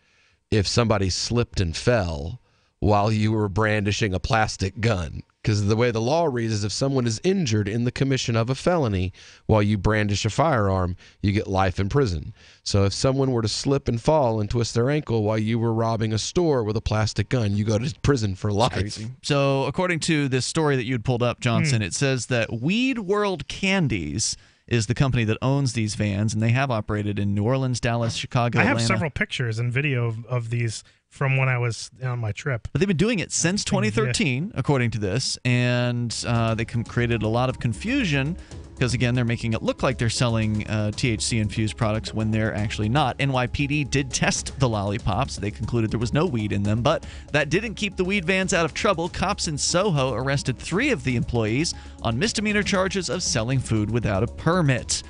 if somebody slipped and fell while you were brandishing a plastic gun. Because the way the law reads is if someone is injured in the commission of a felony while you brandish a firearm, you get life in prison. So if someone were to slip and fall and twist their ankle while you were robbing a store with a plastic gun, you go to prison for life. So according to this story that you'd pulled up, Johnson, it says that Weed World Candies is the company that owns these vans, and they have operated in New Orleans, Dallas, Chicago, I have Atlanta. several pictures and video of these from when I was on my trip. But they've been doing it since 2013, according to this, and they created a lot of confusion because, again, they're making it look like they're selling THC-infused products when they're actually not. NYPD did test the lollipops. They concluded there was no weed in them, but that didn't keep the weed vans out of trouble. Cops in Soho arrested 3 of the employees on misdemeanor charges of selling food without a permit.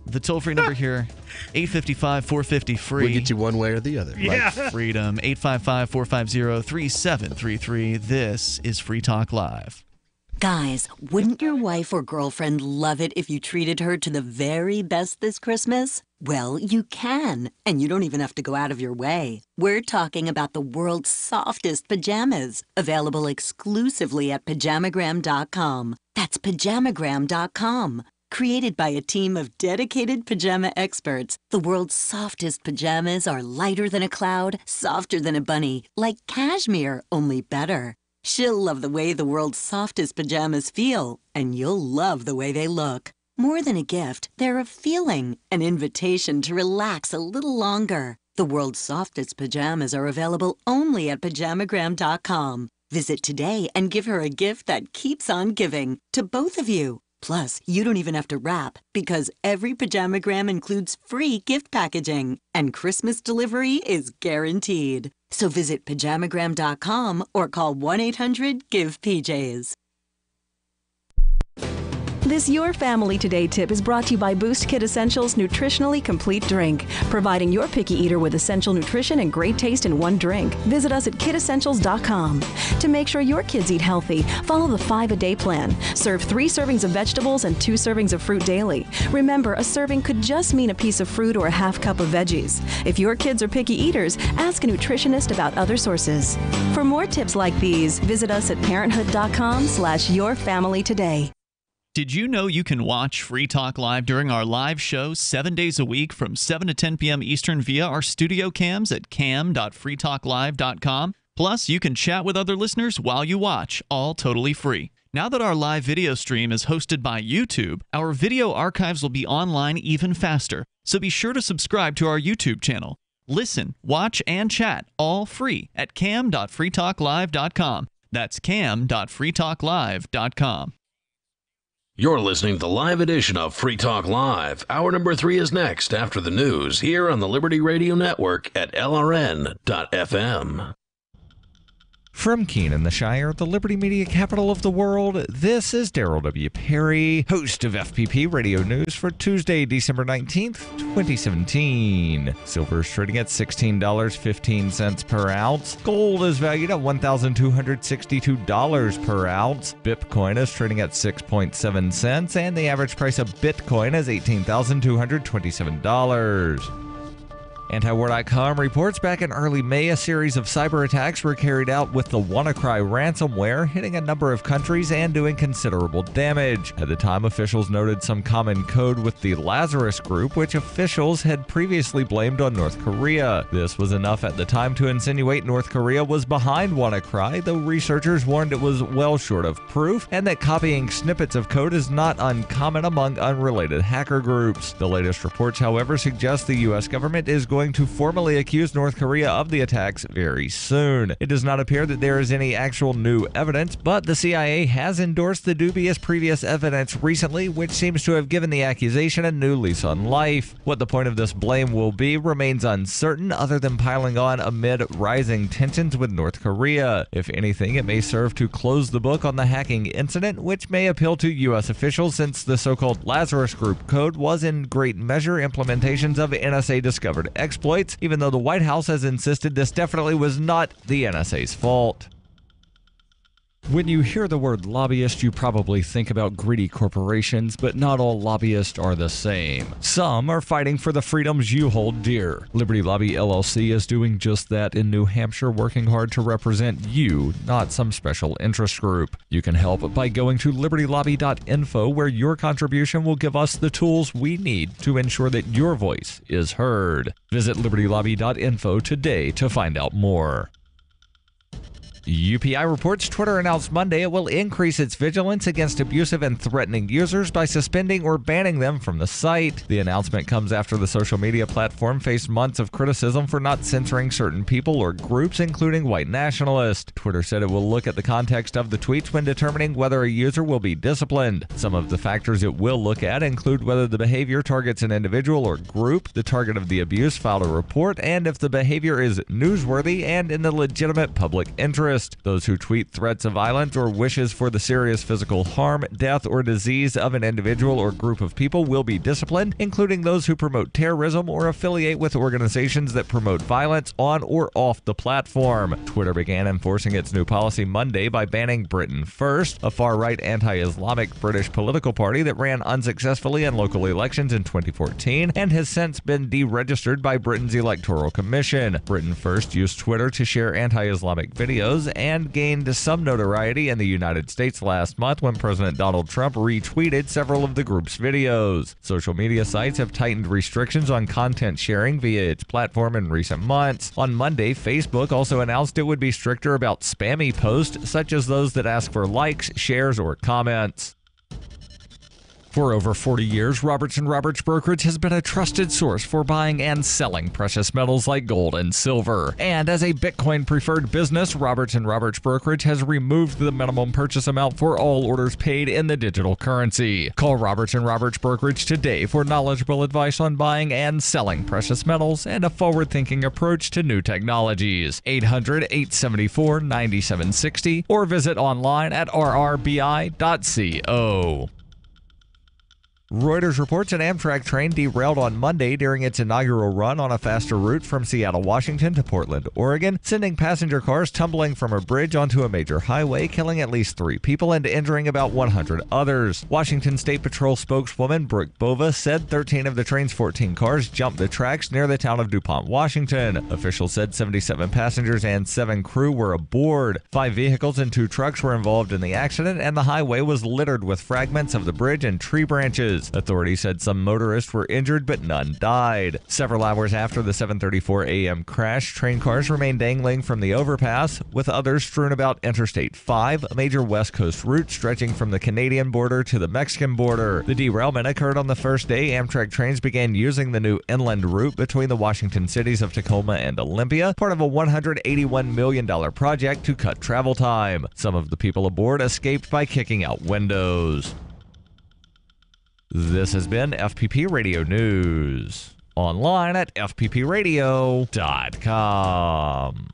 The toll-free number here, 855-450-FREE. We get you one way or the other. Like freedom, 855-450-3733. This is Free Talk Live. Guys, wouldn't your wife or girlfriend love it if you treated her to the very best this Christmas? Well, you can, and you don't even have to go out of your way. We're talking about the world's softest pajamas, available exclusively at pajamagram.com. That's pajamagram.com. Created by a team of dedicated pajama experts, the world's softest pajamas are lighter than a cloud, softer than a bunny, like cashmere, only better. She'll love the way the world's softest pajamas feel, and you'll love the way they look. More than a gift, they're a feeling, an invitation to relax a little longer. The world's softest pajamas are available only at pajamagram.com. Visit today and give her a gift that keeps on giving, to both of you. Plus, you don't even have to wrap, because every Pajamagram includes free gift packaging, and Christmas delivery is guaranteed. So visit pajamagram.com or call 1-800-GIVE-PJs. This Your Family Today tip is brought to you by Boost Kid Essentials Nutritionally Complete Drink, providing your picky eater with essential nutrition and great taste in one drink. Visit us at kidessentials.com. To make sure your kids eat healthy, follow the 5-a-day plan. Serve 3 servings of vegetables and 2 servings of fruit daily. Remember, a serving could just mean a piece of fruit or a half cup of veggies. If your kids are picky eaters, ask a nutritionist about other sources. For more tips like these, visit us at parenthood.com/yourfamilytoday. Did you know you can watch Free Talk Live during our live show 7 days a week from 7 to 10 p.m. Eastern via our studio cams at cam.freetalklive.com? Plus, you can chat with other listeners while you watch, all totally free. Now that our live video stream is hosted by YouTube, our video archives will be online even faster. So be sure to subscribe to our YouTube channel. Listen, watch, and chat all free at cam.freetalklive.com. That's cam.freetalklive.com. You're listening to the live edition of Free Talk Live. Hour number 3 is next after the news here on the Liberty Radio Network at LRN.FM. From Keene in the Shire, the Liberty Media capital of the world, this is Daryl W. Perry, host of FPP Radio News for Tuesday, December 19th, 2017. Silver is trading at $16.15 per ounce. Gold is valued at $1,262 per ounce. Bitcoin is trading at 6.7 cents, and the average price of Bitcoin is $18,227. Antiwar.com reports back in early May, a series of cyber attacks were carried out with the WannaCry ransomware, hitting a number of countries and doing considerable damage. At the time, officials noted some common code with the Lazarus Group, which officials had previously blamed on North Korea. This was enough at the time to insinuate North Korea was behind WannaCry, though researchers warned it was well short of proof, and that copying snippets of code is not uncommon among unrelated hacker groups. The latest reports, however, suggest the U.S. government is going to formally accuse North Korea of the attacks very soon. It does not appear that there is any actual new evidence, but the CIA has endorsed the dubious previous evidence recently, which seems to have given the accusation a new lease on life. What the point of this blame will be remains uncertain, other than piling on amid rising tensions with North Korea. If anything, it may serve to close the book on the hacking incident, which may appeal to U.S. officials since the so-called Lazarus Group code was in great measure implementations of NSA-discovered exploits, even though the White House has insisted this definitely was not the NSA's fault. When you hear the word lobbyist, you probably think about greedy corporations, but not all lobbyists are the same. Some are fighting for the freedoms you hold dear. Liberty Lobby LLC is doing just that in New Hampshire, working hard to represent you, not some special interest group. You can help by going to libertylobby.info, where your contribution will give us the tools we need to ensure that your voice is heard. Visit libertylobby.info today to find out more. UPI reports Twitter announced Monday it will increase its vigilance against abusive and threatening users by suspending or banning them from the site. The announcement comes after the social media platform faced months of criticism for not censoring certain people or groups, including white nationalists. Twitter said it will look at the context of the tweets when determining whether a user will be disciplined. Some of the factors it will look at include whether the behavior targets an individual or group, the target of the abuse filed a report, and if the behavior is newsworthy and in the legitimate public interest. Those who tweet threats of violence or wishes for the serious physical harm, death, or disease of an individual or group of people will be disciplined, including those who promote terrorism or affiliate with organizations that promote violence on or off the platform. Twitter began enforcing its new policy Monday by banning Britain First, a far-right anti-Islamic British political party that ran unsuccessfully in local elections in 2014 and has since been deregistered by Britain's Electoral Commission. Britain First used Twitter to share anti-Islamic videos and gained some notoriety in the United States last month when President Donald Trump retweeted several of the group's videos. Social media sites have tightened restrictions on content sharing via its platform in recent months. On Monday, Facebook also announced it would be stricter about spammy posts, such as those that ask for likes, shares, or comments. For over 40 years, Roberts & Roberts Brokerage has been a trusted source for buying and selling precious metals like gold and silver. And as a Bitcoin-preferred business, Roberts & Roberts Brokerage has removed the minimum purchase amount for all orders paid in the digital currency. Call Roberts & Roberts Brokerage today for knowledgeable advice on buying and selling precious metals and a forward-thinking approach to new technologies. 800-874-9760 or visit online at rrbi.co. Reuters reports an Amtrak train derailed on Monday during its inaugural run on a faster route from Seattle, Washington to Portland, Oregon, sending passenger cars tumbling from a bridge onto a major highway, killing at least 3 people and injuring about 100 others. Washington State Patrol spokeswoman Brooke Bova said 13 of the train's 14 cars jumped the tracks near the town of DuPont, Washington. Officials said 77 passengers and 7 crew were aboard. 5 vehicles and 2 trucks were involved in the accident, and the highway was littered with fragments of the bridge and tree branches. Authorities said some motorists were injured, but none died. Several hours after the 7:34 a.m. crash, train cars remained dangling from the overpass, with others strewn about Interstate 5, a major West Coast route stretching from the Canadian border to the Mexican border. The derailment occurred on the first day Amtrak trains began using the new inland route between the Washington cities of Tacoma and Olympia, part of a $181 million project to cut travel time. Some of the people aboard escaped by kicking out windows. This has been FPP Radio News. Online at fppradio.com.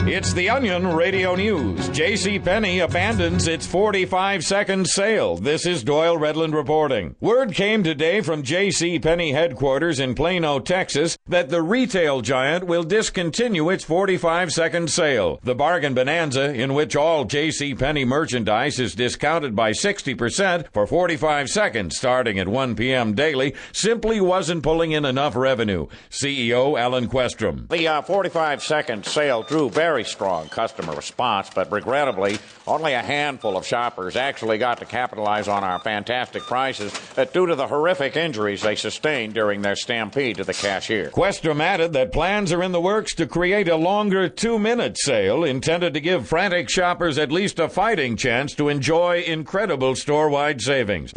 It's the Onion Radio News. JCPenney abandons its 45-second sale. This is Doyle Redland reporting. Word came today from JCPenney headquarters in Plano, Texas, that the retail giant will discontinue its 45-second sale. The bargain bonanza, in which all JCPenney merchandise is discounted by 60% for 45 seconds starting at 1 p.m. daily, simply wasn't pulling in enough revenue. CEO Alan Questrom. The 45-second sale drew very strong customer response, but regrettably, only a handful of shoppers actually got to capitalize on our fantastic prices due to the horrific injuries they sustained during their stampede to the cashier. Questrom added that plans are in the works to create a longer 2-minute sale intended to give frantic shoppers at least a fighting chance to enjoy incredible store-wide savings.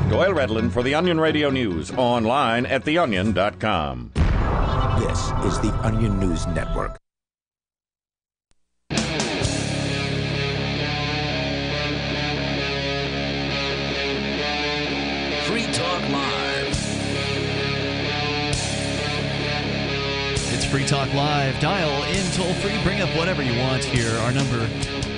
Doyle Redland for the Onion Radio News, online at theonion.com. This is the Onion News Network. Free Talk Live. It's Free Talk Live. Dial in toll free. Bring up whatever you want here. Our number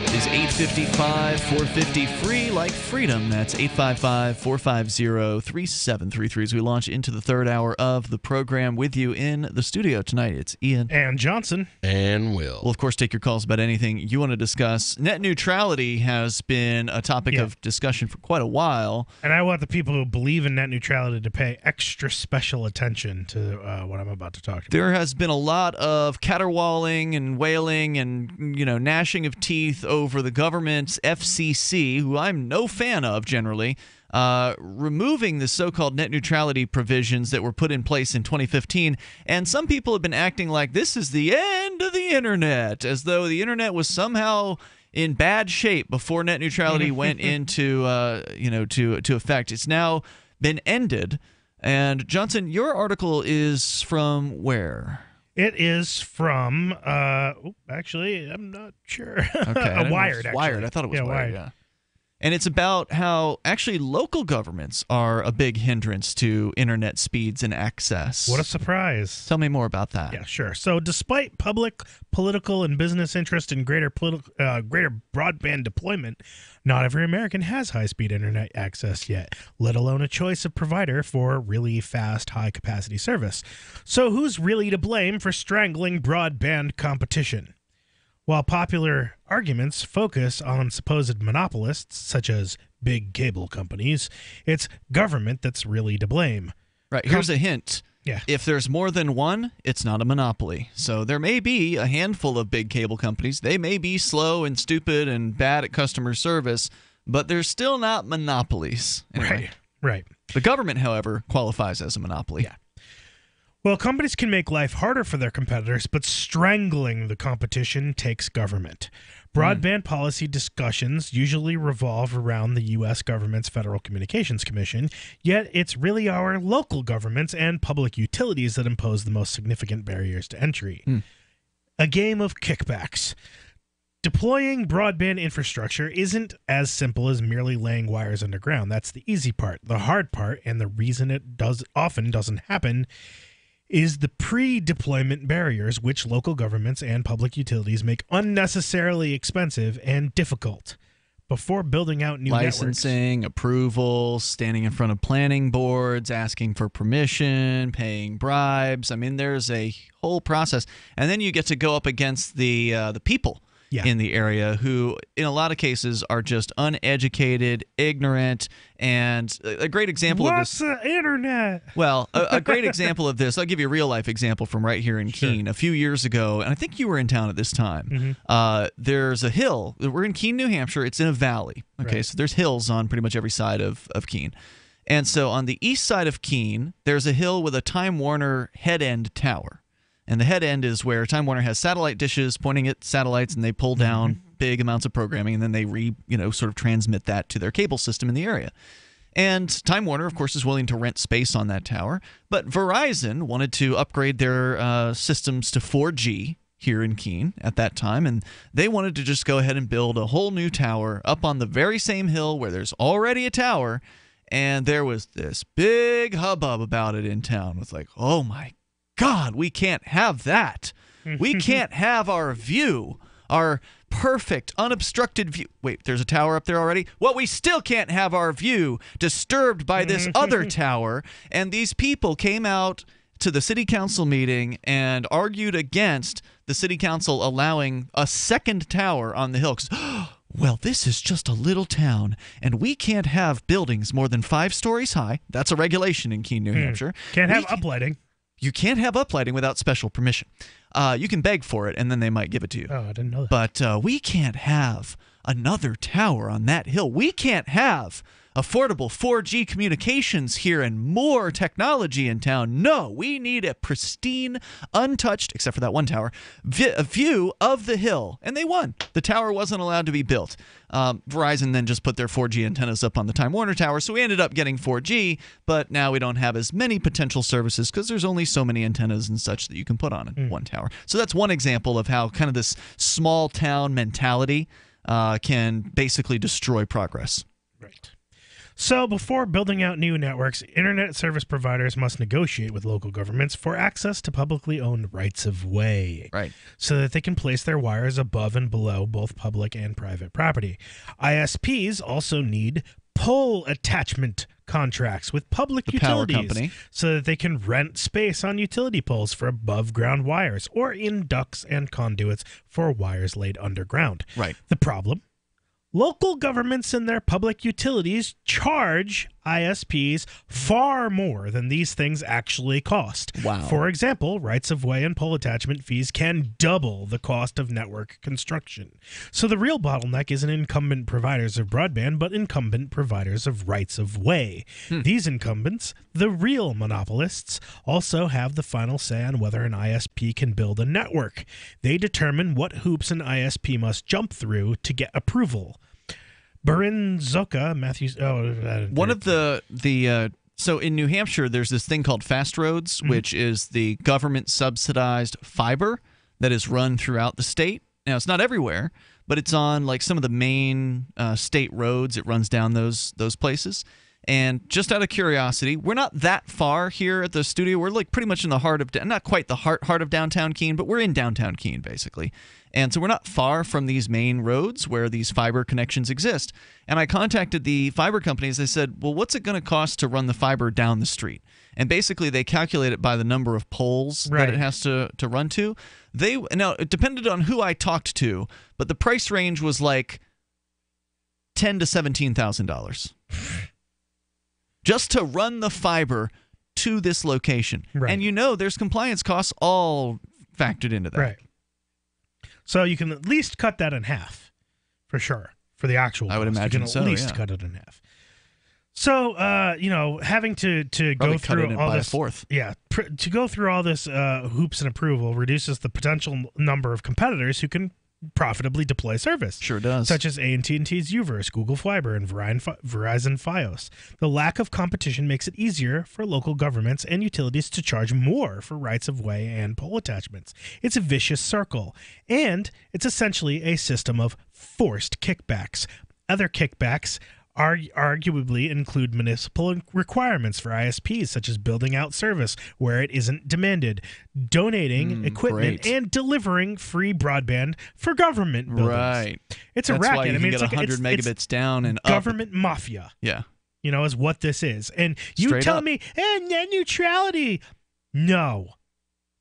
is 855-450-FREE, like freedom. That's 855-450-3733 as we launch into the third hour of the program. With you in the studio tonight, it's Ian. And Johnson. And Will. We'll, of course, take your calls about anything you want to discuss. Net neutrality has been a topic of discussion for quite a while. And I want the people who believe in net neutrality to pay extra special attention to what I'm about to talk about. There has been a lot of caterwauling and wailing and, gnashing of teeth over the government's FCC, who I'm no fan of generally, removing the so-called net neutrality provisions that were put in place in 2015. And some people have been acting like this is the end of the internet, as though the internet was somehow in bad shape before net neutrality went into to effect. It's now been ended. And Johnson, your article is from where? It is from, actually, I'm not sure. Okay, Wired, actually. Wired. I thought it was Wired, Wired. yeah. And it's about how actually local governments are a big hindrance to internet speeds and access. What a surprise. Tell me more about that. Yeah, sure. So despite public, political, and business interest in greater broadband deployment, not every American has high-speed internet access yet, let alone a choice of provider for really fast, high-capacity service. So who's really to blame for strangling broadband competition? While popular arguments focus on supposed monopolists, such as big cable companies, it's government that's really to blame. Right. Here's a hint. Yeah. If there's more than one, it's not a monopoly. So there may be a handful of big cable companies. They may be slow and stupid and bad at customer service, but they're still not monopolies. Anyway, Right. The government, however, qualifies as a monopoly. Yeah. Well, companies can make life harder for their competitors, but strangling the competition takes government. Broadband policy discussions usually revolve around the U.S. government's Federal Communications Commission, yet it's really our local governments and public utilities that impose the most significant barriers to entry. A game of kickbacks. Deploying broadband infrastructure isn't as simple as merely laying wires underground. That's the easy part. The hard part, and the reason it often doesn't happen, is the pre-deployment barriers which local governments and public utilities make unnecessarily expensive and difficult. before building out new licensing, approvals, standing in front of planning boards, asking for permission, paying bribes. I mean, there's a whole process. And then you get to go up against the people in the area who, in a lot of cases, are just uneducated, ignorant, and a great example of this. What's the internet? Well, a great example of this, I'll give you a real-life example from right here in Keene. A few years ago, and I think you were in town at this time, there's a hill. We're in Keene, New Hampshire. It's in a valley. Okay, so there's hills on pretty much every side of Keene. And so on the east side of Keene, there's a hill with a Time Warner head-end tower. And the head end is where Time Warner has satellite dishes pointing at satellites, and they pull down big amounts of programming, and then they sort of transmit that to their cable system in the area. And Time Warner, of course, is willing to rent space on that tower. But Verizon wanted to upgrade their systems to 4G here in Keene at that time, and they wanted to just go ahead and build a whole new tower up on the very same hill where there's already a tower. And there was this big hubbub about it in town. It's like, oh my God, we can't have that. We can't have our view, our perfect, unobstructed view. Wait, there's a tower up there already? Well, we still can't have our view disturbed by this other tower. And these people came out to the city council meeting and argued against the city council allowing a second tower on the hill. Well, this is just a little town, and we can't have buildings more than 5 stories high. That's a regulation in Keene, New Hampshire. Can't have uplighting. You can't have uplighting without special permission. You can beg for it, and then they might give it to you. Oh, I didn't know that. But we can't have another tower on that hill. We can't have affordable 4G communications here and more technology in town. No, we need a pristine, untouched, except for that one tower, a view of the hill. And they won. The tower wasn't allowed to be built. Verizon then just put their 4G antennas up on the Time Warner tower, so we ended up getting 4G, but now we don't have as many potential services because there's only so many antennas and such that you can put on one tower. So that's one example of how kind of this small town mentality can basically destroy progress. Right. So before building out new networks, internet service providers must negotiate with local governments for access to publicly owned rights-of-way, so that they can place their wires above and below both public and private property. ISPs also need pole attachment contracts with public utilities so that they can rent space on utility poles for above-ground wires or in ducts and conduits for wires laid underground. The problem? Local governments and their public utilities charge ISPs far more than these things actually cost. For example, rights-of-way and pole attachment fees can double the cost of network construction. So the real bottleneck isn't incumbent providers of broadband, but incumbent providers of rights-of-way. These incumbents, the real monopolists, also have the final say on whether an ISP can build a network. They determine what hoops an ISP must jump through to get approval. Burinzoka, Matthews. One of the so in New Hampshire, there's this thing called Fast Roads, which is the government subsidized fiber that is run throughout the state. Now, it's not everywhere, but it's on like some of the main state roads. It runs down those places. And just out of curiosity, we're not that far here at the studio. We're like pretty much in the heart of, not quite the heart of downtown Keene, but we're in downtown Keene basically. And so we're not far from these main roads where these fiber connections exist. And I contacted the fiber companies. They said, well, what's it going to cost to run the fiber down the street? And basically they calculate it by the number of poles that it has to run to. Now, it depended on who I talked to, but the price range was like $10,000 to $17,000. Just to run the fiber to this location. And there's compliance costs all factored into that. So you can at least cut that in half, for sure, for the actual I would cost. imagine you can at least cut it in half. So, having to go through all this, to go through all this hoops and approval reduces the potential number of competitors who can profitably deploy service. Sure does. Such as AT&T's Uverse, Google Fiber, and Verizon Fios. The lack of competition makes it easier for local governments and utilities to charge more for rights-of-way and pole attachments. It's a vicious circle, and it's essentially a system of forced kickbacks. Other kickbacks arguably include municipal requirements for ISPs, such as building out service where it isn't demanded, donating equipment, and delivering free broadband for government buildings. Right. It's a That's racket. why you I mean, can it's get like 100 megabits down and government mafia. Yeah. You know, is what this is. And you Straight tell up. me, net neutrality. No.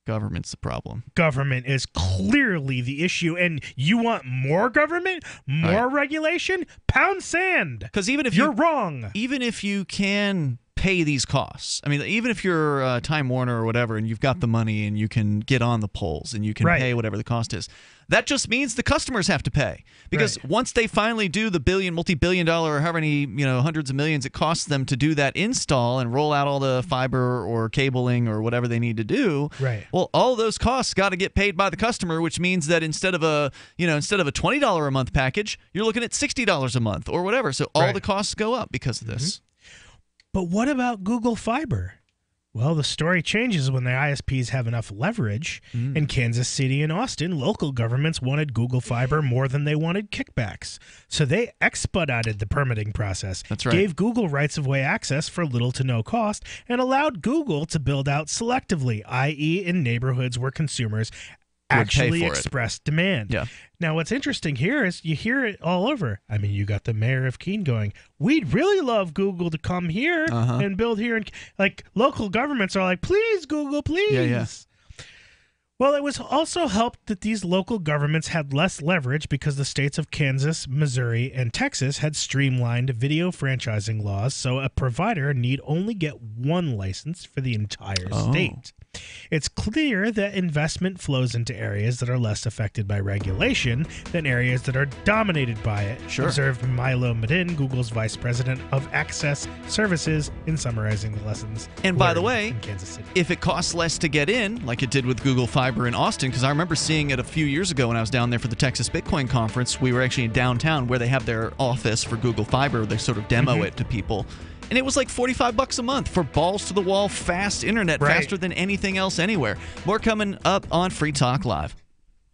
Government's the problem. Government is clearly the issue, and you want more government, more regulation? Pound sand. Because even if you're wrong, even if you can pay these costs, I mean, even if you're Time Warner or whatever, and you've got the money and you can get on the polls and you can pay whatever the cost is, that just means the customers have to pay. Because once they finally do the multi-billion-dollar, or however many, hundreds of millions it costs them to do that install and roll out all the fiber or cabling or whatever they need to do, well, all those costs got to get paid by the customer, which means that instead of a $20 a month package, you're looking at $60 a month or whatever. So all the costs go up because of this. But what about Google Fiber? Well, the story changes when the ISPs have enough leverage. In Kansas City and Austin, local governments wanted Google Fiber more than they wanted kickbacks. So they expedited the permitting process, gave Google rights-of-way access for little to no cost, and allowed Google to build out selectively, i.e. in neighborhoods where consumers actually expressed demand. Now, what's interesting here is you hear it all over. I mean, you got the mayor of Keene going, we'd really love Google to come here and build here. And like local governments are like, please, Google, please. Well, it was also helped that these local governments had less leverage because the states of Kansas, Missouri, and Texas had streamlined video franchising laws, so a provider need only get one license for the entire state. It's clear that investment flows into areas that are less affected by regulation than areas that are dominated by it, observed Milo Medin, Google's vice president of access services, in summarizing the lessons. And by the way, in Kansas City. If it costs less to get in, like it did with Google Fiber in Austin, because I remember seeing it a few years ago when I was down there for the Texas Bitcoin conference, we were actually in downtown where they have their office for Google Fiber. They sort of demo it to people. And it was like $45 a month for balls-to-the-wall fast internet, faster than anything else anywhere. More coming up on Free Talk Live.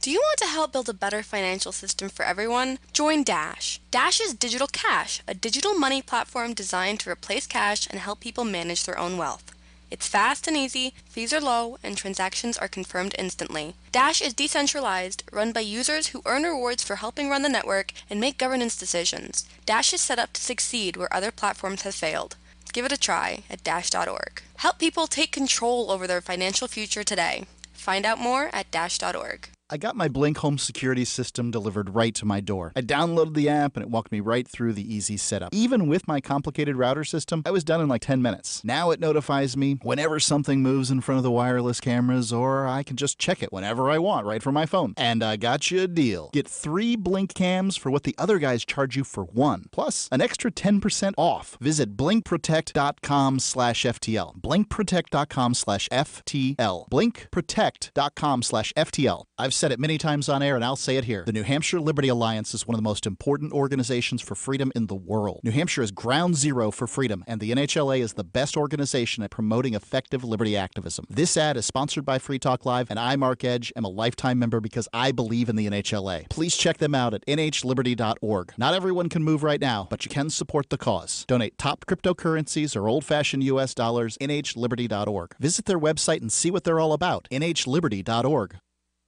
Do you want to help build a better financial system for everyone? Join Dash. Dash is Digital Cash, a digital money platform designed to replace cash and help people manage their own wealth. It's fast and easy, fees are low, and transactions are confirmed instantly. Dash is decentralized, run by users who earn rewards for helping run the network and make governance decisions. Dash is set up to succeed where other platforms have failed. Give it a try at dash.org. Help people take control over their financial future today. Find out more at dash.org. I got my Blink home security system delivered right to my door. I downloaded the app and it walked me right through the easy setup. Even with my complicated router system, I was done in like 10 minutes. Now it notifies me whenever something moves in front of the wireless cameras, or I can just check it whenever I want right from my phone. And I got you a deal. Get 3 Blink cams for what the other guys charge you for 1, plus an extra 10% off. Visit blinkprotect.com/FTL. blinkprotect.com/FTL. blinkprotect.com/FTL. I've said it many times on air, and I'll say it here. The New Hampshire Liberty Alliance is one of the most important organizations for freedom in the world. New Hampshire is ground zero for freedom, and the NHLA is the best organization at promoting effective liberty activism. This ad is sponsored by Free Talk Live, and I, Marc Edge, am a lifetime member because I believe in the NHLA. Please check them out at nhliberty.org. Not everyone can move right now, but you can support the cause. Donate top cryptocurrencies or old-fashioned U.S. dollars, nhliberty.org. Visit their website and see what they're all about, nhliberty.org.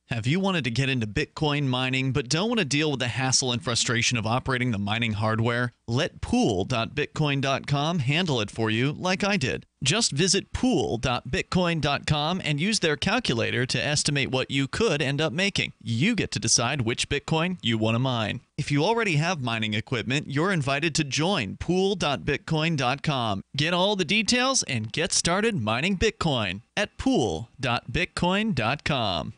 Have you wanted to get into Bitcoin mining but don't want to deal with the hassle and frustration of operating the mining hardware? Let pool.bitcoin.com handle it for you like I did. Just visit pool.bitcoin.com and use their calculator to estimate what you could end up making. You get to decide which Bitcoin you want to mine. If you already have mining equipment, you're invited to join pool.bitcoin.com. Get all the details and get started mining Bitcoin at pool.bitcoin.com.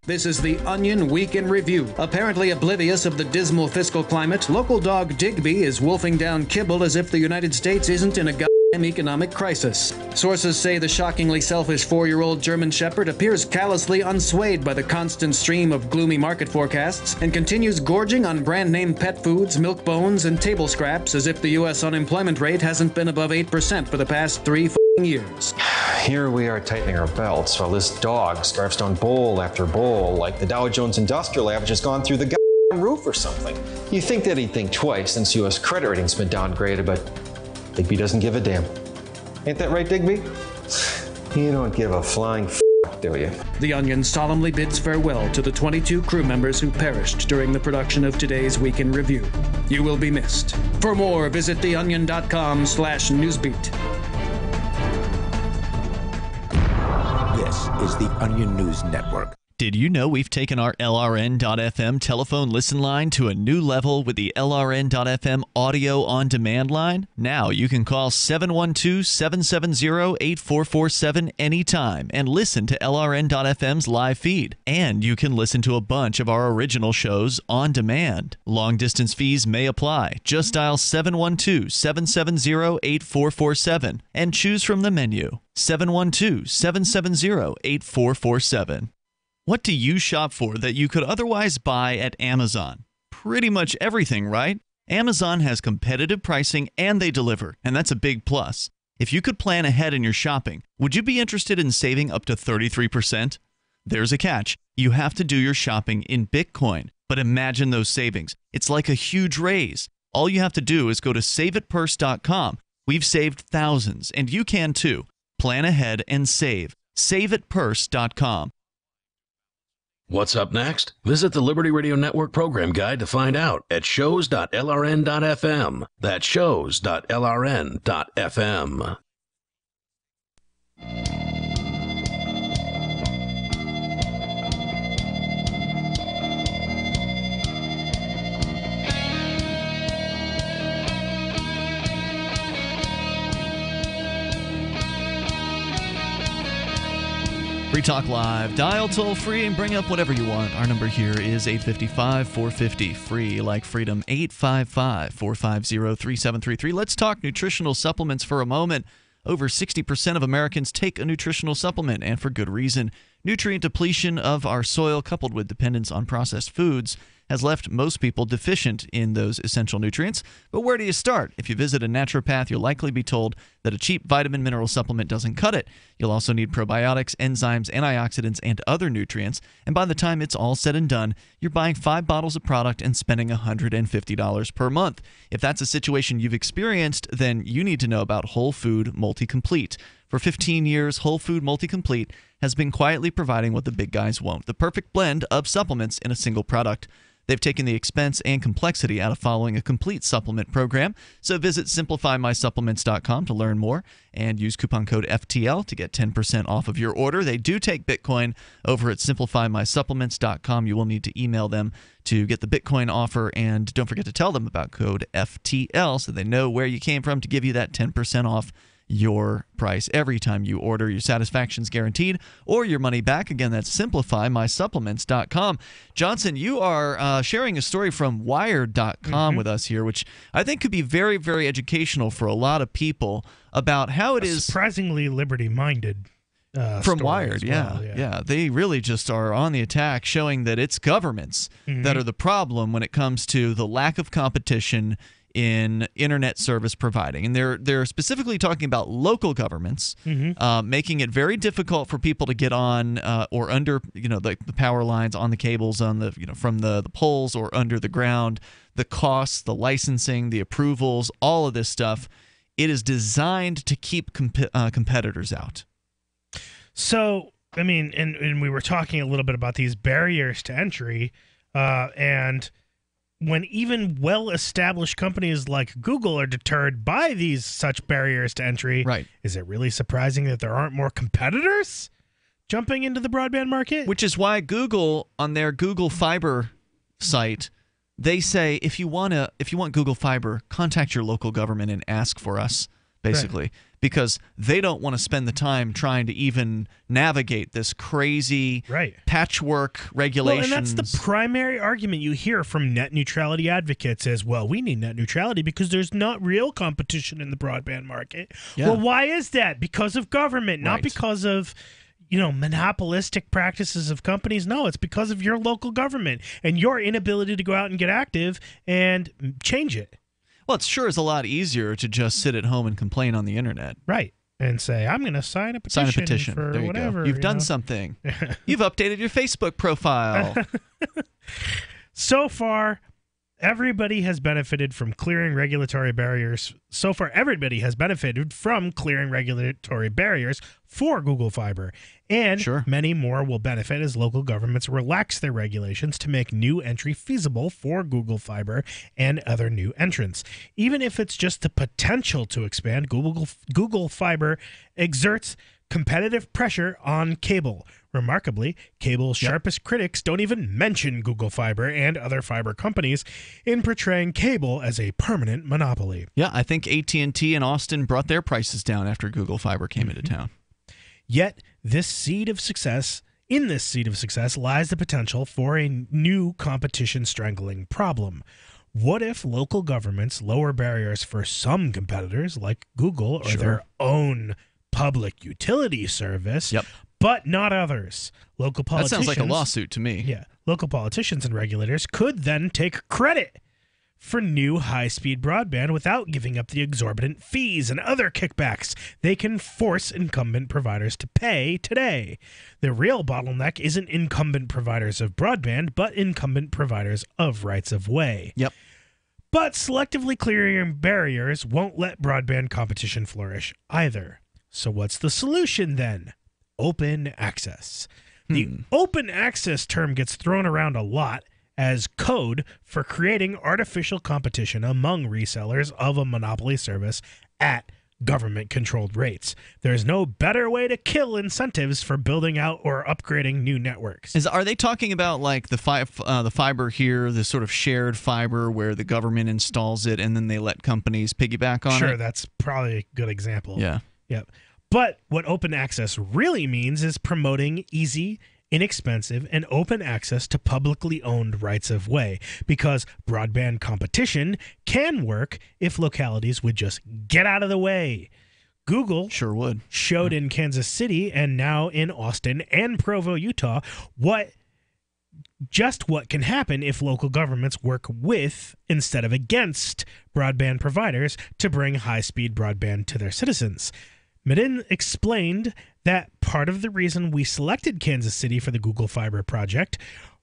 This is the Onion Week in Review. Apparently oblivious of the dismal fiscal climate, local dog Digby is wolfing down kibble as if the United States isn't in a goddamn economic crisis. Sources say the shockingly selfish 4-year-old German Shepherd appears callously unswayed by the constant stream of gloomy market forecasts and continues gorging on brand-name pet foods, milk bones, and table scraps as if the U.S. unemployment rate hasn't been above 8% for the past 3 years. Here we are tightening our belts while this dog scarfs down bowl after bowl like the Dow Jones Industrial Average has gone through the roof or something. You think that he'd think twice since U.S. credit rating's been downgraded, but Digby doesn't give a damn. Ain't that right, Digby? You don't give a flying do you? The Onion solemnly bids farewell to the 22 crew members who perished during the production of today's Week in Review. You will be missed. For more, visit theonion.com/newsbeat. This is the Onion News Network. Did you know we've taken our LRN.FM telephone listen line to a new level with the LRN.FM audio on demand line? Now you can call 712-770-8447 anytime and listen to LRN.FM's live feed. And you can listen to a bunch of our original shows on demand. Long distance fees may apply. Just dial 712-770-8447 and choose from the menu. 712-770-8447. What do you shop for that you could otherwise buy at Amazon? Pretty much everything, right? Amazon has competitive pricing and they deliver, and that's a big plus. If you could plan ahead in your shopping, would you be interested in saving up to 33%? There's a catch. You have to do your shopping in Bitcoin. But imagine those savings. It's like a huge raise. All you have to do is go to saveitpurse.com. We've saved thousands, and you can too. Plan ahead and save. Saveitpurse.com. What's up next? Visit the Liberty Radio Network program guide to find out at shows.lrn.fm. That's shows.lrn.fm. Free Talk Live. Dial toll free and bring up whatever you want. Our number here is 855-450-FREE, like freedom, 855-450-3733. Let's talk nutritional supplements for a moment. Over 60% of Americans take a nutritional supplement, and for good reason. Nutrient depletion of our soil, coupled with dependence on processed foods, has left most people deficient in those essential nutrients. But where do you start? If you visit a naturopath, you'll likely be told that a cheap vitamin mineral supplement doesn't cut it. You'll also need probiotics, enzymes, antioxidants, and other nutrients. And by the time it's all said and done, you're buying 5 bottles of product and spending $150 per month. If that's a situation you've experienced, then you need to know about Whole Food Multi-Complete. For 15 years, Whole Food Multi-Complete has been quietly providing what the big guys won't, the perfect blend of supplements in a single product. They've taken the expense and complexity out of following a complete supplement program. So visit simplifymysupplements.com to learn more and use coupon code FTL to get 10% off of your order. They do take Bitcoin over at simplifymysupplements.com. You will need to email them to get the Bitcoin offer, and don't forget to tell them about code FTL so they know where you came from to give you that 10% off your price every time you order. Your satisfaction's guaranteed or your money back. Again, that's simplifymysupplements.com. Johnson, you are sharing a story from Wired.com with us here, which I think could be very, very educational for a lot of people about how it is surprisingly liberty-minded. From Wired, yeah. They really just are on the attack, showing that it's governments that are the problem when it comes to the lack of competition in internet service providing. And they're specifically talking about local governments, making it very difficult for people to get on or under, the power lines, on the cables, on the, from the poles or under the ground, the costs, the licensing, the approvals, all of this stuff. It is designed to keep competitors out. So, I mean, and we were talking a little bit about these barriers to entry, and when even well-established companies like Google are deterred by these such barriers to entry, is it really surprising that there aren't more competitors jumping into the broadband market? Which is why Google, on their Google Fiber site, they say if you want Google Fiber, contact your local government and ask for us, basically. Because they don't want to spend the time trying to even navigate this crazy patchwork regulations. Well, and that's the primary argument you hear from net neutrality advocates is, well, we need net neutrality because there's not real competition in the broadband market. Yeah. Well, why is that? Because of government, not because of monopolistic practices of companies. No, it's because of your local government and your inability to go out and get active and change it. Well, it sure is a lot easier to just sit at home and complain on the internet. Right. And say, I'm going to sign a petition. For there you whatever. Go. You've done something. You've updated your Facebook profile. So far, everybody has benefited from clearing regulatory barriers. So far, everybody has benefited from clearing regulatory barriers for Google Fiber. And many more will benefit as local governments relax their regulations to make new entry feasible for Google Fiber and other new entrants. Even if it's just the potential to expand, Google Fiber exerts competitive pressure on cable. Remarkably, cable's sharpest critics don't even mention Google Fiber and other fiber companies in portraying cable as a permanent monopoly. Yeah, I think AT&T and Austin brought their prices down after Google Fiber came into town. Yet, in this seed of success lies the potential for a new competition strangling problem. What if local governments lower barriers for some competitors like Google or their own public utility service, but not others? Local politicians, that sounds like a lawsuit to me. Yeah. Local politicians and regulators could then take credit for new high-speed broadband without giving up the exorbitant fees and other kickbacks they can force incumbent providers to pay today. The real bottleneck isn't incumbent providers of broadband, but incumbent providers of rights-of-way. Yep. But selectively clearing barriers won't let broadband competition flourish either. So what's the solution then? Open access. The open access term gets thrown around a lot as code for creating artificial competition among resellers of a monopoly service at government-controlled rates. There's no better way to kill incentives for building out or upgrading new networks. Are they talking about like the fiber here, the sort of shared fiber where the government installs it and then they let companies piggyback on it? Sure, that's probably a good example. Yeah. Yep. But what open access really means is promoting easy, inexpensive, and open access to publicly owned rights of way, because broadband competition can work if localities would just get out of the way. Google showed in Kansas City and now in Austin and Provo, Utah, what can happen if local governments work with instead of against broadband providers to bring high-speed broadband to their citizens. Medin explained that part of the reason we selected Kansas City for the Google Fiber project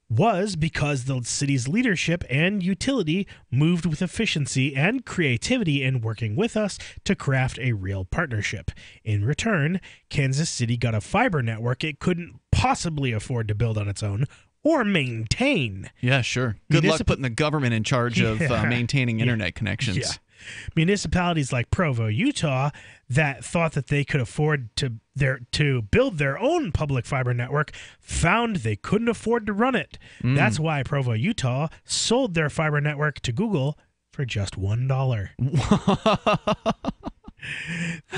was because the city's leadership and utility moved with efficiency and creativity in working with us to craft a real partnership. In return, Kansas City got a fiber network it couldn't possibly afford to build on its own or maintain. Yeah, sure. Good luck putting the government in charge of maintaining internet connections. Yeah. Municipalities like Provo, Utah, that thought that they could afford to build their own public fiber network found they couldn't afford to run it. That's why Provo, Utah sold their fiber network to Google for just $1.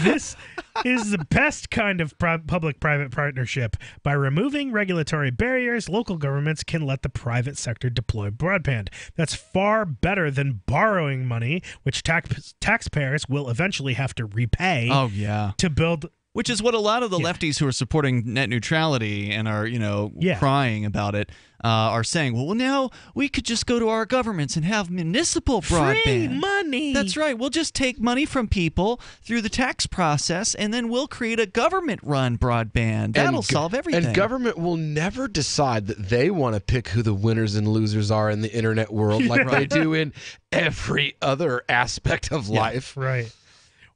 This is the best kind of public-private partnership. By removing regulatory barriers, local governments can let the private sector deploy broadband. That's far better than borrowing money, which taxpayers will eventually have to repay to build. Which is what a lot of the lefties who are supporting net neutrality and are, crying about it are saying, well, now we could just go to our governments and have municipal broadband. Free money. That's right. We'll just take money from people through the tax process, and then we'll create a government-run broadband. That'll solve everything. And government will never decide that they want to pick who the winners and losers are in the internet world like they do in every other aspect of life. Right.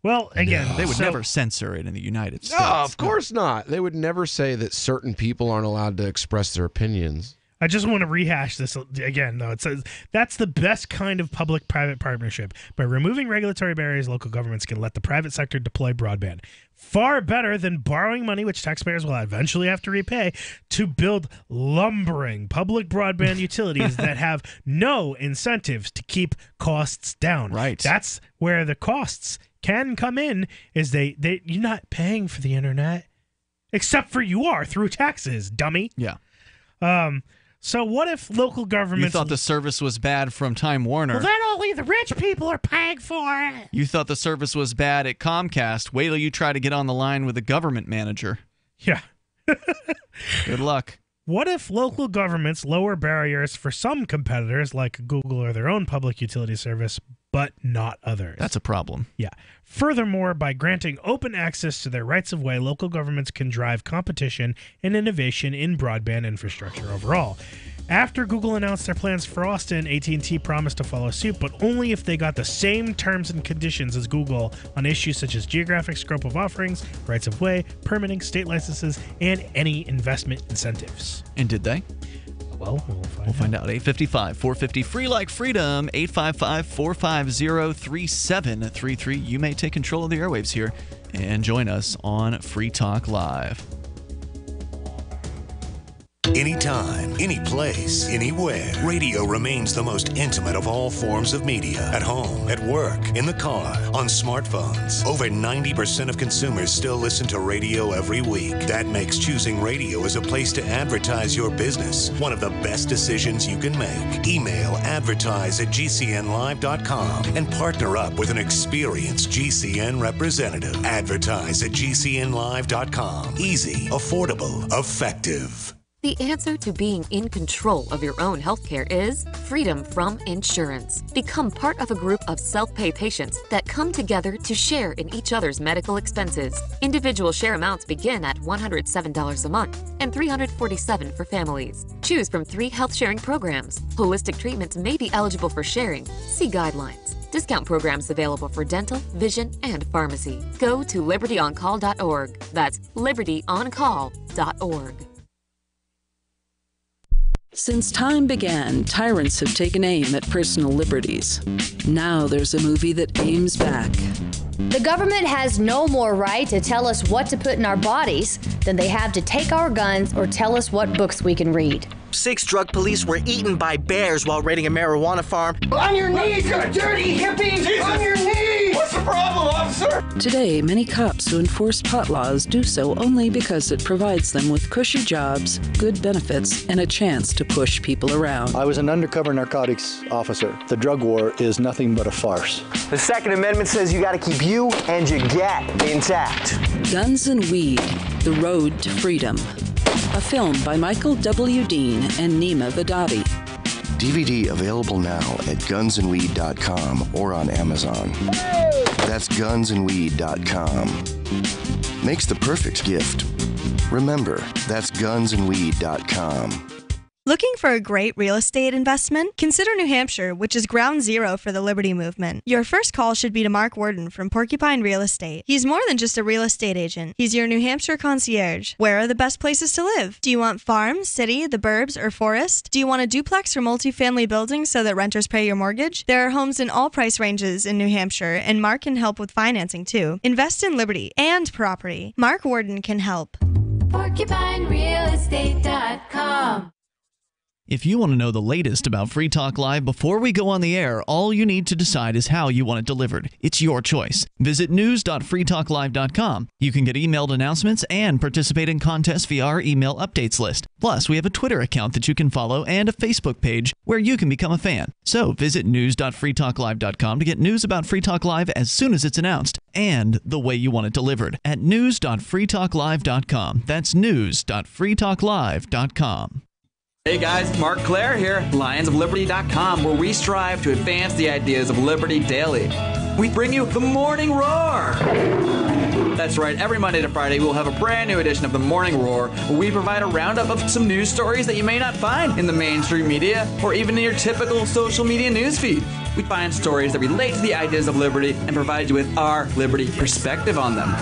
Well, again, they would never censor it in the United States. No, of course not. They would never say that certain people aren't allowed to express their opinions. I just want to rehash this again, though. It says that's the best kind of public-private partnership. By removing regulatory barriers, local governments can let the private sector deploy broadband. Far better than borrowing money, which taxpayers will eventually have to repay, to build lumbering public broadband utilities that have no incentives to keep costs down. Right. That's where the costs can come in, is you're not paying for the internet, except for you are through taxes, dummy. Yeah. So what if local governments... You thought the service was bad from Time Warner. Well, then only the rich people are paying for it. You thought the service was bad at Comcast. Wait till you try to get on the line with a government manager. Yeah. Good luck. What if local governments lower barriers for some competitors like Google or their own public utility service, but not others? That's a problem. Yeah. Furthermore, by granting open access to their rights of way, local governments can drive competition and innovation in broadband infrastructure overall. After Google announced their plans for Austin, AT&T promised to follow suit, but only if they got the same terms and conditions as Google on issues such as geographic scope of offerings, rights of way, permitting, state licenses, and any investment incentives. And did they? Well, we'll find out. 855-450 free like freedom. 855-450-3733. You may take control of the airwaves here and join us on Free Talk Live. Anytime, any place, anywhere. Radio remains the most intimate of all forms of media. At home, at work, in the car, on smartphones. Over 90% of consumers still listen to radio every week. That makes choosing radio as a place to advertise your business one of the best decisions you can make. Email advertise@gcnlive.com and partner up with an experienced GCN representative. Advertise@gcnlive.com. Easy, affordable, effective. The answer to being in control of your own healthcare is freedom from insurance. Become part of a group of self-pay patients that come together to share in each other's medical expenses. Individual share amounts begin at $107 a month and $347 for families. Choose from 3 health-sharing programs. Holistic treatments may be eligible for sharing. See guidelines. Discount programs available for dental, vision, and pharmacy. Go to libertyoncall.org. That's libertyoncall.org. Since time began, tyrants have taken aim at personal liberties. Now there's a movie that aims back. The government has no more right to tell us what to put in our bodies than they have to take our guns or tell us what books we can read. 6 drug police were eaten by bears while raiding a marijuana farm. On your knees, you dirty hippie! Jesus. On your knees! What's the problem, officer? Today, many cops who enforce pot laws do so only because it provides them with cushy jobs, good benefits, and a chance to push people around. I was an undercover narcotics officer. The drug war is nothing but a farce. The Second Amendment says you gotta keep you and your gat intact. Guns and Weed, The Road to Freedom. A film by Michael W. Dean and Nima Vadati. DVD available now at gunsandweed.com or on Amazon. That's gunsandweed.com. Makes the perfect gift. Remember, that's gunsandweed.com. Looking for a great real estate investment? Consider New Hampshire, which is ground zero for the Liberty Movement. Your first call should be to Marc Worden from Porcupine Real Estate. He's more than just a real estate agent. He's your New Hampshire concierge. Where are the best places to live? Do you want farm, city, the burbs, or forest? Do you want a duplex or multifamily building so that renters pay your mortgage? There are homes in all price ranges in New Hampshire, and Marc can help with financing too. Invest in liberty and property. Marc Worden can help. PorcupineRealEstate.com. If you want to know the latest about Free Talk Live before we go on the air, all you need to decide is how you want it delivered. It's your choice. Visit news.freetalklive.com. You can get emailed announcements and participate in contests via our email updates list. Plus, we have a Twitter account that you can follow and a Facebook page where you can become a fan. So visit news.freetalklive.com to get news about Free Talk Live as soon as it's announced and the way you want it delivered at news.freetalklive.com. That's news.freetalklive.com. Hey guys, Mark Claire here, lionsofliberty.com, where we strive to advance the ideas of liberty daily. We bring you the Morning Roar. That's right, every Monday to Friday we'll have a brand new edition of the Morning Roar, where we provide a roundup of some news stories that you may not find in the mainstream media or even in your typical social media newsfeed. We find stories that relate to the ideas of liberty and provide you with our liberty perspective on them.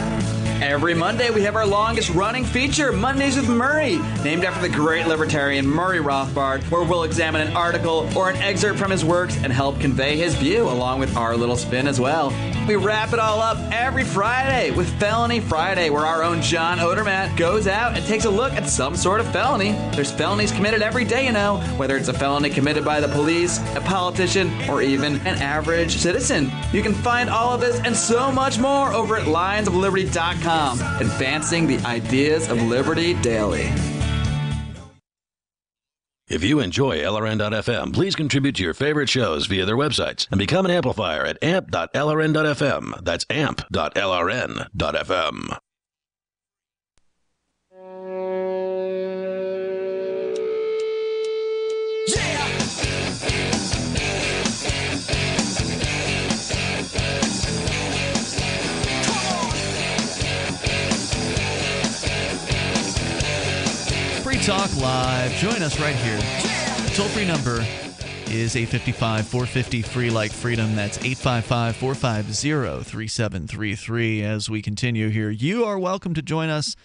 Every Monday, we have our longest-running feature, Mondays with Murray, named after the great libertarian Murray Rothbard, where we'll examine an article or an excerpt from his works and help convey his view, along with our little spin as well. We wrap it all up every Friday with Felony Friday, where our own John Odermatt goes out and takes a look at some sort of felony. There's felonies committed every day, you know, whether it's a felony committed by the police, a politician, or even an average citizen. You can find all of this and so much more over at lionsofliberty.com. Advancing the ideas of liberty daily. If you enjoy LRN.FM, please contribute to your favorite shows via their websites and become an amplifier at amp.lrn.fm. That's amp.lrn.fm. Talk Live. Join us right here The toll-free number is 855-450-FREE like freedom. That's 855-450-3733. As we continue here, you are welcome to join us.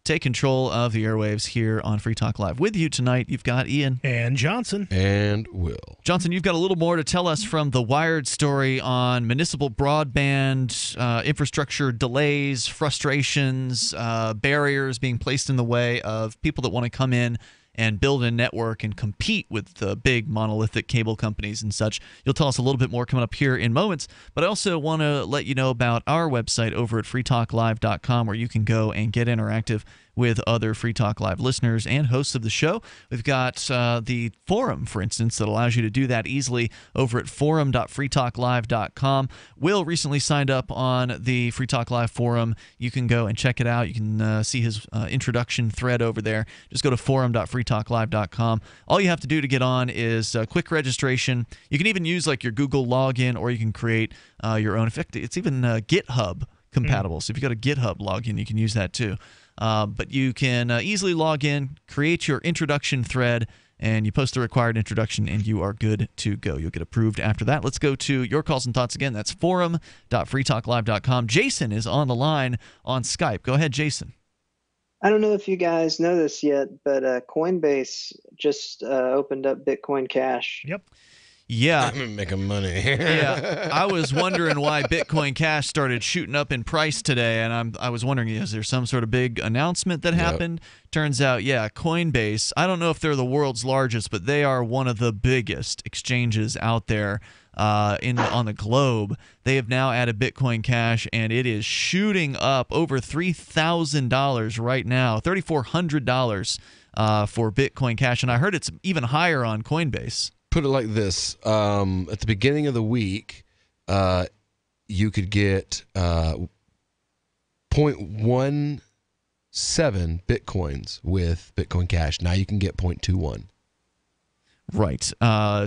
Take control of the airwaves here on Free Talk Live. With you tonight, you've got Ian. And Johnson. And Will. Johnson, you've got a little more to tell us from the Wired story on municipal broadband infrastructure delays, frustrations, barriers being placed in the way of people that want to come in and build a network and compete with the big monolithic cable companies and such. You'll tell us a little bit more coming up here in moments, but I also want to let you know about our website over at freetalklive.com, where you can go and get interactive with other Free Talk Live listeners and hosts of the show. We've got the forum, for instance, that allows you to do that easily over at forum.freetalklive.com. Will recently signed up on the Free Talk Live forum. You can go and check it out. You can see his introduction thread over there. Just go to forum.freetalklive.com. All you have to do to get on is quick registration. You can even use like your Google login, or you can create your own. In fact, it's even GitHub compatible. So if you've got a GitHub login, you can use that too. But you can easily log in, create your introduction thread, and you post the required introduction, and you are good to go. You'll get approved after that. Let's go to your calls and thoughts again. That's forum.freetalklive.com. Jason is on the line on Skype. Go ahead, Jason. I don't know if you guys know this yet, but Coinbase just opened up Bitcoin Cash. Yep. Yeah. I'm making money. Yeah. I was wondering why Bitcoin Cash started shooting up in price today, and I was wondering, is there some sort of big announcement that happened? Turns out, yeah, Coinbase, I don't know if they're the world's largest, but they are one of the biggest exchanges out there on the globe. They have now added Bitcoin Cash, and it is shooting up over $3,000 right now, $3,400 for Bitcoin Cash, and I heard it's even higher on Coinbase. Put it like this. At the beginning of the week, you could get 0.17 Bitcoins with Bitcoin Cash. Now you can get 0.21. Right.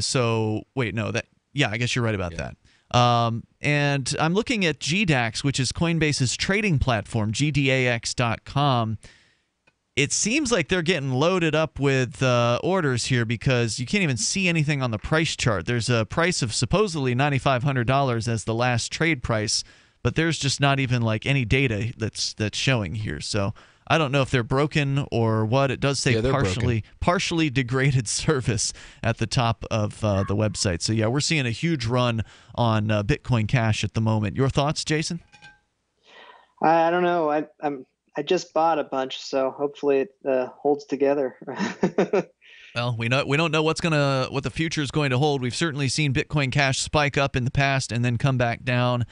So, wait, no. I guess you're right about that. And I'm looking at GDAX, which is Coinbase's trading platform, GDAX.com. It seems like they're getting loaded up with orders here, because you can't even see anything on the price chart. There's a price of supposedly $9,500 as the last trade price, but there's just not even like any data that's showing here. So I don't know if they're broken or what. It does say partially degraded service at the top of the website. So yeah, we're seeing a huge run on Bitcoin Cash at the moment. Your thoughts, Jason? I don't know. I just bought a bunch, so hopefully it holds together. Well, we don't know what the future is going to hold. We've certainly seen Bitcoin Cash spike up in the past and then come back down.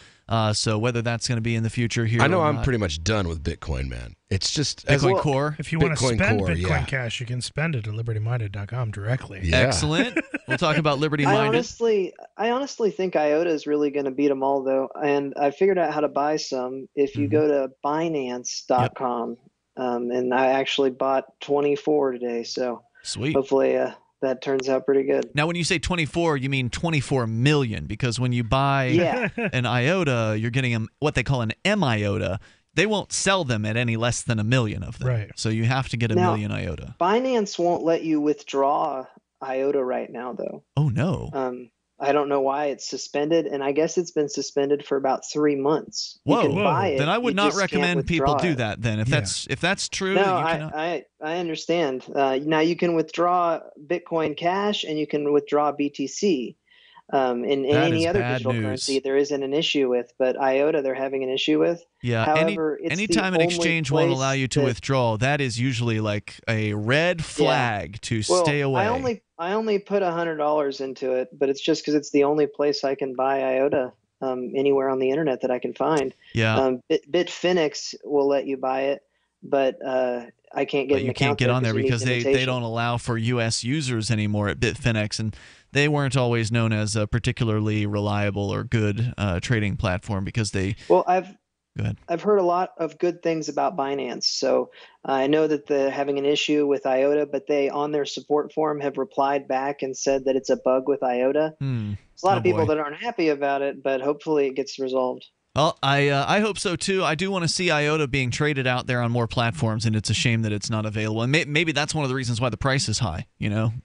So whether that's going to be in the future here, I know I'm pretty much done with Bitcoin, man. It's just Bitcoin Core. If you want to spend Core, Bitcoin Cash, you can spend it at libertyminded.com directly. Yeah. Excellent. We'll talk about Liberty Minded. I honestly think IOTA is really going to beat them all, though. And I figured out how to buy some. If you go to Binance.com, and I actually bought 24 today, so sweet. Hopefully that turns out pretty good. Now, when you say 24, you mean 24 million, because when you buy an IOTA, you're getting what they call an M-IOTA. They won't sell them at any less than 1 million of them. Right. So you have to get 1 million IOTA. Binance won't let you withdraw IOTA right now, though. Oh, no. I don't know why it's suspended, and I guess it's been suspended for about 3 months. Whoa! You can buy it, then I would not recommend people do that. Then, if that's true, no, I understand. Now you can withdraw Bitcoin Cash and you can withdraw BTC. In any other digital currency, there isn't an issue with, but IOTA they're having an issue with. Yeah. However, anytime an exchange won't allow you to withdraw, that is usually like a red flag to stay away. I only put $100 into it, but it's just because it's the only place I can buy IOTA anywhere on the internet that I can find. Yeah. Bitfinex will let you buy it, but I can't get. But you can't get on there because they don't allow for U.S. users anymore at Bitfinex, and they weren't always known as a particularly reliable or good trading platform because they. Well, Go ahead. I've heard a lot of good things about Binance. So I know that they're having an issue with IOTA, but they, on their support forum, have replied back and said that it's a bug with IOTA. There's a lot of people that aren't happy about it, but hopefully it gets resolved. Well, I hope so too. I do want to see IOTA being traded out there on more platforms, and it's a shame that it's not available. And maybe that's one of the reasons why the price is high.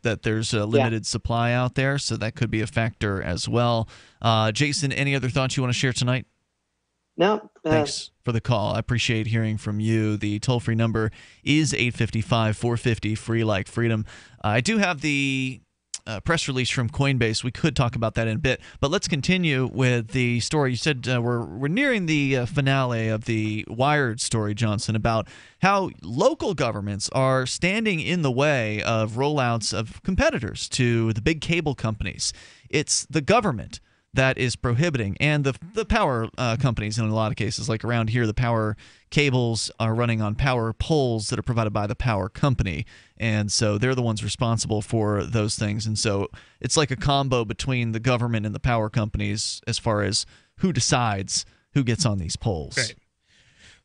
That there's a limited supply out there, so that could be a factor as well. Jason, any other thoughts you want to share tonight? No. Thanks for the call. I appreciate hearing from you. The toll-free number is 855-450-FREE like freedom. I do have the press release from Coinbase. We could talk about that in a bit, but let's continue with the story. You said we're nearing the finale of the Wired story, Johnson, about how local governments are standing in the way of rollouts of competitors to the big cable companies. It's the government that is prohibiting, and the power companies in a lot of cases. Like around here, the power cables are running on power poles that are provided by the power company, and so they're the ones responsible for those things. And so it's like a combo between the government and the power companies as far as who decides who gets on these poles. Right.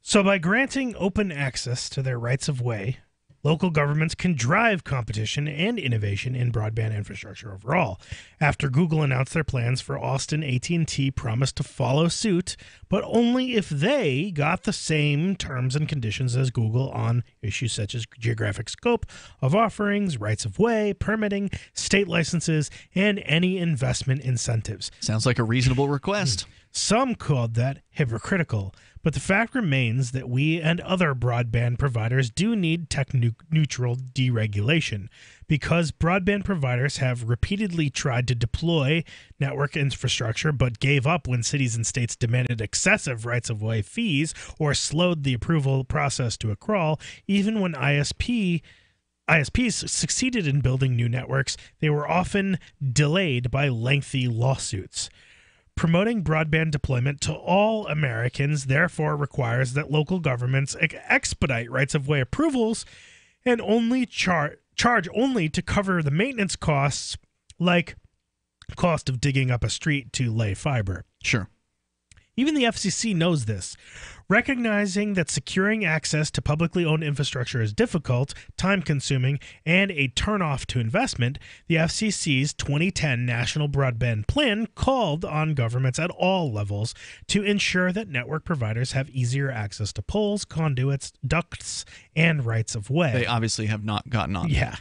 So by granting open access to their rights of way, local governments can drive competition and innovation in broadband infrastructure overall. After Google announced their plans for Austin, AT&T promised to follow suit, but only if they got the same terms and conditions as Google on issues such as geographic scope of offerings, rights of way, permitting, state licenses, and any investment incentives. Sounds like a reasonable request. Some called that hypocritical, but the fact remains that we and other broadband providers do need tech-neutral deregulation because broadband providers have repeatedly tried to deploy network infrastructure but gave up when cities and states demanded excessive rights-of-way fees or slowed the approval process to a crawl. Even when ISPs succeeded in building new networks, they were often delayed by lengthy lawsuits. Promoting broadband deployment to all Americans therefore requires that local governments expedite rights-of-way approvals and only charge only to cover the maintenance costs, like cost of digging up a street to lay fiber. Sure. Even the FCC knows this. Recognizing that securing access to publicly owned infrastructure is difficult, time-consuming, and a turnoff to investment, the FCC's 2010 National Broadband Plan called on governments at all levels to ensure that network providers have easier access to poles, conduits, ducts, and rights of way. They obviously have not gotten on. Yeah.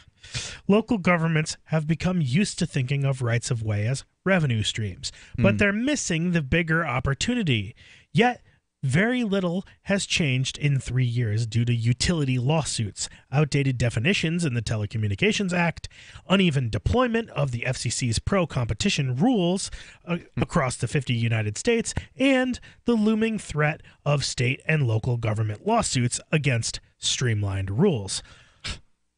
Local governments have become used to thinking of rights of way as revenue streams, but they're missing the bigger opportunity. Yet, very little has changed in 3 years due to utility lawsuits, outdated definitions in the Telecommunications Act, uneven deployment of the FCC's pro-competition rules across the 50 United States, and the looming threat of state and local government lawsuits against streamlined rules.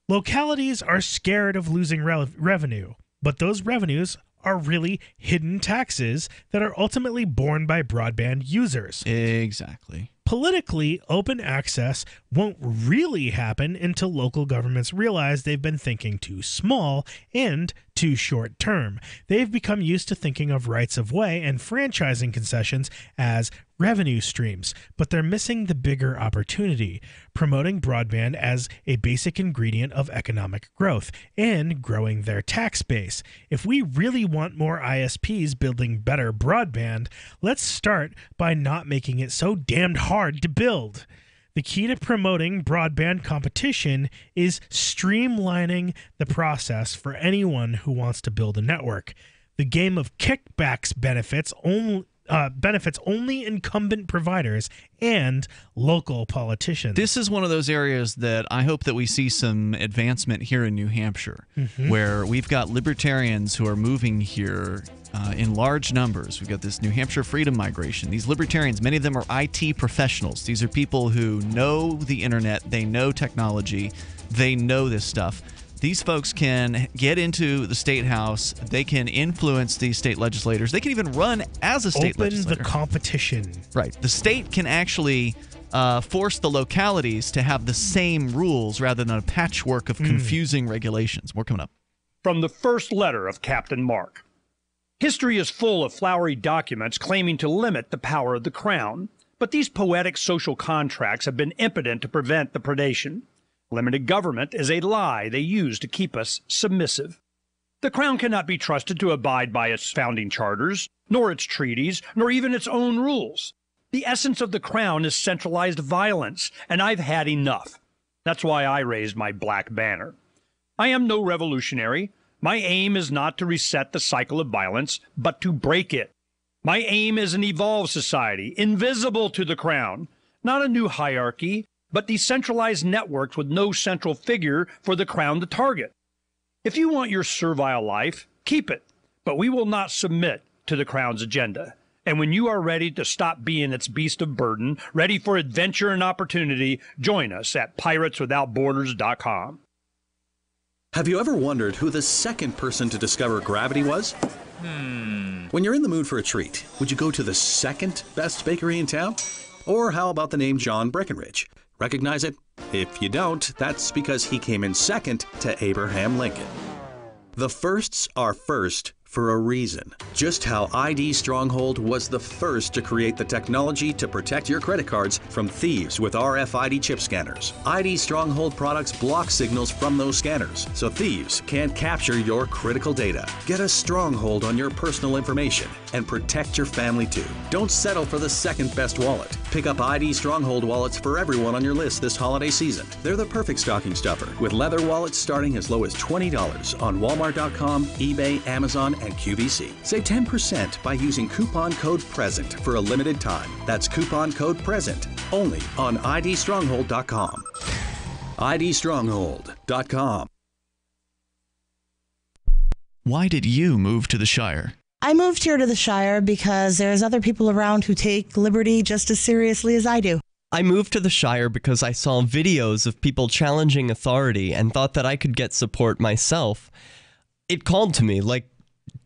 Localities are scared of losing revenue, but those revenues are really hidden taxes that are ultimately borne by broadband users. Exactly. Politically, open access won't really happen until local governments realize they've been thinking too small and too short term. They've become used to thinking of rights of way and franchising concessions as revenue streams, but they're missing the bigger opportunity, promoting broadband as a basic ingredient of economic growth and growing their tax base. If we really want more ISPs building better broadband, let's start by not making it so damned hard to build. The key to promoting broadband competition is streamlining the process for anyone who wants to build a network. The game of kickbacks benefits only incumbent providers and local politicians. This is one of those areas that I hope that we see some advancement here in New Hampshire, where we've got libertarians who are moving here in large numbers. We've got this New Hampshire freedom migration. These libertarians, many of them are IT professionals. These are people who know the internet, they know technology, they know this stuff. These folks can get into the state house. They can influence these state legislators. They can even run as a state legislator. Open the competition. Right. The state can actually force the localities to have the same rules rather than a patchwork of confusing regulations. More coming up. From the first letter of Captain Marc. History is full of flowery documents claiming to limit the power of the crown, but these poetic social contracts have been impotent to prevent the predation. Limited government is a lie they use to keep us submissive. The crown cannot be trusted to abide by its founding charters, nor its treaties, nor even its own rules. The essence of the crown is centralized violence, and I've had enough. That's why I raised my black banner. I am no revolutionary. My aim is not to reset the cycle of violence, but to break it. My aim is an evolved society, invisible to the crown, not a new hierarchy, but decentralized networks with no central figure for the crown to target. If you want your servile life, keep it, but we will not submit to the crown's agenda. And when you are ready to stop being its beast of burden, ready for adventure and opportunity, join us at pirateswithoutborders.com. Have you ever wondered who the second person to discover gravity was? When you're in the mood for a treat, would you go to the second best bakery in town? Or how about the name John Breckenridge? Recognize it? If you don't, that's because he came in second to Abraham Lincoln. The firsts are first for a reason. Just how ID Stronghold was the first to create the technology to protect your credit cards from thieves with RFID chip scanners. ID Stronghold products block signals from those scanners, so thieves can't capture your critical data. Get a stronghold on your personal information and protect your family too. Don't settle for the second best wallet. Pick up ID Stronghold wallets for everyone on your list this holiday season. They're the perfect stocking stuffer, with leather wallets starting as low as $20 on Walmart.com, eBay, Amazon, and QVC. Save 10% by using coupon code PRESENT for a limited time. That's coupon code PRESENT only on IDStronghold.com. IDStronghold.com. Why did you move to the Shire? I moved here to the Shire because there's other people around who take liberty just as seriously as I do. I moved to the Shire because I saw videos of people challenging authority and thought that I could get support myself. It called to me, like,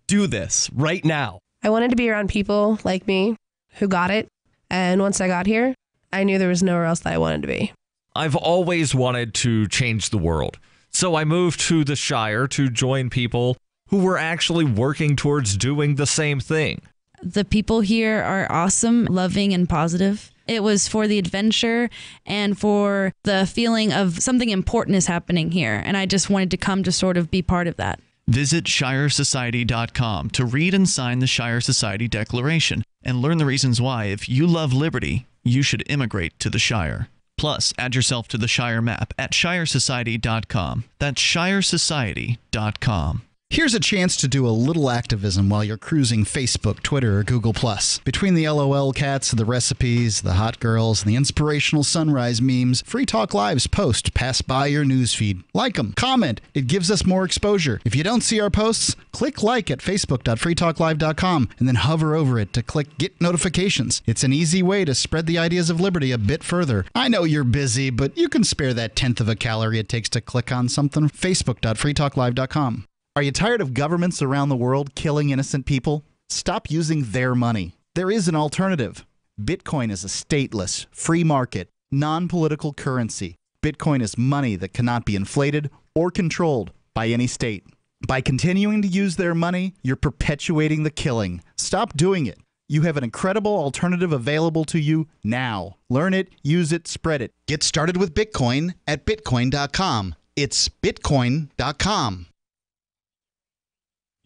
do this right now. I wanted to be around people like me who got it. And once I got here, I knew there was nowhere else that I wanted to be. I've always wanted to change the world. So I moved to the Shire to join people who were actually working towards doing the same thing. The people here are awesome, loving, and positive. It was for the adventure and for the feeling of something important is happening here. And I just wanted to come to sort of be part of that. Visit ShireSociety.com to read and sign the Shire Society Declaration and learn the reasons why, if you love liberty, you should immigrate to the Shire. Plus, add yourself to the Shire map at ShireSociety.com. That's ShireSociety.com. Here's a chance to do a little activism while you're cruising Facebook, Twitter, or Google+. Between the LOL cats, the recipes, the hot girls, and the inspirational sunrise memes, Free Talk Live's posts pass by your newsfeed. Like them, comment. It gives us more exposure. If you don't see our posts, click like at facebook.freetalklive.com and then hover over it to click Get Notifications. It's an easy way to spread the ideas of liberty a bit further. I know you're busy, but you can spare that 1/10 of a calorie it takes to click on something. facebook.freetalklive.com. Are you tired of governments around the world killing innocent people? Stop using their money. There is an alternative. Bitcoin is a stateless, free market, non-political currency. Bitcoin is money that cannot be inflated or controlled by any state. By continuing to use their money, you're perpetuating the killing. Stop doing it. You have an incredible alternative available to you now. Learn it, use it, spread it. Get started with Bitcoin at bitcoin.com. It's bitcoin.com.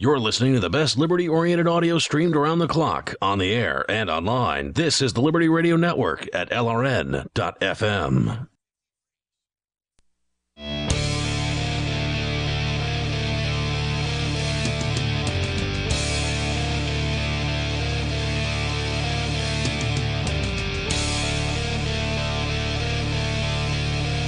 You're listening to the best liberty-oriented audio streamed around the clock, on the air and online. This is the Liberty Radio Network at LRN.FM.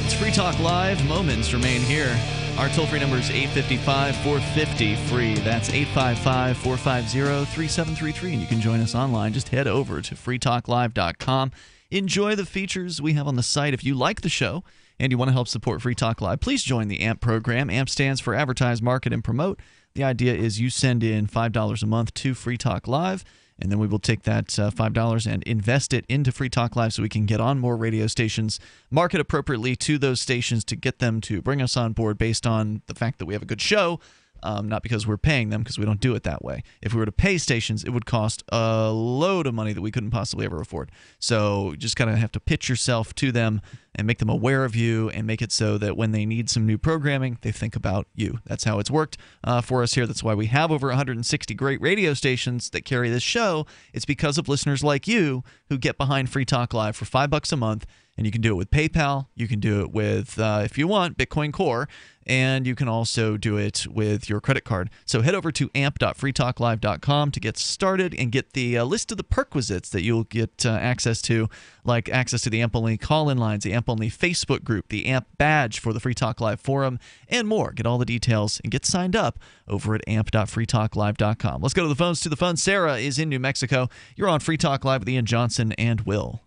It's Free Talk Live. Moments remain here. Our toll-free number is 855-450-FREE. That's 855-450-3733. And you can join us online. Just head over to freetalklive.com. Enjoy the features we have on the site. If you like the show and you want to help support Free Talk Live, please join the AMP program. AMP stands for Advertise, Market, and Promote. The idea is you send in $5 a month to Free Talk Live, and then we will take that $5 and invest it into Free Talk Live so we can get on more radio stations, market appropriately to those stations to get them to bring us on board based on the fact that we have a good show. not because we're paying them, because we don't do it that way. If we were to pay stations, it would cost a load of money that we couldn't possibly ever afford. So you just kind of have to pitch yourself to them and make them aware of you and make it so that when they need some new programming, they think about you. That's how it's worked for us here. That's why we have over 160 great radio stations that carry this show. It's because of listeners like you who get behind Free Talk Live for $5 a month. And you can do it with PayPal. You can do it with, if you want, Bitcoin Core. And you can also do it with your credit card. So head over to amp.freetalklive.com to get started and get the list of the perquisites that you'll get access to, like access to the AMP-only call-in lines, the AMP-only Facebook group, the AMP badge for the Free Talk Live forum, and more. Get all the details and get signed up over at amp.freetalklive.com. Let's go to the phones. To the phone, Sarah is in New Mexico. You're on Free Talk Live with Ian Johnson and Will.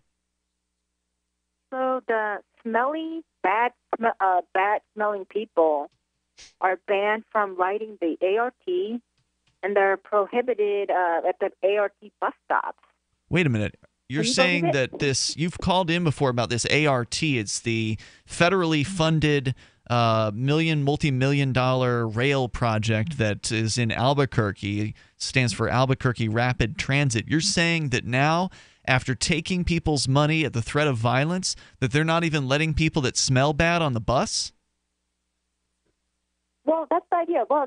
So the smelly, bad-smelling people are banned from riding the ART, and they're prohibited at the ART bus stops. Wait a minute. You're saying that you've called in before about this ART. It's the federally funded multi-million-dollar rail project that is in Albuquerque. Stands for Albuquerque Rapid Transit. You're saying that now, after taking people's money at the threat of violence, that they're not even letting people that smell bad on the bus? Well, that's the idea. Well,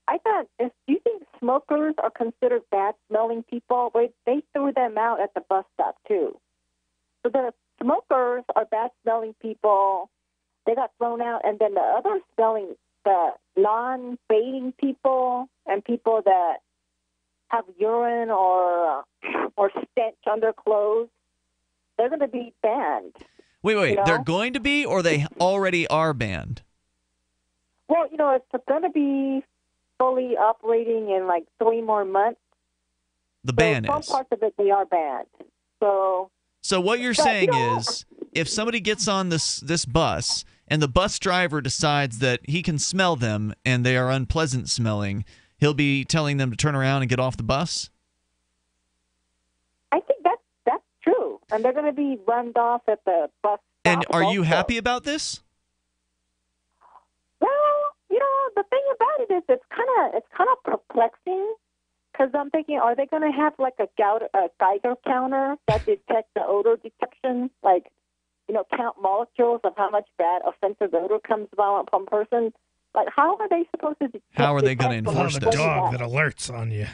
I thought, do you think smokers are considered bad-smelling people? Well, they threw them out at the bus stop, too. So the smokers are bad-smelling people. They got thrown out. And then the other smelling, the non-bathing people and people that have urine or stench on their clothes, they're going to be banned. Wait, you know? They're going to be, or they already are banned? Well, it's going to be fully operating in like 3 more months. The ban is. Some parts of it, they are banned. So what you're saying is, if somebody gets on this bus and the bus driver decides that he can smell them and they are unpleasant smelling, he'll be telling them to turn around and get off the bus? I think that's true. And they're going to be run off at the bus stop. And are you happy about this? Well, the thing about it is it's kind of perplexing, because I'm thinking, are they going to have like a Geiger counter that detects the odor detection, like, count molecules of how much bad offensive odor comes from a person? Like, how are they supposed to detect? How are they going to enforce this? A dog that alerts on you.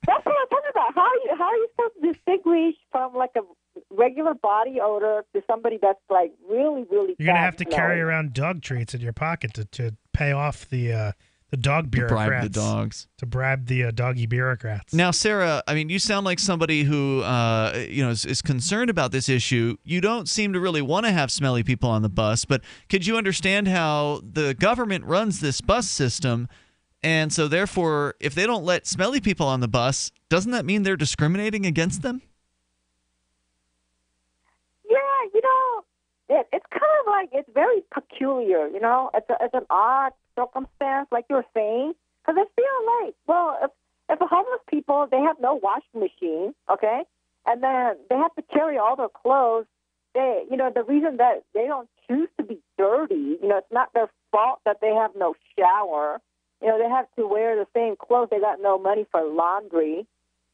That's what I'm talking about. How are you supposed to distinguish from like a regular body odor to somebody that's like really, really You're going to have to carry around dog treats in your pocket to pay off the dog bureaucrats. To bribe the dogs. To bribe the doggy bureaucrats. Now, Sarah, I mean, you sound like somebody who is concerned about this issue. You don't seem to really want to have smelly people on the bus, but could you understand how the government runs this bus system? And so, therefore, if they don't let smelly people on the bus, doesn't that mean they're discriminating against them? Yeah, it's kind of like, it's very peculiar, It's an odd circumstance, like you're saying, because I feel like, well, if the homeless people, they have no washing machine, okay, and then they have to carry all their clothes, the reason that they don't choose to be dirty, it's not their fault that they have no shower. They have to wear the same clothes. They got no money for laundry.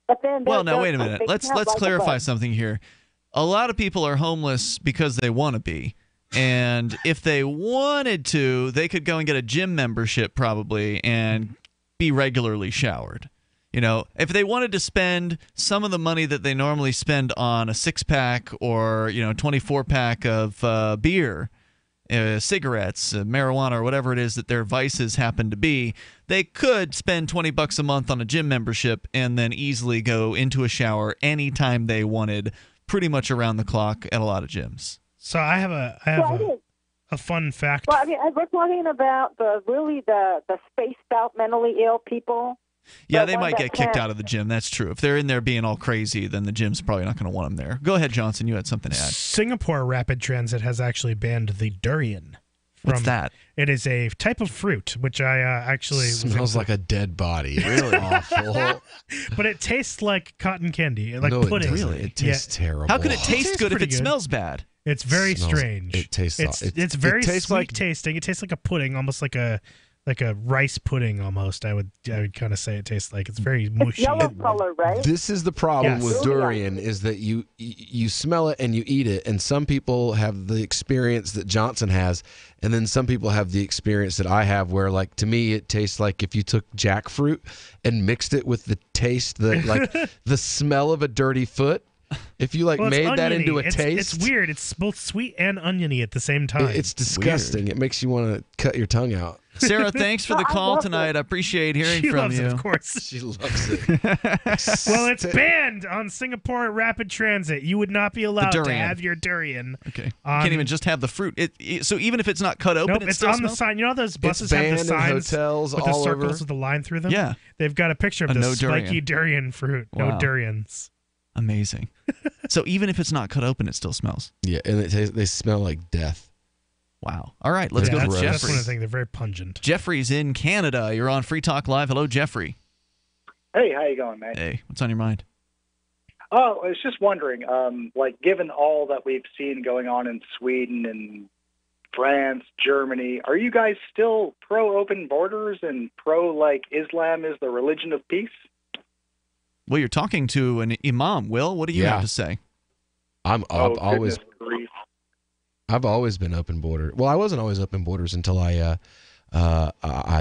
But then, well, now wait a minute. Let's clarify something here. A lot of people are homeless because they want to be, and if they wanted to, they could go and get a gym membership probably and be regularly showered. If they wanted to spend some of the money that they normally spend on a 6-pack or 24-pack of beer, cigarettes, marijuana, or whatever it is that their vices happen to be, they could spend $20 a month on a gym membership and then easily go into a shower anytime they wanted, pretty much around the clock at a lot of gyms. So I have a fun fact. Well, I mean, we're talking about the spaced out mentally ill people. Yeah, they might get kicked out of the gym. That's true. If they're in there being all crazy, then the gym's probably not going to want them there. Go ahead, Johnson. You had something to add. Singapore Rapid Transit has actually banned the durian. What's that? It is a type of fruit, which I actually... Smells like a dead body. Really awful. But it tastes like cotton candy, like pudding. Really? It tastes terrible. How could it taste good if it smells bad? It's very strange. It tastes... It's very sweet tasting. It tastes like a pudding, almost like a like a rice pudding almost. I would kind of say it tastes like. It's very mushy. Yellow color, right? This is the problem Yes. with durian, is that you smell it and you eat it, and some people have the experience that Johnson has, and then some people have the experience that I have, where, like, to me it tastes like if you took jackfruit and mixed it with the taste, the smell of a dirty foot. If you made that into a taste, it's weird. It's both sweet and oniony at the same time. It's disgusting. It makes you want to cut your tongue out. Sarah, thanks for the call tonight. I appreciate hearing She from loves you. it, of course. She loves it. Well, it's banned on Singapore Rapid Transit. You would not be allowed to durian. have your durian. Okay. You can't even just have the fruit. So even if it's not cut open, Nope, it's still on smells? the sign. You know how those buses banned have the in signs hotels with the all circles over? with the line through them? Yeah. They've got a picture of A the no spiky durian. durian fruit. Wow. No durians. Amazing. So even if it's not cut open, it still smells. Yeah, and they smell like death. Wow. All right, let's go to That's Jeffrey. one of the things. They're very pungent. Jeffrey's in Canada. You're on Free Talk Live. Hello, Jeffrey. Hey, how you going, man? Hey, what's on your mind? Oh, I was just wondering, given all that we've seen going on in Sweden and France, Germany, are you guys still pro-open borders and Islam is the religion of peace? Well, you're talking to an imam, Will. What do you have to say? I've always been open border. Well, I wasn't always open borders until I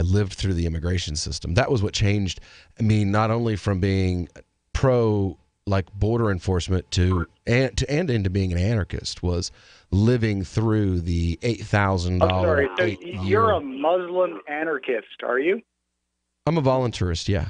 lived through the immigration system. That was what changed me, not only from being pro border enforcement to into being an anarchist, was living through the $8,000. I'm sorry, so you're a Muslim anarchist, are you? I'm a voluntarist, yeah.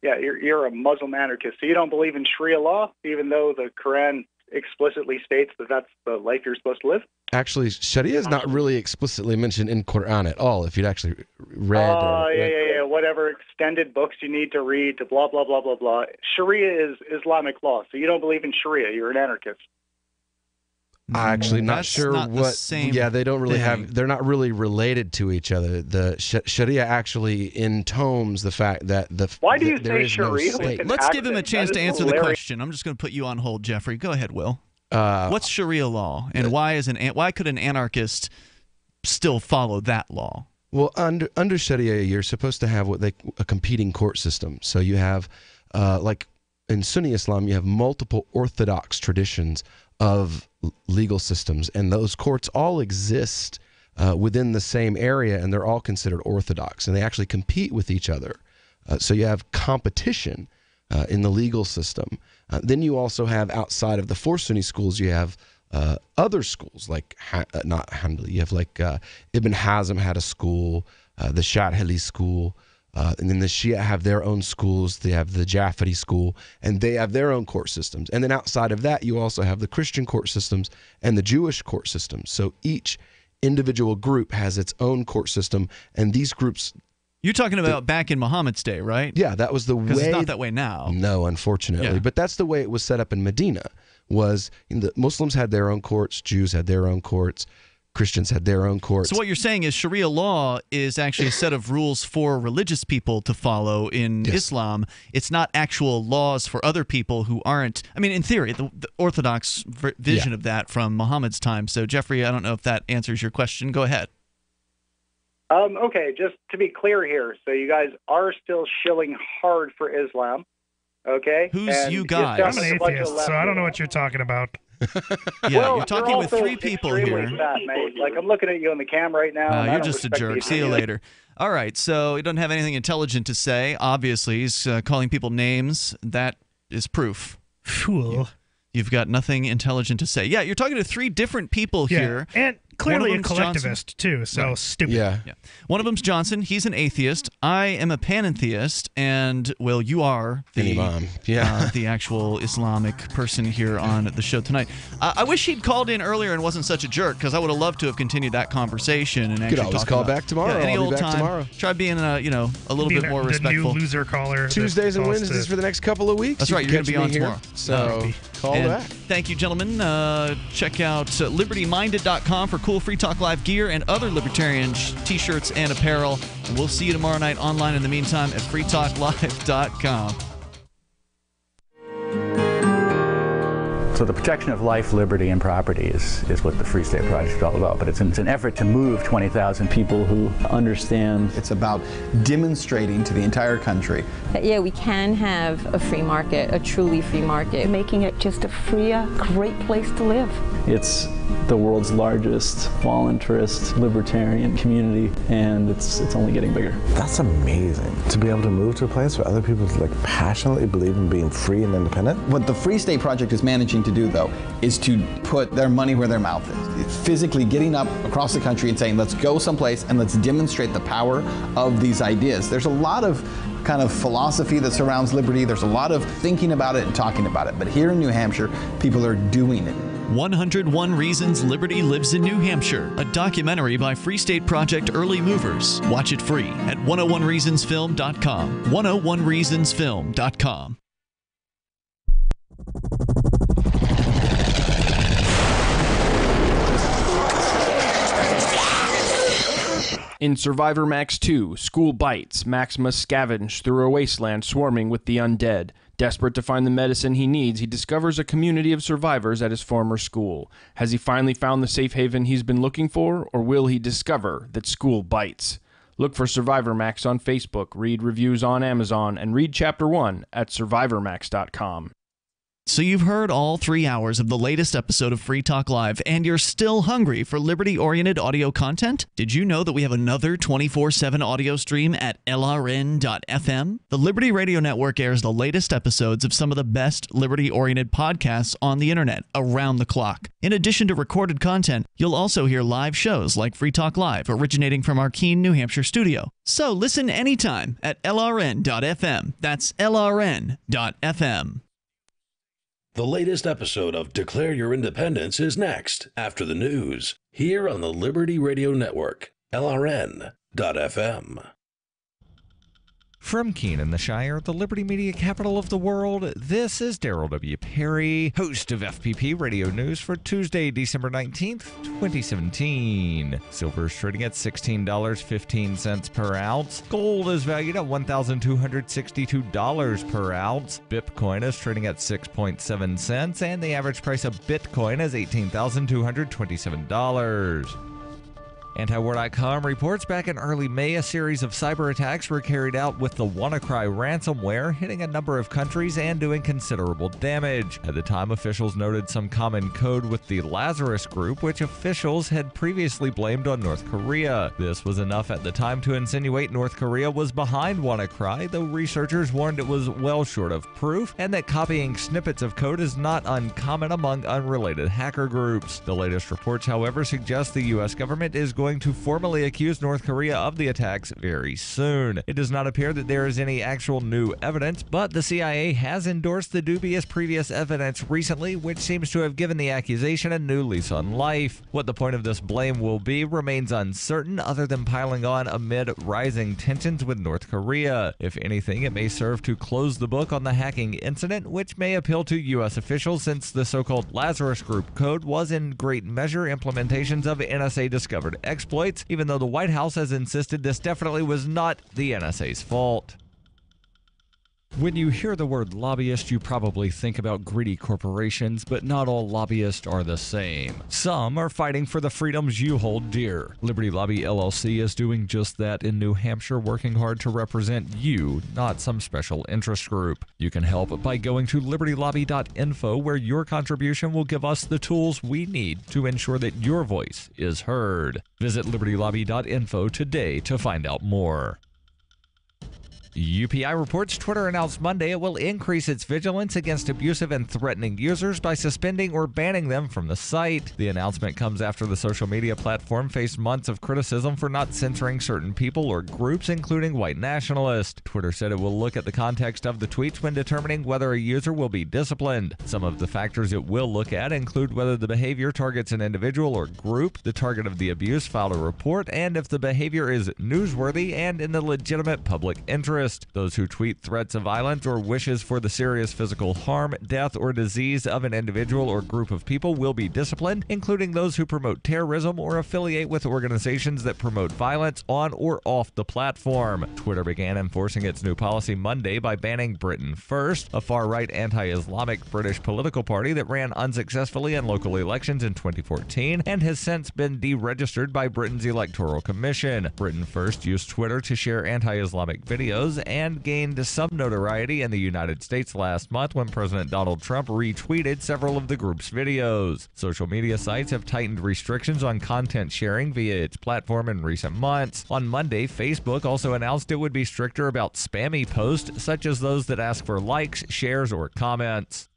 Yeah, you're a Muslim anarchist. So you don't believe in Sharia law, even though the Quran explicitly states that that's the life you're supposed to live? Actually, Sharia is not really explicitly mentioned in Quran at all. If you'd actually read. Yeah. Whatever extended books you need to read to blah, blah, blah, blah, blah. Sharia is Islamic law. So you don't believe in Sharia. You're an anarchist. I'm actually not sure not the what. same Yeah, they don't really thing. have. They're not really related to each other. The Sharia actually intones the fact that Why do you there say is no Sharia state. with an Let's give him a accent? chance That to is answer the hilarious. question. I'm just going to put you on hold, Jeffrey. Go ahead, Will. What's Sharia law, and why could an anarchist still follow that law? Well, under Sharia, you're supposed to have a competing court system. So you have, in Sunni Islam, you have multiple orthodox traditions of legal systems, and those courts all exist within the same area, and they're all considered orthodox, and they actually compete with each other. So you have competition in the legal system. Then you also have, outside of the four Sunni schools, you have other schools not Hanbali. You have Ibn Hazm had a school, the Sha'ili school, and then the Shia have their own schools. They have the Jafari school, and they have their own court systems. And then outside of that, you also have the Christian court systems and the Jewish court systems. So each individual group has its own court system, and these groups. You're talking about back in Muhammad's day, right? Yeah, that was the way. Because it's not that way now. No, unfortunately. Yeah. But that's the way it was set up in Medina. Was the Muslims had their own courts, Jews had their own courts, Christians had their own courts. So what you're saying is Sharia law is actually a set of rules for religious people to follow in Islam. It's not actual laws for other people who aren't. I mean, in theory, the Orthodox vision of that from Muhammad's time. So, Jeffrey, I don't know if that answers your question. Go ahead. Okay, just to be clear here, so you guys are still shilling hard for Islam, okay? Who's And you guys? I'm an atheist, so I don't know what you're talking about. Yeah, you're talking with also three people extremely here. Fat, mate. I'm looking at you on the cam right now. and I You're don't just a respect jerk. See you later. All right, so he doesn't have anything intelligent to say. Obviously, he's calling people names. That is proof. Fool. You've got nothing intelligent to say. Yeah, you're talking to three different people here. And clearly a One of them's collectivist, too, so stupid. Yeah. One of them's Johnson. He's an atheist. I am a panentheist, and, well, you are the imam. Yeah. the actual Islamic person here on the show tonight. I wish he'd called in earlier and wasn't such a jerk, because I would have loved to have continued that conversation. And Could actually always talk call about, back tomorrow. Yeah, any I'll be old back time. tomorrow. Try being, a little bit more The respectful. new loser caller. Tuesdays and Wednesdays for the next couple of weeks. That's You right. can You're going to be catch on me here. tomorrow. So call And back. Thank you, gentlemen. Check out libertyminded.com for cool Free Talk Live gear and other libertarian t-shirts and apparel. And we'll see you tomorrow night online in the meantime at freetalklive.com. So the protection of life, liberty, and property is what the Free State Project is all about. But it's an effort to move 20,000 people who understand. It's about demonstrating to the entire country that, yeah, we can have a free market, a truly free market. Making it just a freer, great place to live. It's the world's largest voluntarist libertarian community, and it's only getting bigger. That's amazing, to be able to move to a place where other people passionately believe in being free and independent. What the Free State Project is managing to do, though, is to put their money where their mouth is. It's physically getting up across the country and saying, let's go someplace and let's demonstrate the power of these ideas. There's a lot of kind of philosophy that surrounds liberty. There's a lot of thinking about it and talking about it. But here in New Hampshire, people are doing it. 101 Reasons Liberty Lives in New Hampshire, a documentary by Free State Project Early Movers. Watch it free at 101reasonsfilm.com. 101reasonsfilm.com. In Survivor Max 2, School Bites, Max must scavenge through a wasteland swarming with the undead. Desperate to find the medicine he needs, he discovers a community of survivors at his former school. Has he finally found the safe haven he's been looking for, or will he discover that school bites? Look for Survivor Max on Facebook, read reviews on Amazon, and read Chapter 1 at survivormax.com. So you've heard all 3 hours of the latest episode of Free Talk Live, and you're still hungry for liberty-oriented audio content? Did you know that we have another 24/7 audio stream at LRN.FM? The Liberty Radio Network airs the latest episodes of some of the best liberty-oriented podcasts on the internet around the clock. In addition to recorded content, you'll also hear live shows like Free Talk Live, originating from our Keene, New Hampshire studio. So listen anytime at LRN.FM. That's LRN.FM. The latest episode of Declare Your Independence is next, after the news, here on the Liberty Radio Network, LRN.FM. From Keene in the Shire, the Liberty Media capital of the world, this is Daryl W. Perry, host of FPP Radio News for Tuesday, December 19th, 2017. Silver is trading at $16.15 per ounce. Gold is valued at $1,262 per ounce. Bitcoin is trading at 6.7 cents, and the average price of Bitcoin is $18,227. Antiwar.com reports back in early May, a series of cyber attacks were carried out with the WannaCry ransomware, hitting a number of countries and doing considerable damage. At the time, officials noted some common code with the Lazarus Group, which officials had previously blamed on North Korea. This was enough at the time to insinuate North Korea was behind WannaCry, though researchers warned it was well short of proof, and that copying snippets of code is not uncommon among unrelated hacker groups. The latest reports, however, suggest the U.S. government is going to formally accuse North Korea of the attacks very soon. It does not appear that there is any actual new evidence, but the CIA has endorsed the dubious previous evidence recently, which seems to have given the accusation a new lease on life. What the point of this blame will be remains uncertain, other than piling on amid rising tensions with North Korea. If anything, it may serve to close the book on the hacking incident, which may appeal to U.S. officials, since the so-called Lazarus Group code was in great measure implementations of NSA-discovered exploits, even though the White House has insisted this definitely was not the NSA's fault. When you hear the word lobbyist, you probably think about greedy corporations, but not all lobbyists are the same. Some are fighting for the freedoms you hold dear. Liberty Lobby LLC is doing just that in New Hampshire, working hard to represent you, not some special interest group. You can help by going to libertylobby.info, where your contribution will give us the tools we need to ensure that your voice is heard. Visit libertylobby.info today to find out more. UPI reports Twitter announced Monday it will increase its vigilance against abusive and threatening users by suspending or banning them from the site. The announcement comes after the social media platform faced months of criticism for not censoring certain people or groups, including white nationalists. Twitter said it will look at the context of the tweets when determining whether a user will be disciplined. Some of the factors it will look at include whether the behavior targets an individual or group, the target of the abuse filed a report, and if the behavior is newsworthy and in the legitimate public interest. interest. Those who tweet threats of violence or wishes for the serious physical harm, death, or disease of an individual or group of people will be disciplined, including those who promote terrorism or affiliate with organizations that promote violence on or off the platform. Twitter began enforcing its new policy Monday by banning Britain First, a far-right anti-Islamic British political party that ran unsuccessfully in local elections in 2014 and has since been deregistered by Britain's Electoral Commission. Britain First used Twitter to share anti-Islamic videos and gained some notoriety in the United States last month when President Donald Trump retweeted several of the group's videos. Social media sites have tightened restrictions on content sharing via its platform in recent months. On Monday, Facebook also announced it would be stricter about spammy posts, such as those that ask for likes, shares, or comments.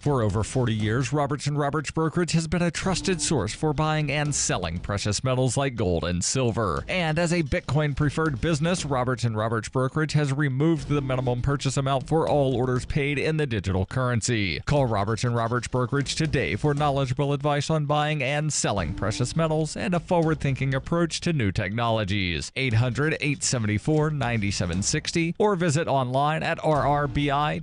For over 40 years, Roberts & Roberts Brokerage has been a trusted source for buying and selling precious metals like gold and silver. And as a Bitcoin-preferred business, Roberts & Roberts Brokerage has removed the minimum purchase amount for all orders paid in the digital currency. Call Roberts & Roberts Brokerage today for knowledgeable advice on buying and selling precious metals and a forward-thinking approach to new technologies. 800-874-9760 or visit online at rrbi.co.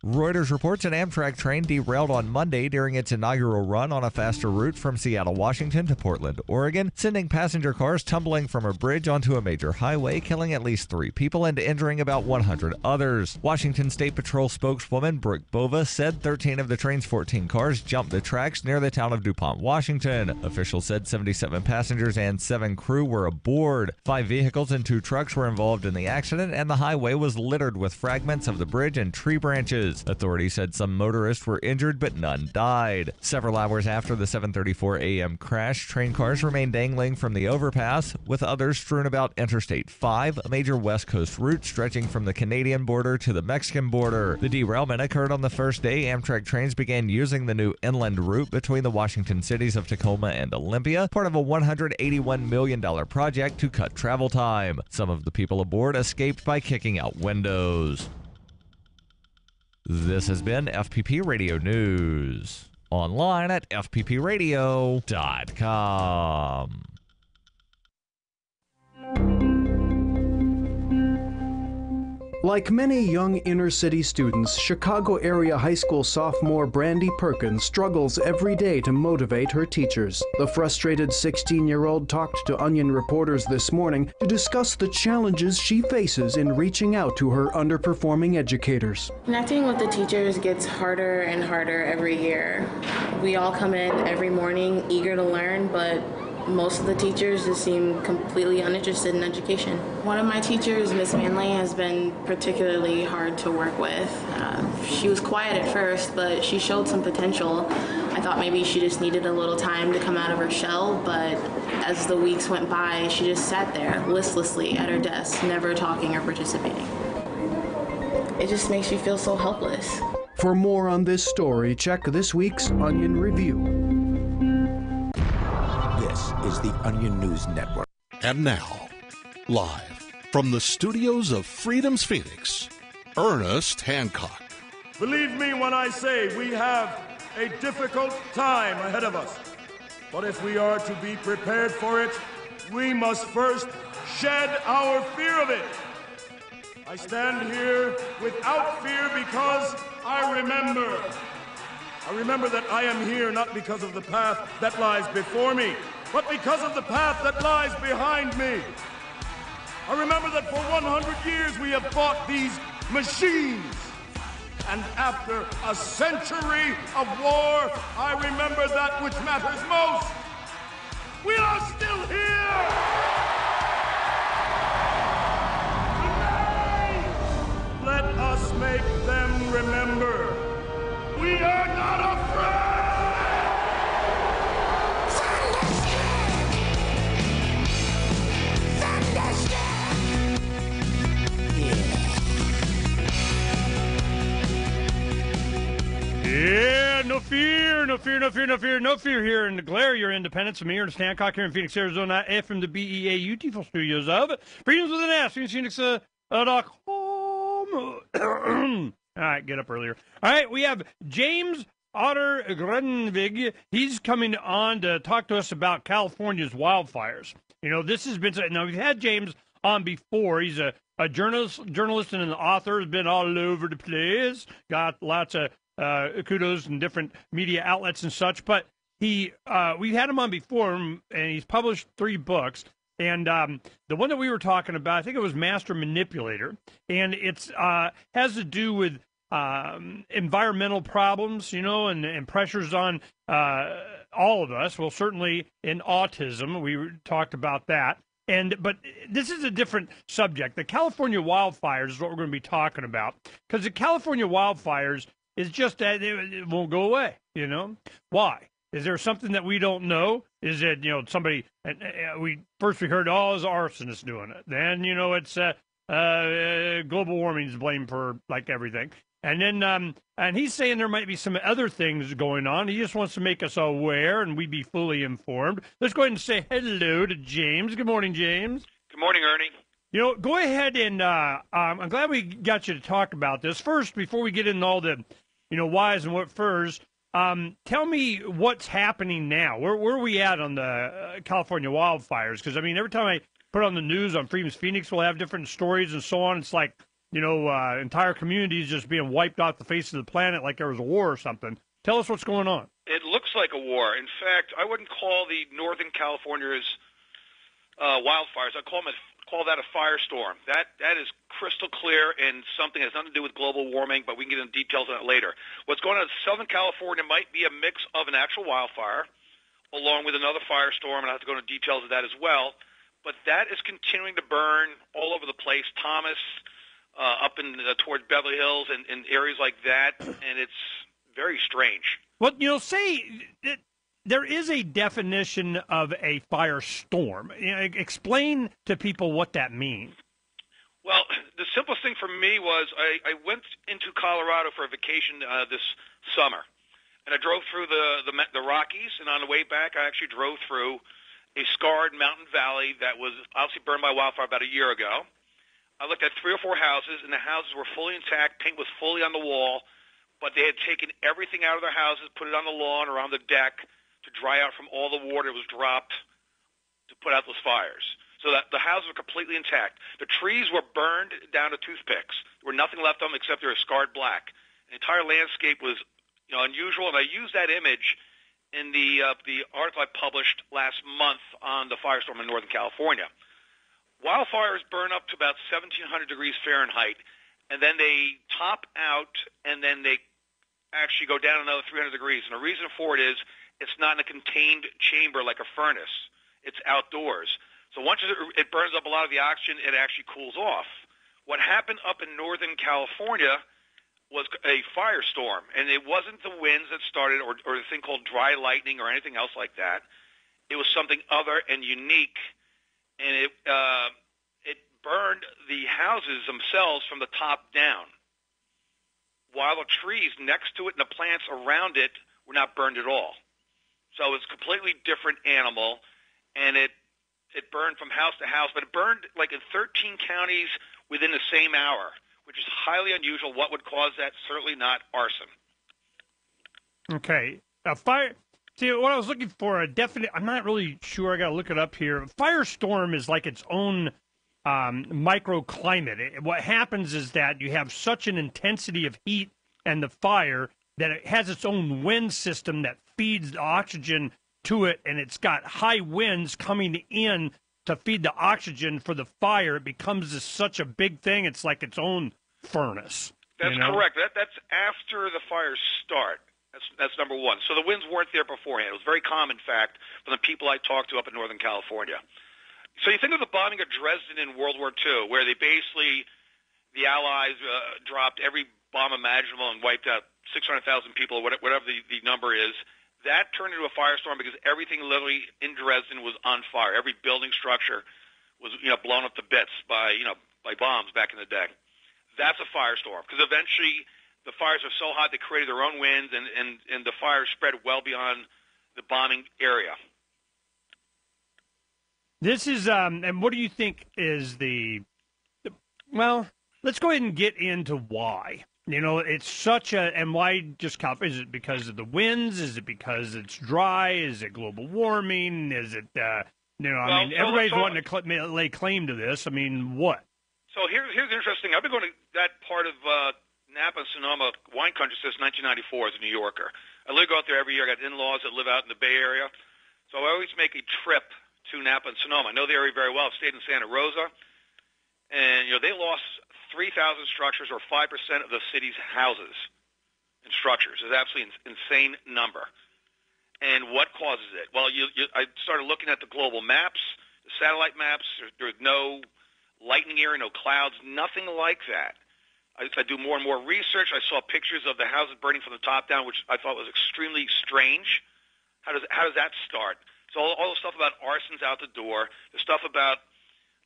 Reuters reports an Amtrak train derailed on Monday during its inaugural run on a faster route from Seattle, Washington to Portland, Oregon, sending passenger cars tumbling from a bridge onto a major highway, killing at least 3 people and injuring about 100 others. Washington State Patrol spokeswoman Brooke Bova said 13 of the train's 14 cars jumped the tracks near the town of DuPont, Washington. Officials said 77 passengers and 7 crew were aboard. 5 vehicles and 2 trucks were involved in the accident, and the highway was littered with fragments of the bridge and tree branches. Authorities said some motorists were injured, but none died. Several hours after the 7:34 a.m. crash, train cars remained dangling from the overpass, with others strewn about Interstate 5, a major West Coast route stretching from the Canadian border to the Mexican border. The derailment occurred on the first day Amtrak trains began using the new inland route between the Washington cities of Tacoma and Olympia, part of a $181 million project to cut travel time. Some of the people aboard escaped by kicking out windows. This has been FPP Radio News. Online at fppradio.com. Like many young inner-city students, Chicago area high school sophomore Brandy Perkins struggles every day to motivate her teachers. The frustrated 16-year-old talked to Onion reporters this morning to discuss the challenges she faces in reaching out to her underperforming educators. Connecting with the teachers gets harder and harder every year. We all come in every morning eager to learn, but most of the teachers just seem completely uninterested in education. One of my teachers, Miss Manley, has been particularly hard to work with. She was quiet at first, but she showed some potential. I thought maybe she just needed a little time to come out of her shell, but as the weeks went by, she just sat there listlessly at her desk, never talking or participating. It just makes you feel so helpless. For more on this story, check this week's Onion Review. This is the Onion News Network. And now, live from the studios of Freedom's Phoenix, Ernest Hancock. Believe me when I say we have a difficult time ahead of us. But if we are to be prepared for it, we must first shed our fear of it. I stand here without fear because I remember that I am here not because of the path that lies before me, but because of the path that lies behind me. I remember that for 100 years we have fought these machines. And after a century of war, I remember that which matters most. We are still here! Today, let us make them remember. We are not afraid! Yeah, no fear, no fear, no fear, no fear, no fear here in the glare of your independence. From me, Ernest Hancock, here in Phoenix, Arizona, from the BEAU studios of Freedoms with an S, Phoenix.com. All right, get up earlier. All right, we have James Otter Grenvig, he's coming on to talk to us about California's wildfires. You know, this has been, now we've had James on before. He's a journalist and an author, has been all over the place, got lots of kudos in different media outlets and such. But we've had him on before, and he's published 3 books. And the one that we were talking about, I think it was Master Manipulator, and it's has to do with environmental problems, you know, and pressures on all of us. Well, certainly in autism, we talked about that. But this is a different subject. The California wildfires is what we're going to be talking about, because the California wildfires is just that it won't go away. You know why? Is there something that we don't know? Is it, you know, somebody? We heard, it's arsonists doing it. Then, you know, it's global warming is blamed for like everything. And then, and he's saying there might be some other things going on. He just wants to make us aware and we be fully informed. Let's go ahead and say hello to James. Good morning, James. Good morning, Ernie. You know, go ahead and I'm glad we got you to talk about this. First, before we get into all the, you know, whys and what furs, tell me what's happening now. Where are we at on the California wildfires? Because, I mean, every time I put on the news on Freedom's Phoenix, we'll have different stories and so on. It's like, you know, entire communities just being wiped off the face of the planet like there was a war or something. Tell us what's going on. It looks like a war. In fact, I wouldn't call the Northern California's wildfires. I'd call that a firestorm. That is crystal clear and something that has nothing to do with global warming, but we can get into details on it later. What's going on in Southern California might be a mix of an actual wildfire along with another firestorm, and I have to go into details of that as well. But that is continuing to burn all over the place. Thomas, up in towards Beverly Hills and areas like that, and it's very strange. Well, you know, say there is a definition of a firestorm. You know, explain to people what that means. Well, the simplest thing for me was I went into Colorado for a vacation this summer, and I drove through the Rockies, and on the way back, I actually drove through a scarred mountain valley that was obviously burned by wildfire about a year ago. I looked at 3 or 4 houses, and the houses were fully intact. Paint was fully on the wall, but they had taken everything out of their houses, put it on the lawn or on the deck to dry out from all the water that was dropped to put out those fires. So that the houses were completely intact. The trees were burned down to toothpicks. There were nothing left of them except they were scarred black. The entire landscape was, you know, unusual, and I used that image in the article I published last month on the firestorm in Northern California. Wildfires burn up to about 1,700 degrees Fahrenheit, and then they top out, and then they actually go down another 300 degrees. And the reason for it is it's not in a contained chamber like a furnace. It's outdoors. So once it burns up a lot of the oxygen, it actually cools off. What happened up in Northern California was a firestorm, and it wasn't the winds that started or the thing called dry lightning or anything else like that. It was something other and unique. And it burned the houses themselves from the top down, while the trees next to it and the plants around it were not burned at all. So it's a completely different animal, and it burned from house to house, but it burned like in 13 counties within the same hour, which is highly unusual. What would cause that? Certainly not arson. Okay. Fire. See, what I was looking for, I'm not really sure. I got to look it up here. Firestorm is like its own microclimate. What happens is that you have such an intensity of heat and the fire that it has its own wind system that feeds the oxygen to it, and it's got high winds coming in to feed the oxygen for the fire. It becomes such a big thing. It's like its own furnace. That's correct. That's after the fires start. That's number one. So the winds weren't there beforehand. It was very common, in fact, from the people I talked to up in Northern California. So you think of the bombing of Dresden in World War II, where they basically, the Allies dropped every bomb imaginable and wiped out 600,000 people, whatever the number is. That turned into a firestorm because everything literally in Dresden was on fire. Every building structure was, you know, blown up to bits by bombs back in the day. That's a firestorm because eventually the fires are so hot they created their own winds, and the fires spread well beyond the bombing area. This is, and what do you think is well, let's go ahead and get into why. You know, it's such a, and why just California? Is it because of the winds? Is it because it's dry? Is it global warming? Is it, everybody's wanting to lay claim to this. I mean, what? So here's interesting. I've been going to that part of Napa and Sonoma wine country since 1994 as a New Yorker. I live out there every year. I got in-laws that live out in the Bay Area. So I always make a trip to Napa and Sonoma. I know the area very well. I've stayed in Santa Rosa. And, they lost 3,000 structures, or 5% of the city's houses and structures. It's an absolutely insane number. And what causes it? Well, I started looking at the global maps, the satellite maps. There's no lightning area, no clouds, nothing like that. I do more and more research. I saw pictures of the houses burning from the top down, which I thought was extremely strange. How does that start? So all the stuff about arson's out the door. The stuff about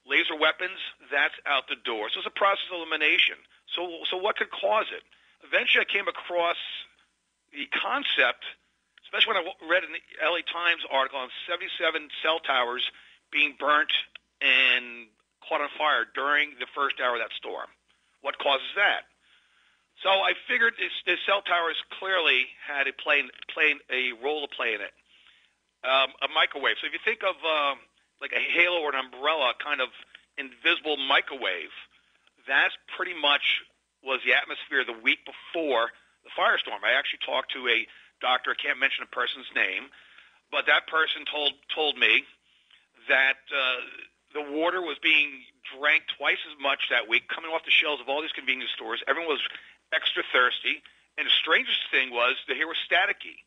laser weapons, that's out the door. So it's a process of elimination. So what could cause it? Eventually I came across the concept, especially when I read an LA Times article on 77 cell towers being burnt and caught on fire during the first hour of that storm. What causes that? So I figured the cell towers clearly had a role to play in it. A microwave. So if you think of like a halo or an umbrella kind of invisible microwave, that pretty much was the atmosphere the week before the firestorm. I actually talked to a doctor, I can't mention a person's name, but that person told me that the water was being drank twice as much that week, coming off the shelves of all these convenience stores. Everyone was extra thirsty, and the strangest thing was the air was staticky.